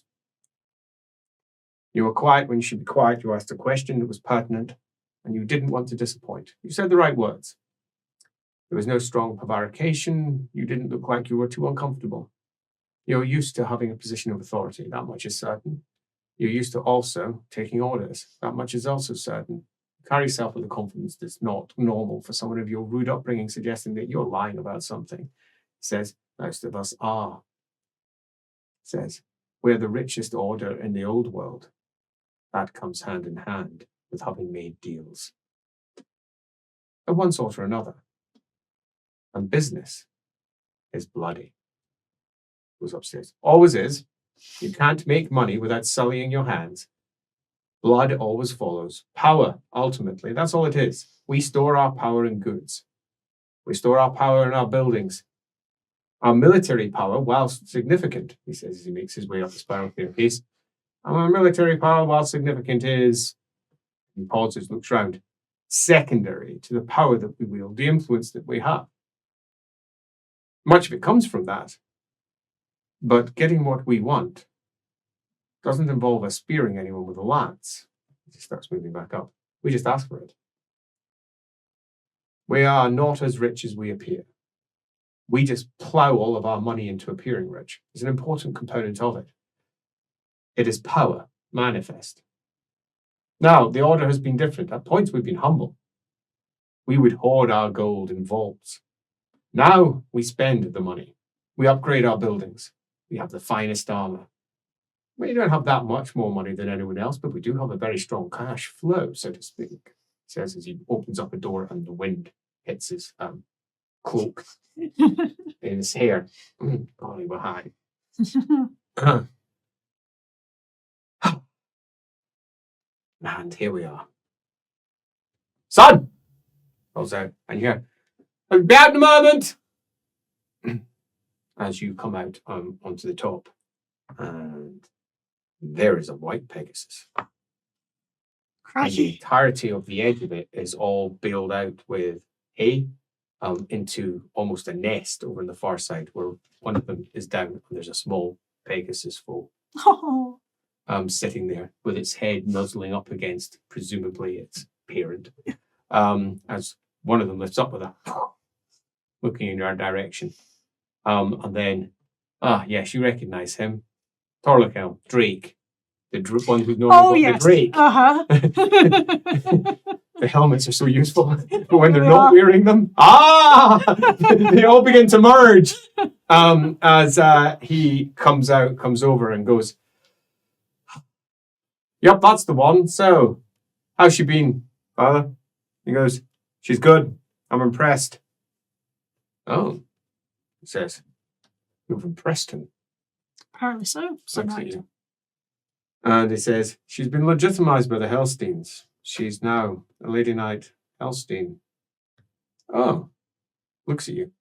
You were quiet when you should be quiet. You asked a question that was pertinent, and you didn't want to disappoint. You said the right words. There was no strong prevarication. You didn't look like you were too uncomfortable. You're used to having a position of authority. That much is certain. You're used to also taking orders. That much is also certain. Carry yourself with a confidence that's not normal for someone of your rude upbringing, suggesting that you're lying about something. He says, most of us are. He says, we're the richest order in the old world. That comes hand in hand with having made deals of one sort or another. And business is bloody. Goes upstairs. Always is. You can't make money without sullying your hands. Blood always follows. Power, ultimately. That's all it is. We store our power in goods. We store our power in our buildings. Our military power, while significant, he says as he makes his way up the spiral staircase, our military power, while significant, is, he pauses, looks round, secondary to the power that we wield, the influence that we have. Much of it comes from that. But getting what we want doesn't involve us spearing anyone with a lance. He starts moving back up. We just ask for it. We are not as rich as we appear. We just plough all of our money into appearing rich. It's an important component of it. It is power, manifest. Now, the order has been different. At points, we've been humble. We would hoard our gold in vaults. Now, we spend the money. We upgrade our buildings. We have the finest armor. We don't have that much more money than anyone else, but we do have a very strong cash flow, so to speak. He says as he opens up a door and the wind hits his cloak in his hair. Golly, we're high. And here we are. Son! Calls out, and you hear, I'll be out in a moment! As you come out onto the top. And there is a white Pegasus. And the entirety of the edge of it is all bailed out with hay into almost a nest over on the far side, where one of them is down and there's a small Pegasus foal sitting there with its head nuzzling up against, presumably, its parent. As one of them lifts up with a looking in your direction. And then, yes, you recognize him. Torlikel, Drake. The one who's known as the Drake. The helmets are so useful, but when they're not wearing them, they all begin to merge. As he comes over and goes, yep, that's the one. So, how's she been, father? He goes, she's good. I'm impressed. Oh, he says, you've impressed him. Apparently so. And he says, she's been legitimized by the Hellsteins. She's now a Lady Knight Hellstein. Oh, looks at you.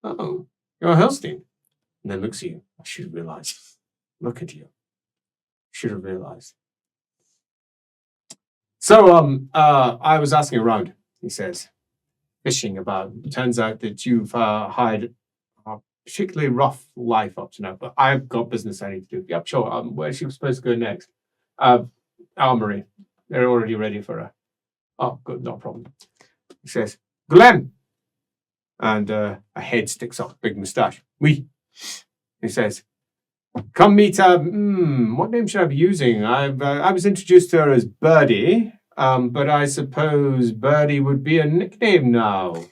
Oh, you're a Hellstein. And then looks at you. I should have realized. Look at you. Should have realized. So, I was asking around, he says, fishing about. It turns out that you've had a particularly rough life up to now, but I've got business I need to do. Yep, sure. Where's she supposed to go next? Armory. They're already ready for her. Oh, good, no problem. He says, Glenn! And a head sticks up, big moustache. Oui. He says, come meet, what name should I be using? I was introduced to her as Birdie, but I suppose Birdie would be a nickname now.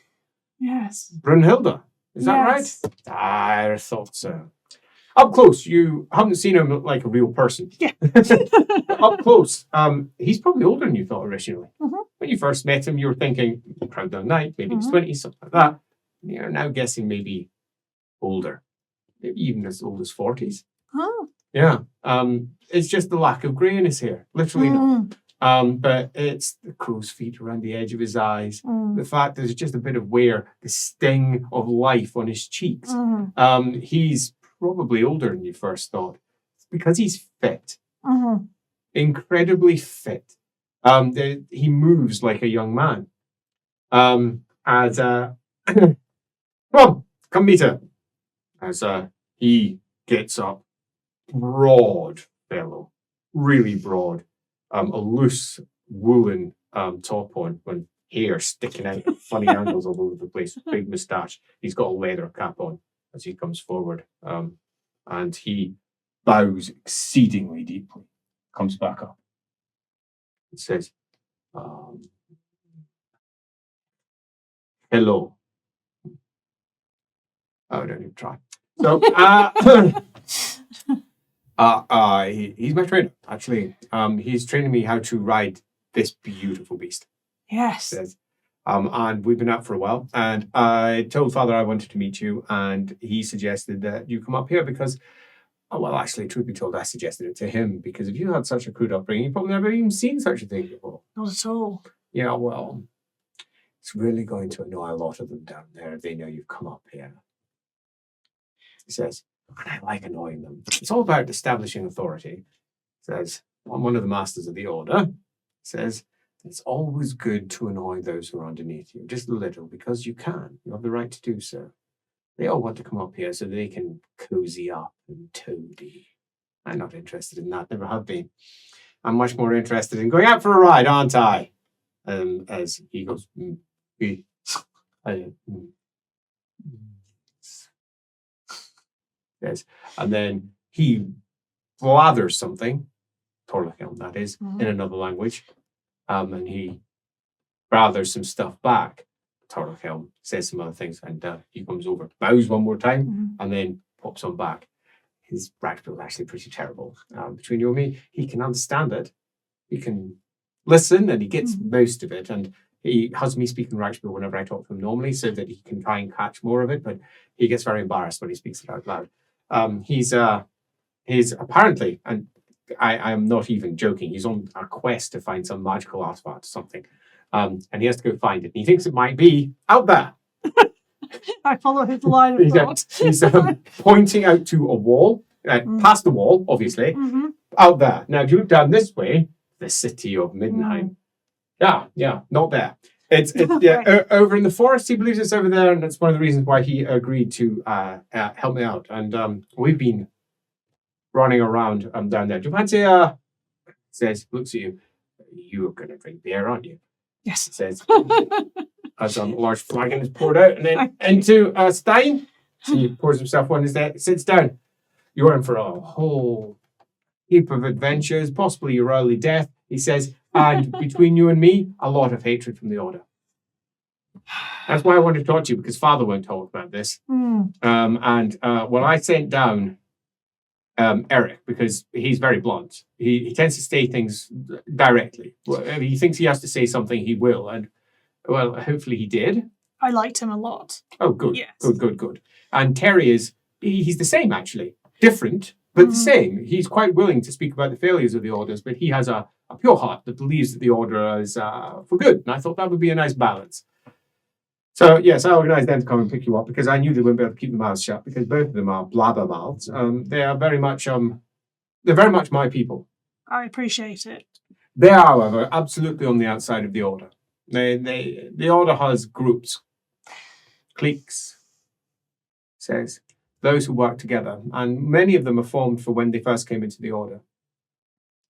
Yes. Brunhilde, is that right? I thought so. Up close, you haven't seen him like a real person. Yeah. Up close, he's probably older than you thought originally. Mm-hmm. When you first met him, you were thinking, proud young knight, maybe he's 20, something like that. You're now guessing maybe older. Maybe even as old as 40s. Oh. Yeah. It's just the lack of grey in his hair. Literally not. But it's the crow's feet around the edge of his eyes. The fact that there's just a bit of wear, the sting of life on his cheeks. He's probably older than you first thought. It's because he's fit. Incredibly fit. He moves like a young man. Come meet her. As he gets up, broad fellow, really broad, a loose woolen top on, with hair sticking out at funny angles all over the place, big moustache. He's got a leather cap on as he comes forward, and he bows exceedingly deeply, comes back up and says, Hello. Oh, don't even try. So, he's my trainer, actually. He's training me how to ride this beautiful beast. Yes. Says. And we've been out for a while. And I told Father I wanted to meet you, and he suggested that you come up here because, well, actually, truth be told, I suggested it to him because if you had such a crude upbringing, you've probably never even seen such a thing before. Not at all. Yeah, well, it's really going to annoy a lot of them down there if they know you've come up here. He says, and I like annoying them. It's all about establishing authority. He says, I'm one of the masters of the order. He says, it's always good to annoy those who are underneath you, just a little, because you can. You have the right to do so. They all want to come up here so they can cozy up and toady. I'm not interested in that, never have been. I'm much more interested in going out for a ride, aren't I? As he goes, yes. And then he blathers something, Torlachilm that is, in another language. And he blathers some stuff back. Torlachilm says some other things, and he comes over, bows one more time, and then pops on back. His Rackbill is actually pretty terrible. Between you and me, he can understand it. He can listen, and he gets most of it. And he has me speaking Rackbill whenever I talk to him normally, so that he can try and catch more of it. But he gets very embarrassed when he speaks it out loud. He's apparently, and I am not even joking, he's on a quest to find some magical artifact or something. And he has to go find it. And he thinks it might be out there. I follow his line of thought. He's pointing out to a wall, past the wall, obviously, out there. Now, if you look down this way, the city of Middenheim. Yeah, not there. It's over in the forest. He believes it's over there, and that's one of the reasons why he agreed to help me out. And we've been running around down there. Do you fancy? Says, looks at you. You're gonna drink beer, aren't you? Yes. Says, as a large flagon is poured out, and then into a stein. So he pours himself one. Sits down. You're in for a whole heap of adventures, possibly your early death. He says, and between you and me, a lot of hatred from the Order. That's why I wanted to talk to you, because Father won't talk about this. I sent down Eric, because he's very blunt. He tends to say things directly. If he thinks he has to say something, he will. And, well, hopefully he did. I liked him a lot. Oh, good. Yes. Good. And Terry he's the same, actually. Different, but the same. He's quite willing to speak about the failures of the Orders, but he has a pure heart that believes that the Order is for good. And I thought that would be a nice balance. So, yes, I organised them to come and pick you up because I knew they wouldn't be able to keep their mouths shut because both of them are blabbermouths. They are very much, they're very much my people. I appreciate it. They are, however, absolutely on the outside of the Order. The Order has groups, cliques, says, those who work together. And many of them are formed for when they first came into the Order.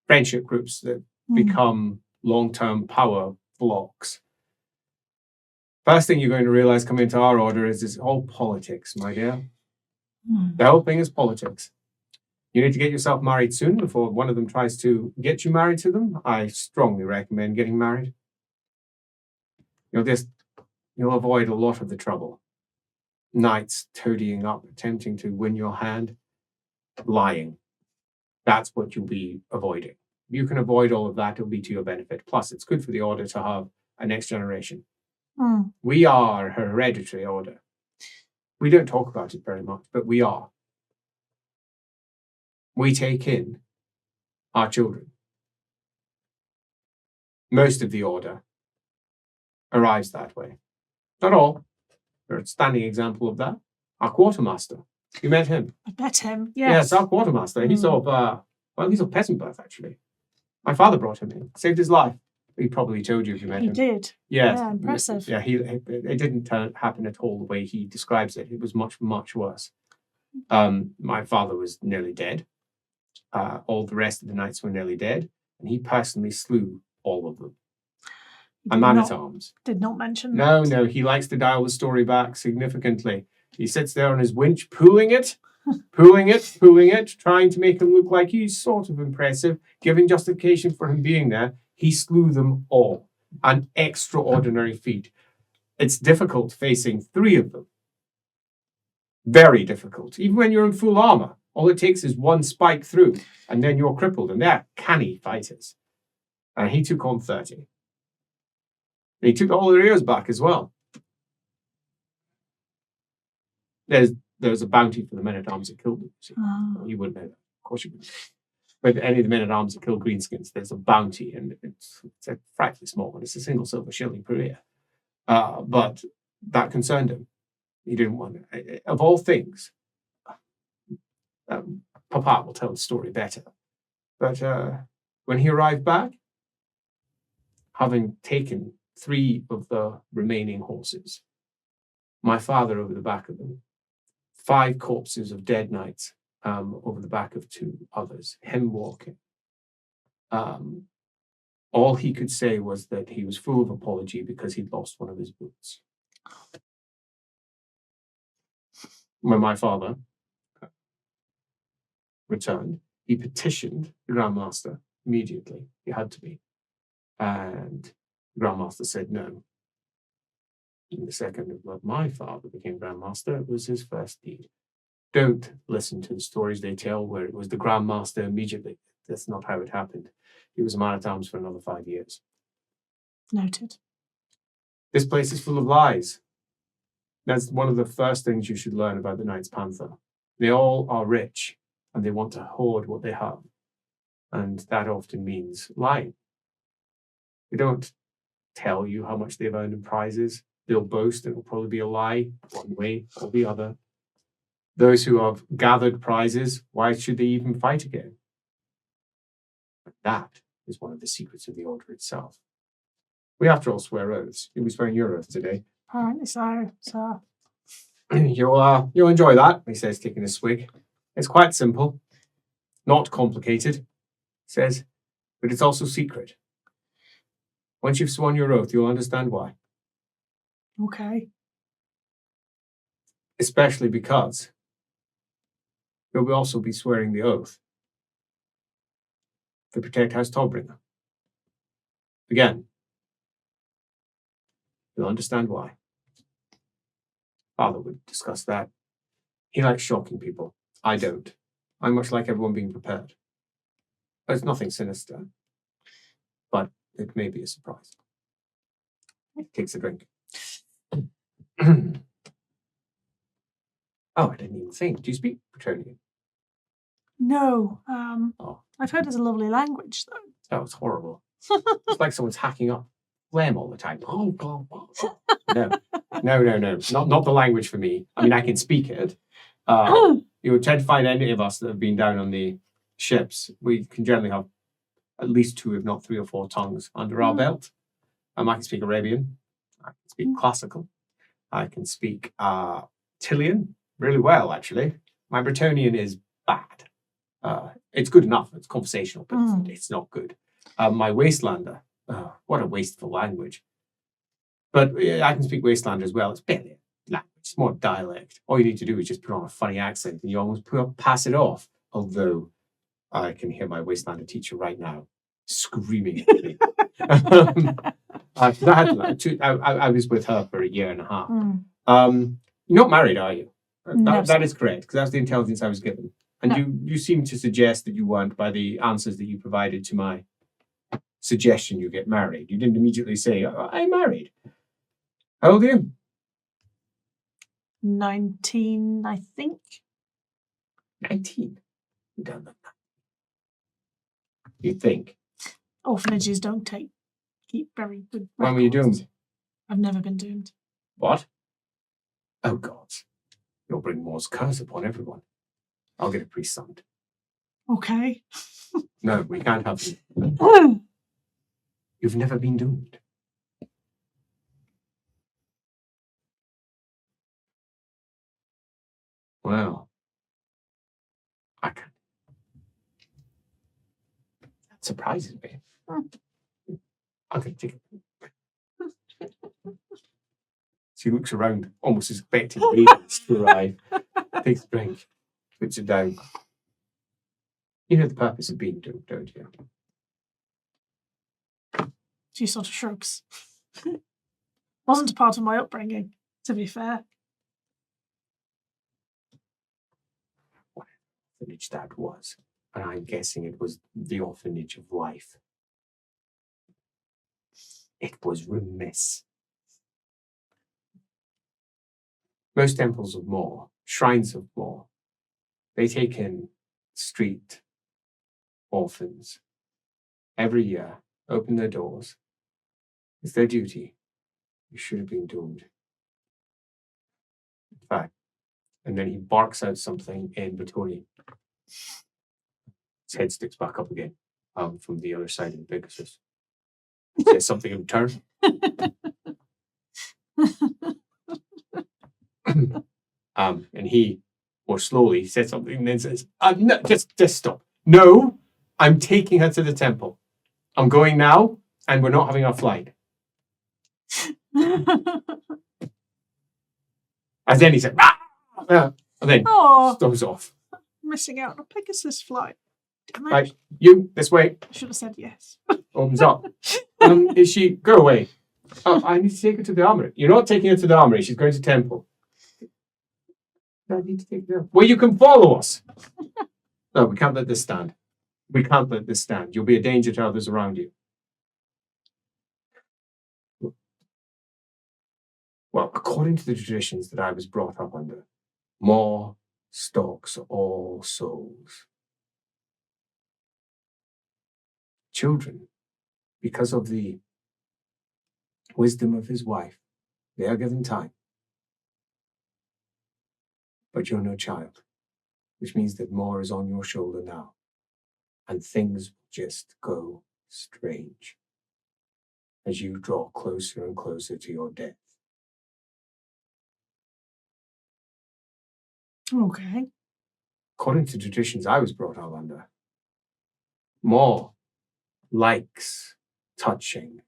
Friendship groups that become long-term power blocks. First thing you're going to realize coming into our Order is it's all politics, my dear. The whole thing is politics. You need to get yourself married soon before one of them tries to get you married to them. I strongly recommend getting married. You'll avoid a lot of the trouble. Knights toadying up, attempting to win your hand, lying. That's what you'll be avoiding. You can avoid all of that, it'll be to your benefit. Plus, it's good for the Order to have a next generation. We are a hereditary Order. We don't talk about it very much, but we are. We take in our children. Most of the Order arrives that way. Not all. There's a standing example of that. Our quartermaster. You met him. I met him, yes. Yes, our quartermaster. He's of peasant birth, actually. My father brought him in, saved his life. He probably told you if you met him. He did. Yes. Yeah, impressive. Yeah, it didn't happen at all the way he describes it. It was much, much worse. My father was nearly dead. All the rest of the knights were nearly dead. And he personally slew all of them. A man-at-arms. Did not mention that. No, he likes to dial the story back significantly. He sits there on his winch, pulling it, trying to make him look like he's sort of impressive, giving justification for him being there. He slew them all. An extraordinary feat. It's difficult facing 3 of them. Very difficult. Even when you're in full armor, all it takes is one spike through, and then you're crippled, and they're canny fighters. And he took on 30. And he took all their ears back as well. There's a bounty for the men-at-arms that killed them. Well, you wouldn't know that. Of course you wouldn't. But any of the men-at-arms that kill greenskins, there's a bounty, and it's a frightfully small one. It's a single silver shilling per year. But that concerned him. He didn't want it. Of all things, Papa will tell the story better. But when he arrived back, having taken 3 of the remaining horses, my father over the back of them, 5 corpses of dead knights over the back of 2 others, him walking. All he could say was that he was full of apology because he'd lost one of his boots. When my father returned, he petitioned the Grand Master immediately. He had to be. And the Grand Master said no. And the second that my father became Grand Master, it was his first deed. Don't listen to the stories they tell where it was the Grand Master immediately. That's not how it happened. He was a man-at-arms for another 5 years. Noted. This place is full of lies. That's one of the first things you should learn about the Knights Panther. They all are rich, and they want to hoard what they have. And that often means lying. They don't tell you how much they've earned in prizes. They'll boast, and it'll probably be a lie, one way or the other. Those who have gathered prizes, why should they even fight again? But that is one of the secrets of the order itself. We, after all, swear oaths. You'll be swearing your oath today. Apparently so, sir. You'll enjoy that, he says, taking a swig. It's quite simple, not complicated, he says, but it's also secret. Once you've sworn your oath, you'll understand why. Okay. Especially because you'll also be swearing the oath to protect House Tallbringer. Again, you'll understand why. Father would discuss that. He likes shocking people. I don't. I much like everyone being prepared. There's nothing sinister, but it may be a surprise. He takes a drink. Oh, I didn't even think. Do you speak Bretonnian? No. Oh, I've heard it's a lovely language, though. that was horrible. It's like someone's hacking up phlegm all the time. No. Not the language for me. I mean, I can speak it. You would tend to find any of us that have been down on the ships, we can generally have at least 2, if not 3 or 4 tongues under our belt. I can speak Arabian. I can speak classical. I can speak Tillian really well, actually. My Bretonnian is bad. It's good enough. It's conversational, but it's not good. My Wastelander, what a wasteful language. But I can speak Wastelander as well. It's barely a language. It's more dialect. All you need to do is just put on a funny accent and you almost pass it off. Although I can hear my Wastelander teacher right now screaming at me. I was with her for a year and a half. You're not married, are you? No, that is correct, because that's the intelligence I was given. And you seem to suggest that you weren't by the answers that you provided to my suggestion you get married. You didn't immediately say, I'm married. How old are you? 19, I think. 19? You don't look that. You think? Orphanages don't keep very good records. When were you doomed? I've never been doomed. What? Oh, God. You'll bring Moore's curse upon everyone. I'll get a priest summoned. Okay. No, we can't have you. You've never been doomed. Well, I can. That surprises me. Okay, take it. She looks around, almost expecting babies to arrive. Takes a drink, puts it down. You know the purpose of being doomed, don't you? She sort of shrugs. Wasn't a part of my upbringing, to be fair. Orphanage that was, and I'm guessing it was the orphanage of life. It was remiss. Most temples of Moor, shrines of Moor, they take in street orphans every year, open their doors. It's their duty. You should have been doomed. In fact, and then he barks out something in Batoni. His head sticks back up again from the other side of the Pegasus. Says something in return. And he more slowly says something and then says, no, just stop. No, I'm taking her to the temple. I'm going now, and we're not having our flight. And then he said, and then stops off. Missing out on a Pegasus flight. Damn it. Right, you, this way. I should have said yes. Opens up. Is she, go away. Oh, I need to take her to the armory. You're not taking her to the armory. She's going to temple. I need to take her. Well, you can follow us. No, we can't let this stand. We can't let this stand. You'll be a danger to others around you. Well, according to the traditions that I was brought up under, Moor stalks all souls. Children, because of the wisdom of his wife, they are given time. But you're no child, which means that Moor is on your shoulder now, and things just go strange as you draw closer and closer to your death. Okay. According to traditions I was brought up under, Moor likes touching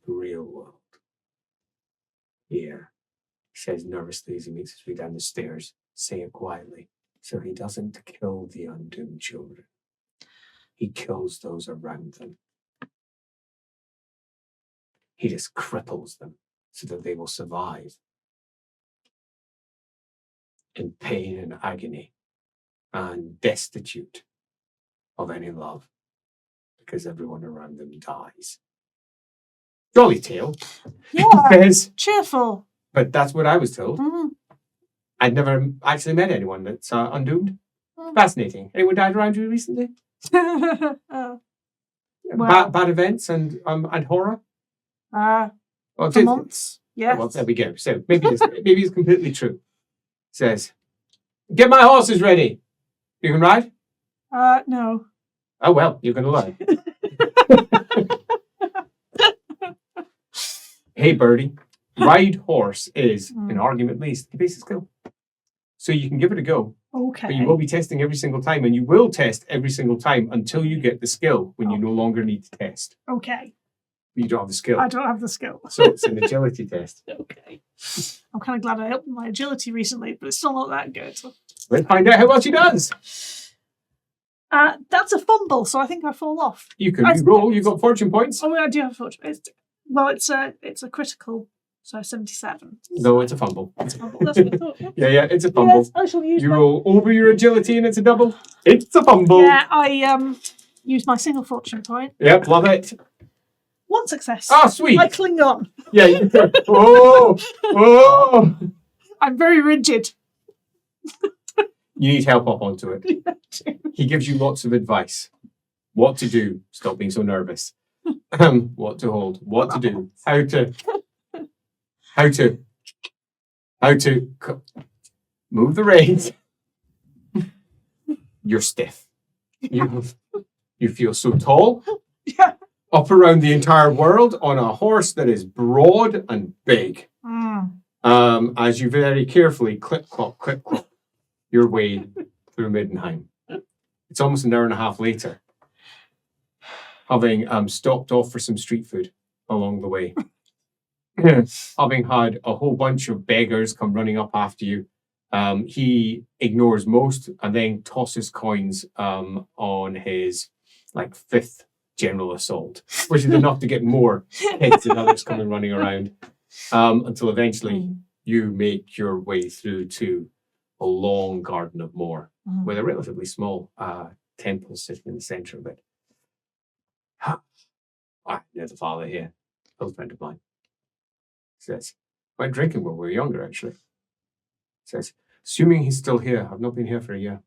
the real world. Here, he says nervously as he makes his way down the stairs, say it quietly, so he doesn't kill the undoomed children. He kills those around them. He just cripples them so that they will survive in pain and agony and destitute of any love because everyone around them dies. Jolly tale. Yeah, Says, cheerful. but that's what I was told. Mm. I'd never actually met anyone that's undoomed. Fascinating. Anyone died around you recently? Well, Bad events and horror? for months, yes. Well, there we go. So maybe it's completely true. Says, get my horses ready. You can ride? No. Oh, well, you're going to learn. Hey, Birdie, ride horse is, an argument least, the basic skill. So you can give it a go. Okay. But you will be testing every single time, and you will test every single time until you get the skill when you no longer need to test. Okay. But you don't have the skill. I don't have the skill. So it's an agility test. Okay. I'm kind of glad I helped with my agility recently, but it's still not that good. Let's find out how well she does. That's a fumble, so I think I fall off. You can roll. You've got fortune points. Oh, I do have fortune. It's a critical, so 77. No, it's a fumble. It's a fumble. That's what I thought. Yeah, it's a fumble. Yes, I shall use you roll over your agility and it's a double. It's a fumble. Yeah, I use my single fortune point. Yep, love it. One success. Oh, sweet. I cling on. Yeah. Oh. I'm very rigid. You need help up onto it. He gives you lots of advice. What to do. Stop being so nervous. What to hold. What to do. How to move the reins. You're stiff. You feel so tall. Yeah. Up around the entire world on a horse that is broad and big. As you very carefully clip-clop your way through Middenheim. It's almost an hour and a half later, having stopped off for some street food along the way. Having had a whole bunch of beggars come running up after you, he ignores most and then tosses coins on his like 5th general assault, which is enough to get more kids and others coming running around, until eventually you make your way through to a long garden of more, with a relatively small temple sitting in the centre of it. There's a father here, old friend of mine. Says, went drinking when we were younger, actually. Says, assuming he's still here, I've not been here for a year.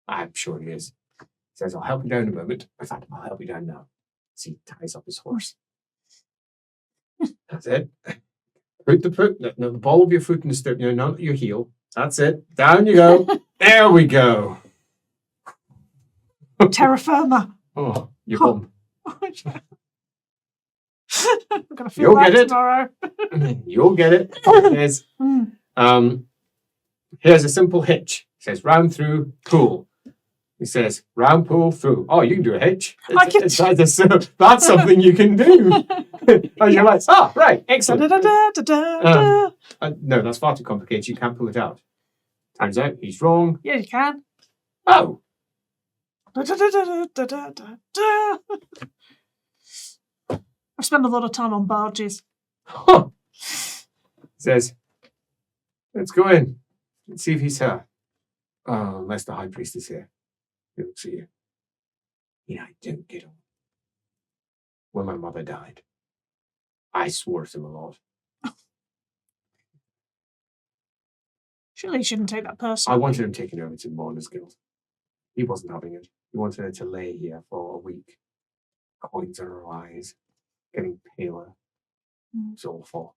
I'm sure he is. Says, I'll help you down in a moment. In fact, I'll help you down now. As he ties up his horse. That's it. Put the ball of your foot in the step, not your heel. That's it. Down you go. There we go. Terra firma. Oh, your bum. I'm gonna feel that tomorrow. You'll get it. There's, here's a simple hitch. It says round through, pull. He says round, pull, through. Oh, you can do a hitch. That's something you can do. And you're like, right, excellent. No, that's far too complicated. You can't pull it out. Turns out he's wrong. Yeah, you can. Oh. I spend a lot of time on barges. Huh. Says, let's go in. Let's see if he's here. Unless the high priest is here. He looks at you. I don't get on. When my mother died, I swore to him a lot. Surely you shouldn't take that personally. I wanted him taken over to the Mourners Guild. He wasn't having it. He wanted her to lay here for a week. Coins in her eyes. Getting paler. It's awful.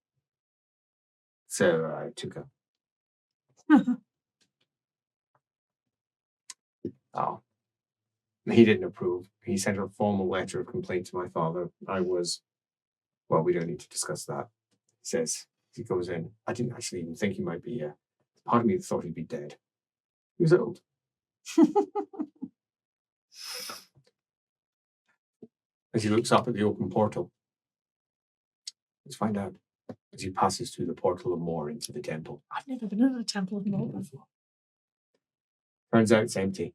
So I took her. He didn't approve. He sent a formal letter of complaint to my father. We don't need to discuss that. He says, he goes in, I didn't actually even think he might be here. Part of me thought he'd be dead. He was old. As he looks up at the open portal, let's find out. As he passes through the portal of Moor into the temple. I've never been in the temple of Moor before. Turns out it's empty.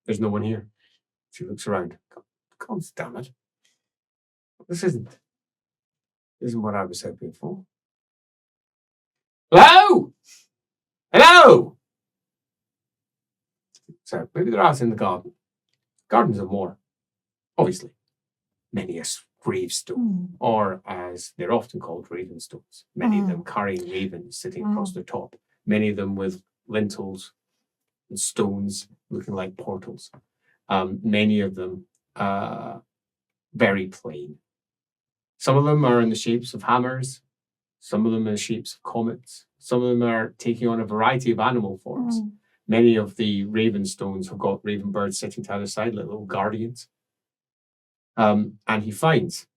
There's no one here. She looks around. God damn it. This isn't what I was hoping for. Hello? Hello? So maybe they're out in the garden. Gardens of Moor. Obviously. Many a gravestone, or as they're often called, ravenstones. Many of them carrying ravens sitting across their top. Many of them with lintels and stones looking like portals. Many of them very plain. Some of them are in the shapes of hammers. Some of them are in the shapes of comets. Some of them are taking on a variety of animal forms. Many of the ravenstones have got raven birds sitting to either side, like little guardians. And he finds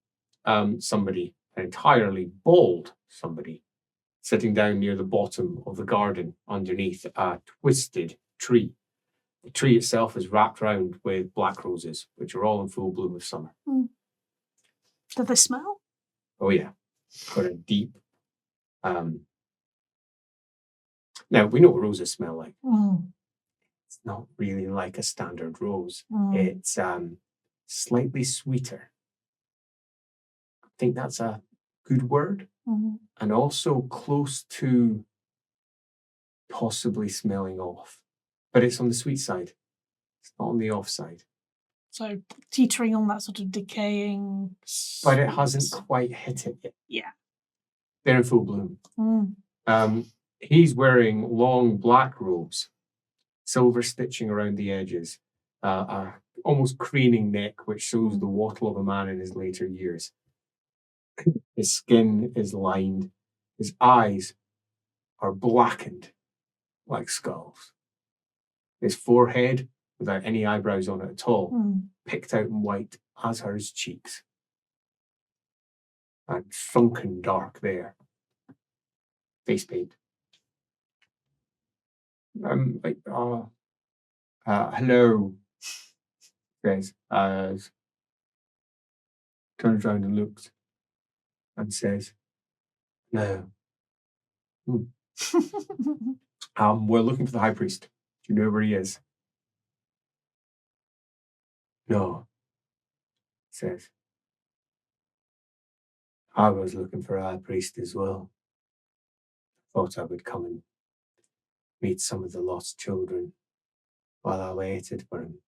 somebody, an entirely bald somebody, sitting down near the bottom of the garden underneath a twisted tree. The tree itself is wrapped round with black roses, which are all in full bloom of summer. Do they smell? Oh, yeah. Got a deep... Now, we know what roses smell like. It's not really like a standard rose. It's slightly sweeter. I think that's a good word. And also close to possibly smelling off. But it's on the sweet side. It's not on the off side. So teetering on that sort of decaying... But it hasn't quite hit it yet. Yeah. They're in full bloom. He's wearing long black robes, silver stitching around the edges, a almost craning neck, which shows the wattle of a man in his later years. His skin is lined. His eyes are blackened like skulls. His forehead, without any eyebrows on it at all, picked out in white, as are his cheeks. And sunken dark there. Face paint. Hello, says, turns around and looks and says, no. We're looking for the high priest. Do you know where he is? No. says, I was looking for a high priest as well. Thought I would come and meet some of the lost children while I waited for him.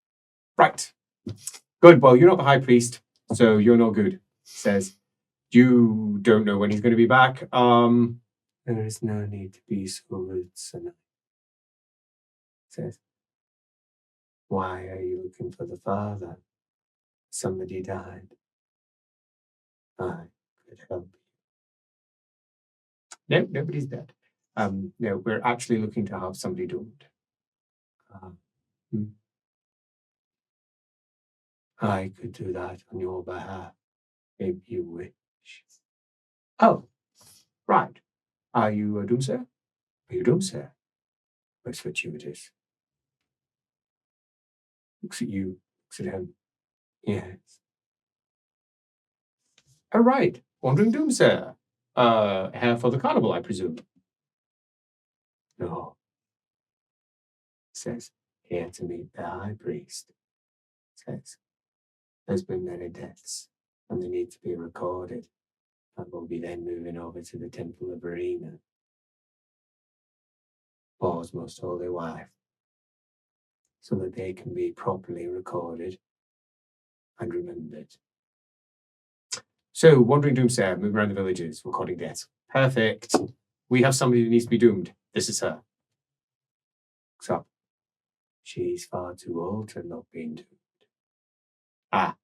Right. Good. Well, you're not the high priest, so you're no good. Says, you don't know when he's going to be back. There is no need to be so rude, son. Says, why are you looking for the father? Somebody died. I could help you. No, nobody's dead. No, we're actually looking to have somebody doomed. I could do that on your behalf, if you wish. Oh, right. Are you a doomsayer? Are you a doomsayer? Most fortuitous. Looks at you, looks at him. Yes. All right. Wandering doomsayer. Here for the carnival, I presume. No. Says, here to meet the high priest. Says, there's been many deaths, and they need to be recorded. And we'll be then moving over to the Temple of Arena. Paul's most holy wife, so that they can be properly recorded and remembered. So, Wandering Doomsayer, moving around the villages, recording deaths. Perfect. We have somebody who needs to be doomed. This is her. Looks up. She's far too old to not being doomed. Ah,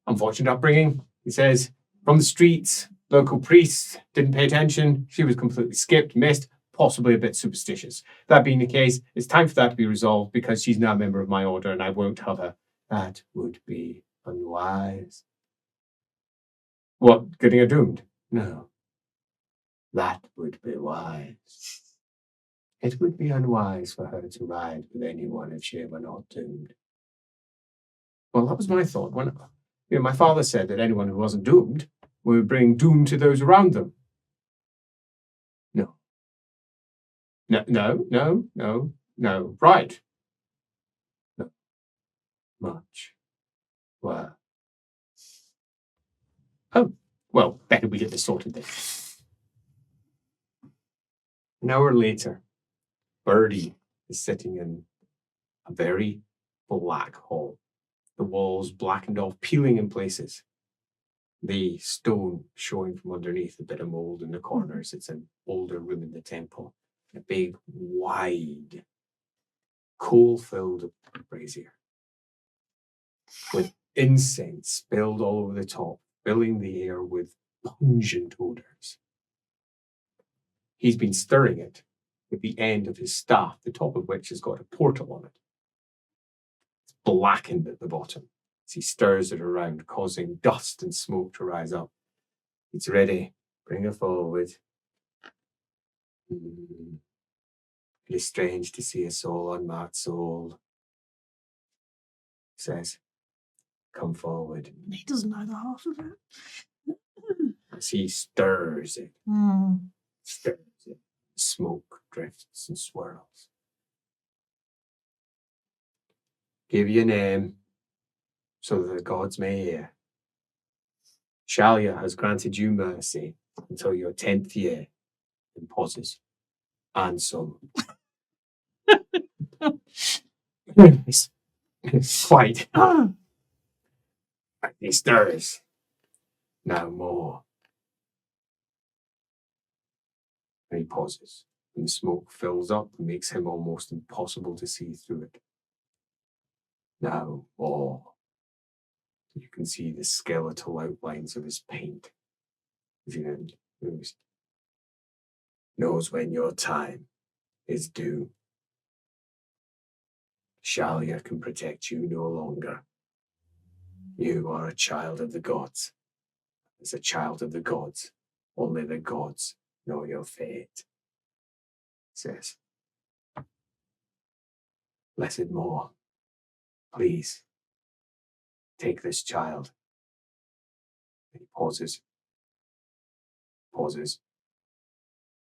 unfortunate upbringing, he says. From the streets, local priests didn't pay attention. She was completely skipped, missed, possibly a bit superstitious. That being the case, it's time for that to be resolved because she's now a member of my order and I won't have her. That would be unwise. What, getting her doomed? No. That would be wise. It would be unwise for her to ride with anyone if she were not doomed. Well, that was my thought. When my father said that anyone who wasn't doomed would bring doom to those around them. No. No. Right. No. Much. Well. Oh, well, better we get this sorted then. An hour later, Birdie is sitting in a very black hall. The walls blackened off, peeling in places. The stone showing from underneath, a bit of mold in the corners. It's an older room in the temple. A big, wide, coal-filled brazier with incense spilled all over the top, filling the air with pungent odors. He's been stirring it with the end of his staff, the top of which has got a portal on it. It's blackened at the bottom as he stirs it around, causing dust and smoke to rise up. It's ready. Bring her forward. It is strange to see a soul, unmarked soul. Says, come forward. He doesn't know the half of it. As he stirs it. Stirs it. Smoke drifts and swirls. Give your name so that the gods may hear. Shalia has granted you mercy until your 10th year. And pauses. And some. It's quite. He stirs. Now more. And he pauses. And the smoke fills up and makes him almost impossible to see through it. Now more. You can see the skeletal outlines of his paint. As he then moves. Knows when your time is due. Shalia can protect you no longer. You are a child of the gods. As a child of the gods, only the gods know your fate. Says, blessed more, please, take this child. And he pauses,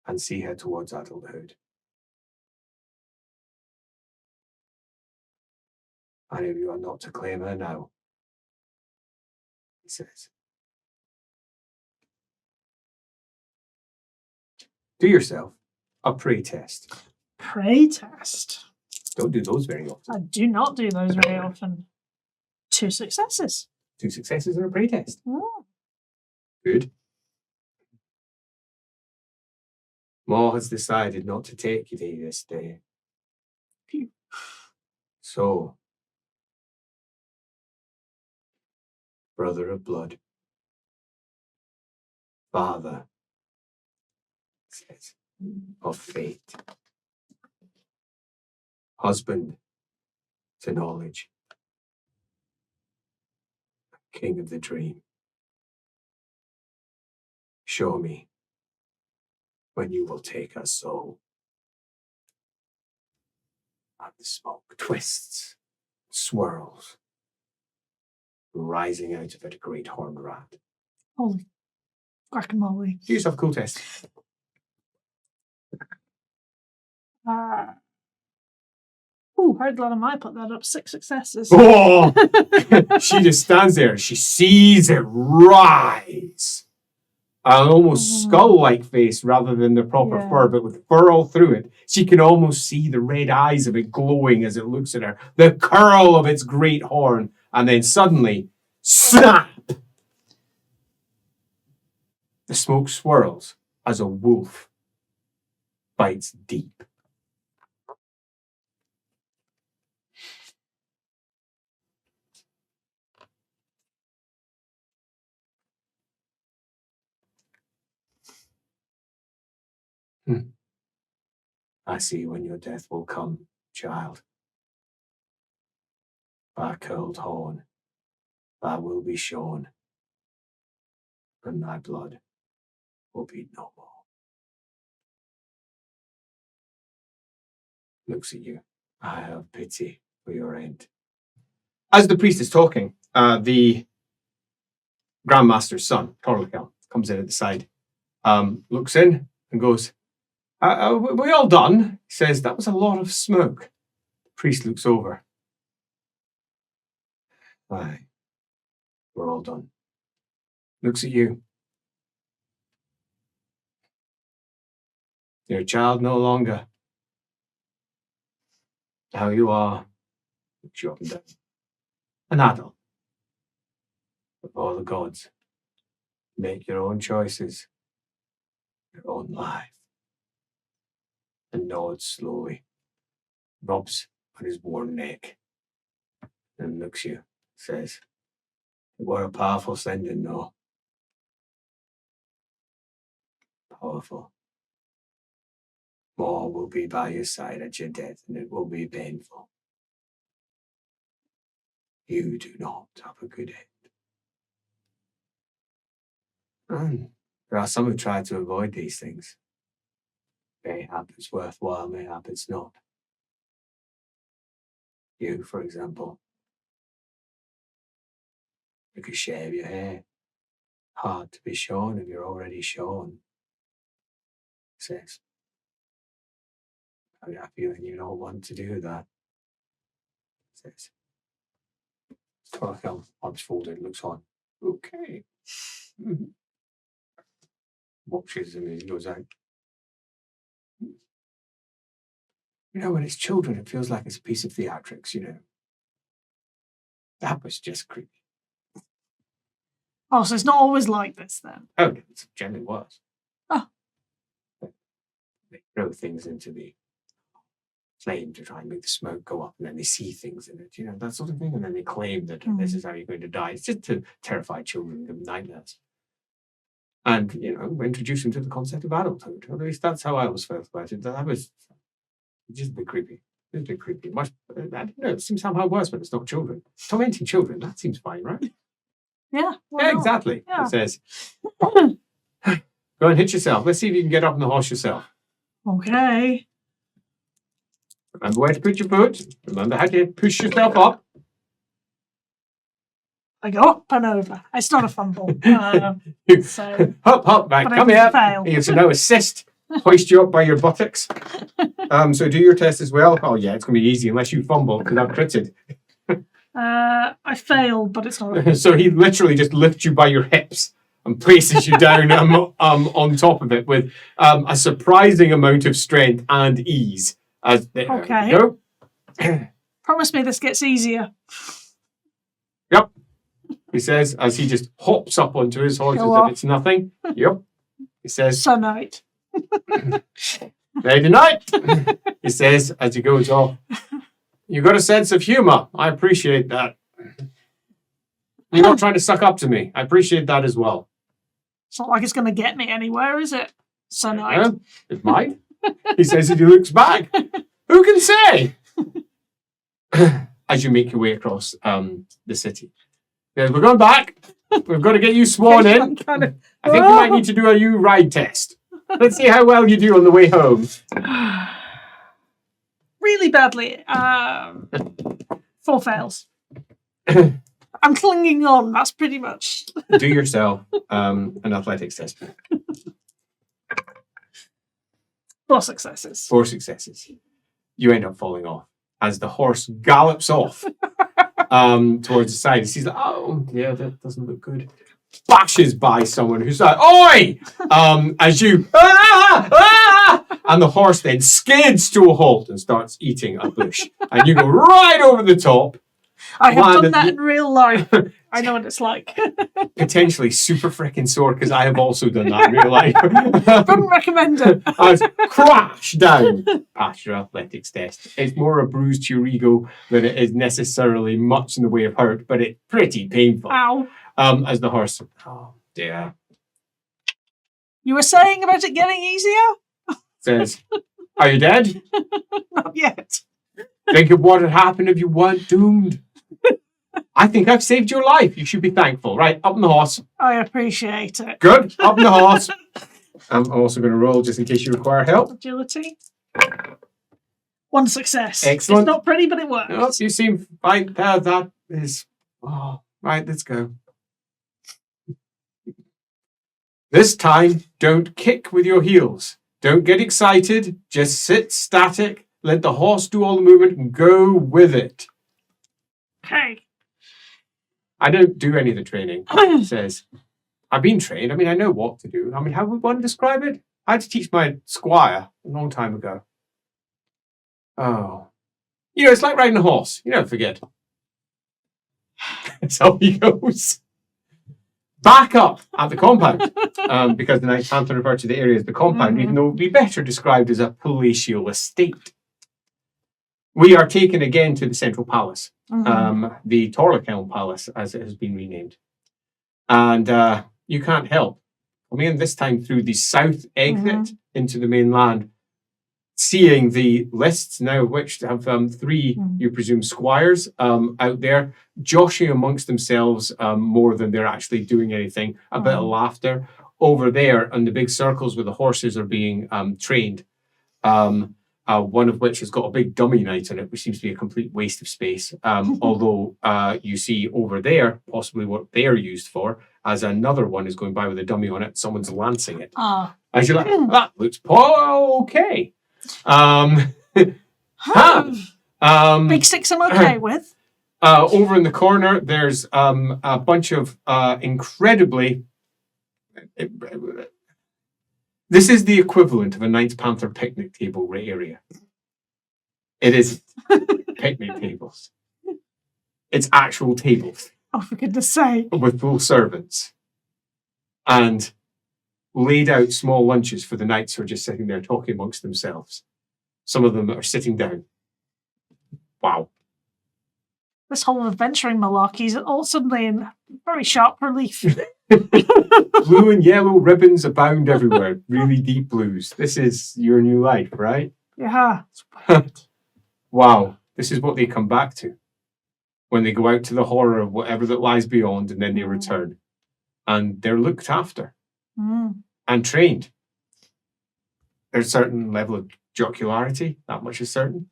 and see her towards adulthood. And if you are not to claim her now, he says. Do yourself a prey test. Prey test. Don't do those very often. I do not do those very often. 2 successes. 2 successes and a prey test. Oh. Good. Maw has decided not to take you this day. Phew. So, brother of blood, father, says, of fate, husband to knowledge, king of the dream. Show me when you will take us soul. And the smoke twists, swirls, rising out of it a great horned rat. Holy guacamole. Do yourself a cool test. How glad am I put that up? 6 successes. Oh! She just stands there. She sees it rise. An almost skull-like face rather than the proper fur, but with fur all through it. She can almost see the red eyes of it glowing as it looks at her. The curl of its great horn. And then suddenly, snap! The smoke swirls as a wolf bites deep. I see when your death will come, child. Thy curled horn, thy will be shorn, and thy blood will be no more. Looks at you. I have pity for your end. As the priest is talking, the Grandmaster's son, Torlikel, comes in at the side, looks in and goes, we all done? He says, that was a lot of smoke. The priest looks over. Aye, we're all done. Looks at you. You're a child no longer. Now you are, looks you up and down, an adult. Before the gods, make your own choices, your own life. And nods slowly, rubs on his worn neck, and looks you, says, what a powerful sending, no? Powerful. More will be by your side at your death, and it will be painful. You do not have a good end. And there are some who try to avoid these things. Mayhap it's worthwhile, mayhap it's not. You, for example, you could shave your hair. Hard to be shorn if you're already shorn. Says, I got a feeling you don't want to do that. Says, Torkel, arms folded, looks on. Okay. Watches him as he goes out. You know, when it's children, it feels like it's a piece of theatrics, you know. That was just creepy. Oh, so it's not always like this then? Oh, it generally was. Oh. They throw things into the flame to try and make the smoke go up, and then they see things in it, you know, that sort of thing. And then they claim that this is how you're going to die. It's just to terrify children, give them nightmares. And, you know, introduce them to the concept of adulthood. At least that's how I always felt about it. That was just a bit creepy. It's a bit creepy. Much, I don't know, it seems somehow worse when it's not children. Tormenting children, that seems fine, right? Yeah. Yeah, exactly. Yeah. It says, go and hit yourself. Let's see if you can get up on the horse yourself. Okay. Remember where to put your foot. Remember how to push yourself up. I go up and over. It's not a fumble. So, hop, right, but come I here. fail. You have to now assist. Hoist you up by your buttocks. So do your test as well. Oh yeah, it's going to be easy unless you fumble because I've critted. I failed, but it's not. So he literally just lifts you by your hips and places you down on top of it with a surprising amount of strength and ease. Okay. Go. Promise me this gets easier. Yep. He says as he just hops up onto his horse as if it's nothing. Yep. He says. Sonite. Lady Night. He says as he goes off. You've got a sense of humour. I appreciate that. You're not trying to suck up to me. I appreciate that as well. It's not like it's going to get me anywhere, is it? Sonite. It might. He says as he looks back. Who can say? As you make your way across the city. We're going back. We've got to get you sworn in. I think we might need to do a new ride test. Let's see how well you do on the way home. Really badly. 4 fails. I'm clinging on. That's pretty much. Do yourself an athletics test. 4 successes. 4 successes. You end up falling off as the horse gallops off towards the side. He's like, oh, yeah, that doesn't look good. Bashes by someone who's like, oi! As you, and the horse then skids to a halt and starts eating a bush. And you go right over the top. I have done that in real life. I know what it's like. Potentially super freaking sore because I have also done that in real life. Wouldn't recommend it. I was crash down. Pass your athletics test. It's more a bruise to your ego than it is necessarily much in the way of hurt, but it's pretty painful. Ow. As the horse. Oh dear. You were saying about it getting easier? Says, are you dead? Not yet. Think of what would happen if you weren't doomed. I think I've saved your life. You should be thankful. Right, up on the horse. I appreciate it. Good, up on the horse. I'm also going to roll just in case you require help. Agility. 1 success. Excellent. It's not pretty, but it works. No, you seem fine. That is... Oh, right, let's go. This time, don't kick with your heels. Don't get excited. Just sit static. Let the horse do all the movement and go with it. Okay. I don't do any of the training. It says, I've been trained. I mean, I know what to do. I mean, how would one describe it? I had to teach my squire a long time ago. Oh. You know, it's like riding a horse. You don't forget. So he goes back up at the compound. Because the Night Panther referred to the area as the compound, even though it would be better described as a palatial estate. We are taken again to the Central Palace. The Torlakelm Palace, as it has been renamed. And you can't help coming in this time through the south exit into the mainland, seeing the lists now, which have 3, you presume, squires out there, joshing amongst themselves more than they're actually doing anything. A bit of laughter. Over there, on the big circles where the horses are being trained, one of which has got a big dummy knight on it, which seems to be a complete waste of space. Although you see over there, possibly what they're used for, as another one is going by with a dummy on it, someone's lancing it. As you're like, that looks okay. Big sticks I'm okay with. Over in the corner, there's a bunch of incredibly... This is the equivalent of a Night Panther picnic table area. It is picnic tables. It's actual tables. Oh, for goodness sake. With full servants. And laid out small lunches for the knights who are just sitting there talking amongst themselves. Some of them are sitting down. Wow. This whole adventuring malarkey is all suddenly in very sharp relief. Blue and yellow ribbons abound everywhere. Really deep blues. This is your new life, right? Yeah. Wow. This is what they come back to when they go out to the horror of whatever that lies beyond, and then they return. And they're looked after and trained. There's a certain level of jocularity, that much is certain.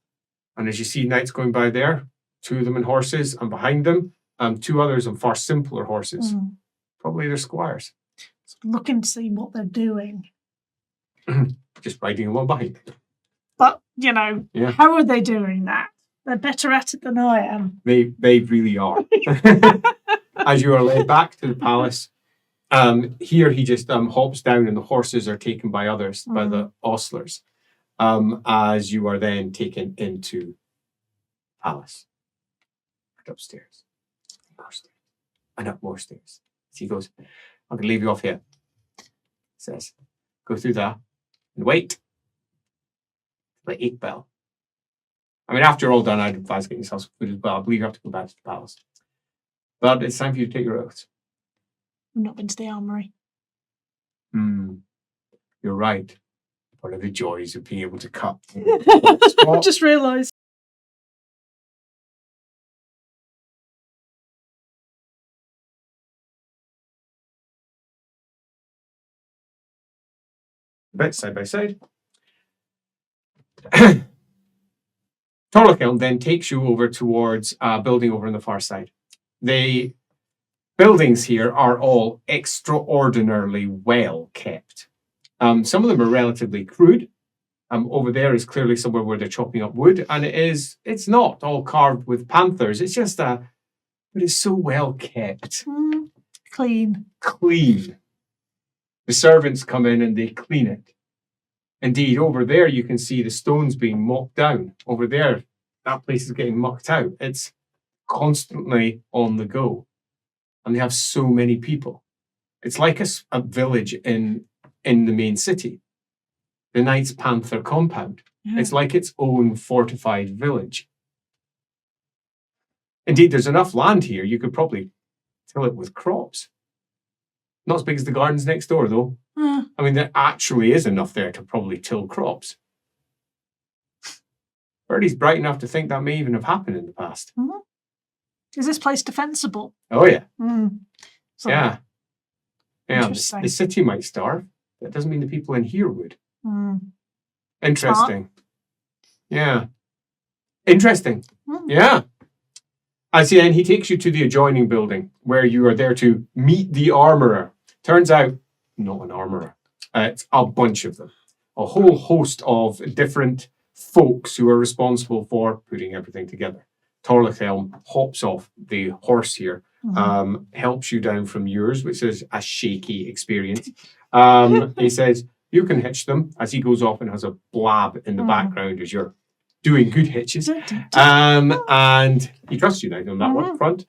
And as you see knights going by there, 2 of them in horses, and behind them, 2 others on far simpler horses. Probably they're squires. Looking to see what they're doing. Just riding along behind them. But, you know, how are they doing that? They're better at it than I am. They really are. As you are led back to the palace, here he just hops down and the horses are taken by others, by the ostlers, as you are then taken into the palace. Upstairs. More stairs. And up more stairs. So he goes, I'm going to leave you off here. Says, go through that and wait. The 8 bell. I mean, after you're all done, I'd advise getting yourself some food as well. I believe you have to go back to the palace. But it's time for you to take your oaths. I've not been to the armory. You're right. One of the joys of being able to cut. I just realised. Bit side by side. Torlakiln then takes you over towards a building over on the far side. The buildings here are all extraordinarily well kept. Some of them are relatively crude. Over there is clearly somewhere where they're chopping up wood, and it's not all carved with panthers. It's just but it's so well kept. Clean. Clean. The servants come in and they clean it. Indeed, over there you can see the stones being mopped down. Over there, that place is getting mucked out. It's constantly on the go. And they have so many people. It's like a village in the main city. The Knight's Panther compound. Yeah. It's like its own fortified village. Indeed, there's enough land here, you could probably till it with crops. Not as big as the gardens next door, though. I mean, there actually is enough there to probably till crops. Birdie's bright enough to think that may even have happened in the past. Is this place defensible? Oh, yeah. So, Yeah. Interesting. The city might starve. That doesn't mean the people in here would. Interesting. Yeah. Interesting. Yeah. As then he takes you to the adjoining building where you are there to meet the armourer. Turns out, not an armourer. It's a bunch of them. A whole host of different folks who are responsible for putting everything together. Torlakiln hops off the horse here, helps you down from yours, which is a shaky experience. He says, you can hitch them, as he goes off and has a blab in the background as you're doing good hitches. And he trusts you now on that one front.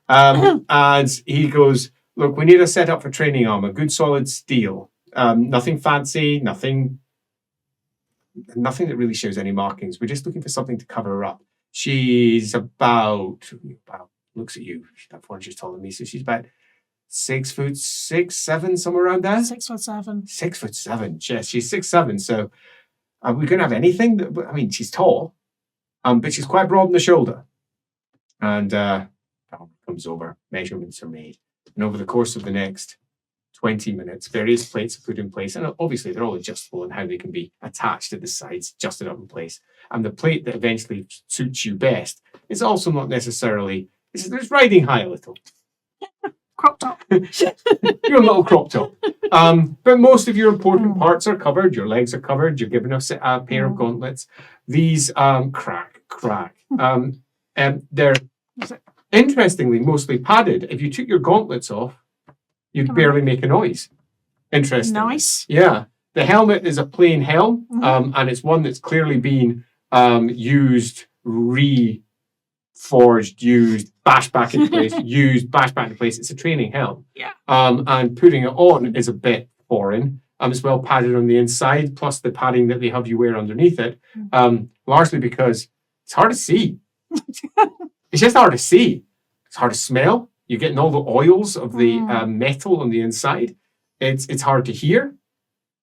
And he goes, look, we need a setup for training armor, good solid steel. Nothing fancy, nothing that really shows any markings. We're just looking for something to cover her up. She's about looks at you, she's about 4 inches taller than me, so she's about 6'6", 7", somewhere around there. 6'7". 6'7". Yes, she's 6'7". So are we going to have anything that, I mean, she's tall, but she's quite broad in the shoulder. And comes over, measurements are made. And over the course of the next 20 minutes, various plates are put in place. And obviously they're all adjustable in how they can be attached to the sides, adjusted up in place. And the plate that eventually suits you best is also not necessarily, it's riding high a little. Crop top. Your little crop top. But most of your important parts are covered. Your legs are covered. You're given a pair of gauntlets. These crack. They're interestingly mostly padded. If you took your gauntlets off, you'd barely make a noise. Interesting. Nice. Yeah. The helmet is a plain helm, and it's one that's clearly been used, reforged, used, bashed back into place, used, bashed back into place. It's a training helm. Yeah. And putting it on is a bit foreign. It's well padded on the inside, plus the padding that they have you wear underneath it, largely because it's hard to see. It's just hard to see. It's hard to smell. You're getting all the oils of the metal on the inside. It's hard to hear.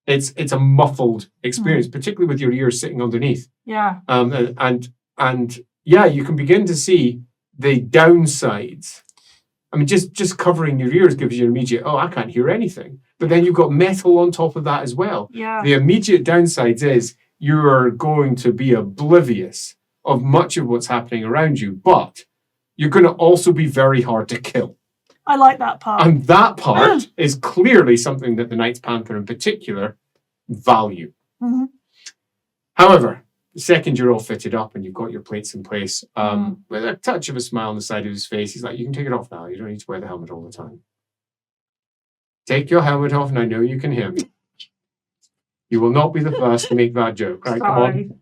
It's a muffled experience, particularly with your ears sitting underneath. Yeah. And yeah, you can begin to see the downsides. I mean, just covering your ears gives you an immediate, oh, I can't hear anything. But then you've got metal on top of that as well. Yeah. The immediate downsides is you're going to be oblivious of much of what's happening around you, but you're going to also be very hard to kill. I like that part. And that part is clearly something that the Knight's Panther in particular value. However, The second you're all fitted up and you've got your plates in place, with a touch of a smile on the side of his face, he's like, you can take it off now. You don't need to wear the helmet all the time. Take your helmet off, and I know you can hear me. You will not be the first to make that joke. Right, come on.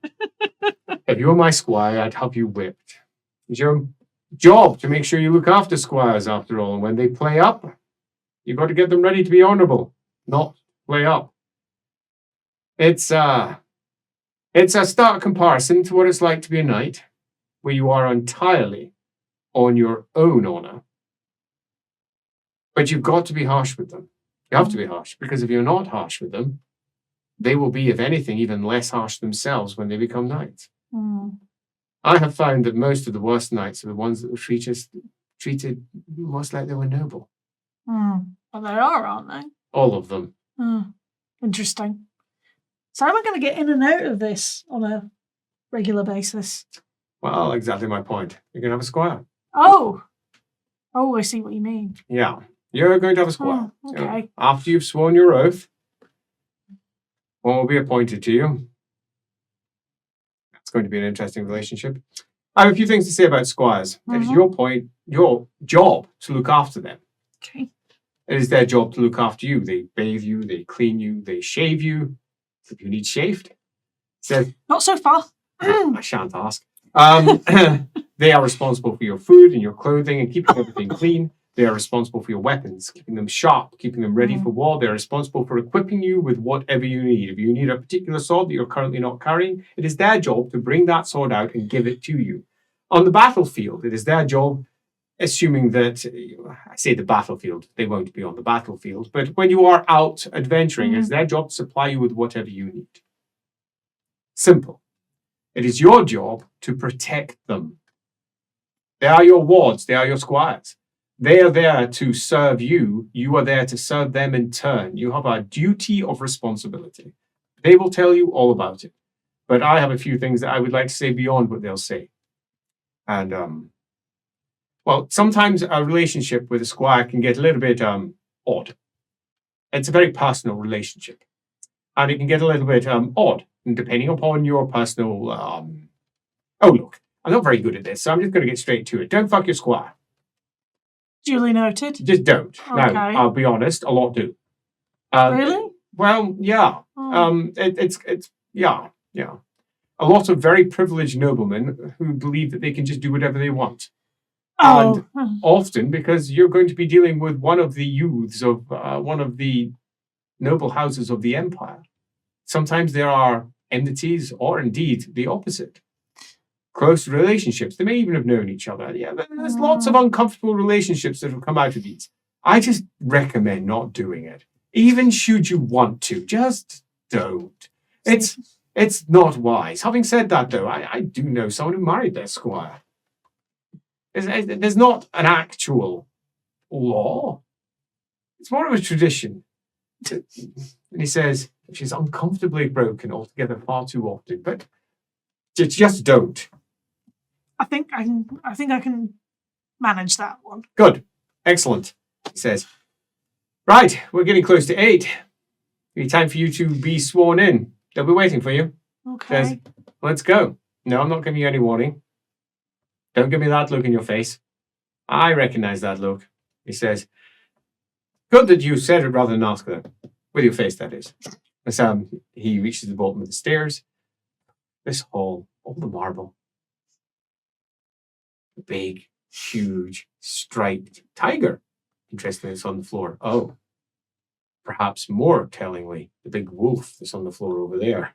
If you were my squire, I'd have you whipped. It's your job to make sure you look after squires, after all. And when they play up, you've got to get them ready to be honourable, not play up. It's a stark comparison to what it's like to be a knight, where you are entirely on your own honour. But you've got to be harsh with them. You have to be harsh, because if you're not harsh with them, they will be, if anything, even less harsh themselves when they become knights. I have found that most of the worst knights are the ones that were treated most like they were noble. Well, they are, aren't they? All of them. Interesting. So how am I going to get in and out of this on a regular basis? Well, exactly my point. You're going to have a squire. Oh, I see what you mean. Yeah, you're going to have a squire. Okay. After you've sworn your oath, one will be appointed to you. It's going to be an interesting relationship. I have a few things to say about squires. It is your job to look after them. Okay. It is their job to look after you. They bathe you, they clean you, they shave you. If you need shaved, not so far. I shan't ask. They are responsible for your food and your clothing and keeping everything clean. They are responsible for your weapons, keeping them sharp, keeping them ready for war. They're responsible for equipping you with whatever you need. If you need a particular sword that you're currently not carrying, it is their job to bring that sword out and give it to you. On the battlefield, it is their job, assuming that, I say the battlefield, they won't be on the battlefield, but when you are out adventuring, it's their job to supply you with whatever you need. Simple. It is your job to protect them. They are your wards, they are your squires. They are there to serve you. You are there to serve them in turn. You have a duty of responsibility. They will tell you all about it. But I have a few things that I would like to say beyond what they'll say. And, well, sometimes a relationship with a squire can get a little bit odd. It's a very personal relationship. And it can get a little bit odd, depending upon your personal... Oh, look, I'm not very good at this, so I'm just going to get straight to it. Don't fuck your squire. Duly noted. Just don't. Okay. Now, I'll be honest, a lot do. Really? Well, yeah. Yeah. A lot of very privileged noblemen who believe that they can just do whatever they want. And often, because you're going to be dealing with one of the youths of one of the noble houses of the empire, sometimes there are enmities or indeed the opposite. Close relationships. They may even have known each other. Yeah, there's lots of uncomfortable relationships that have come out of these. I just recommend not doing it. Even should you want to, just don't. It's not wise. Having said that, though, I do know someone who married their squire. There's not an actual law. It's more of a tradition. And he says, she's uncomfortably broken altogether far too often, but just don't. I think I can manage that one. Good. Excellent. He says, right, we're getting close to 8. It'll be time for you to be sworn in. They'll be waiting for you. Okay. Says, let's go. No, I'm not giving you any warning. Don't give me that look in your face. I recognize that look. He says, good that you said it rather than ask that. With your face, that is. As he reaches the bottom of the stairs. This hall, all the marble. The big, huge, striped tiger. Interestingly, it's on the floor. Oh, perhaps more tellingly, the big wolf that's on the floor over there.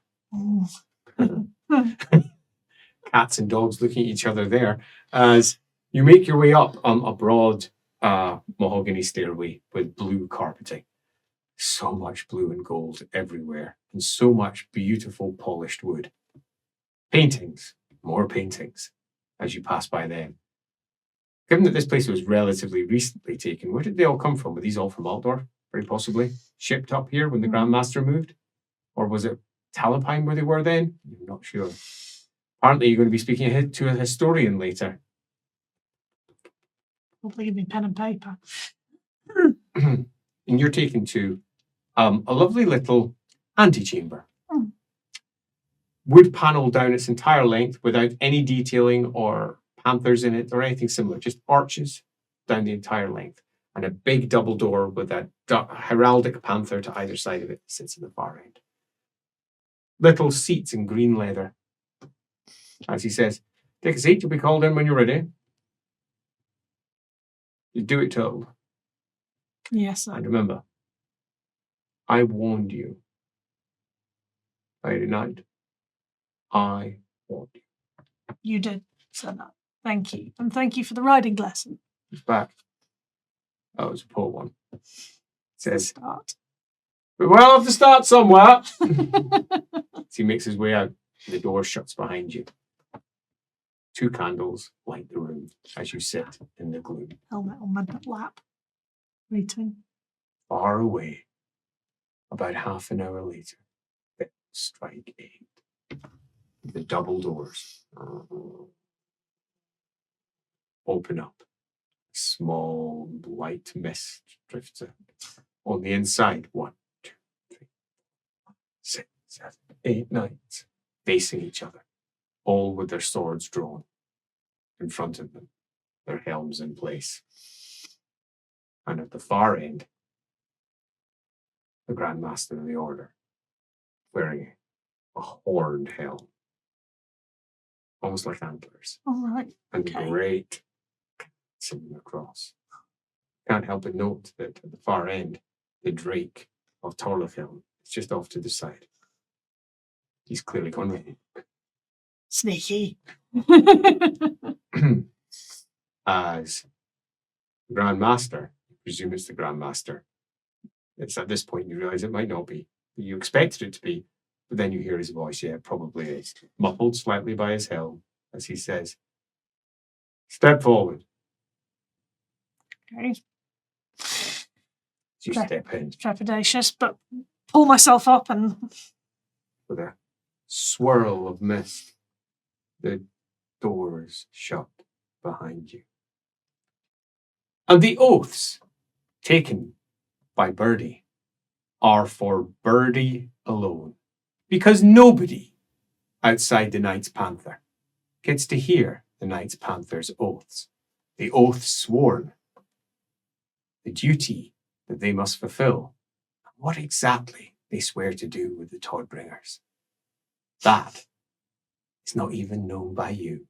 Cats and dogs looking at each other there as you make your way up a broad mahogany stairway with blue carpeting. So much blue and gold everywhere, and so much beautiful polished wood. Paintings, more paintings, as you pass by them. Given that this place was relatively recently taken, where did they all come from? Were these all from Altdorf, very possibly? Shipped up here when the Grand Master moved? Or was it Talabheim where they were then? I'm not sure. Apparently you're going to be speaking to a historian later. Hopefully give me pen and paper. And you're taken to a lovely little antechamber. wood panel down its entire length without any detailing or panthers in it or anything similar, just arches down the entire length. And a big double door with a heraldic panther to either side of it sits at the far end. Little seats in green leather. As he says, take a seat, you'll be called in when you're ready. You do it told. Yes, sir. And remember, I warned you. Lady Knight, I warned you. You did, sir. No. Thank you. And thank you for the riding lesson. He's back. That was a poor one. Says, Start. we will have to start somewhere. As he makes his way out, the door shuts behind you. 2 candles light the room as you sit in the gloom. Helmet on my lap. Waiting. Far away, about half an hour later, bells strike 8. The double doors open up. Small light mist drifts out. On the inside, 1, 2, 3, 4, 5, 6, 7, 8 knights facing each other, all with their swords drawn in front of them, their helms in place. And at the far end, the Grand Master of the Order, wearing a horned helm, almost like antlers, All right. and Okay. great sitting across. Can't help but note that at the far end, the Drake of Torlefhelm is just off to the side. He's clearly gone ready. Sneaky. As the Grand Master, I presume it's the Grand Master. It's at this point you realise it might not be. You expected it to be, but then you hear his voice. Yeah, it probably is. Muffled slightly by his helm as he says, step forward. Okay. As you Okay. step in Trepidatious, but pull myself up and with a swirl of mist. The doors shut behind you. And the oaths taken by Birdie are for Birdie alone. Because nobody outside the Knight's Panther gets to hear the Knight's Panther's oaths. The oaths sworn. The duty that they must fulfill. And what exactly they swear to do with the Todbringers. That is not even known by you.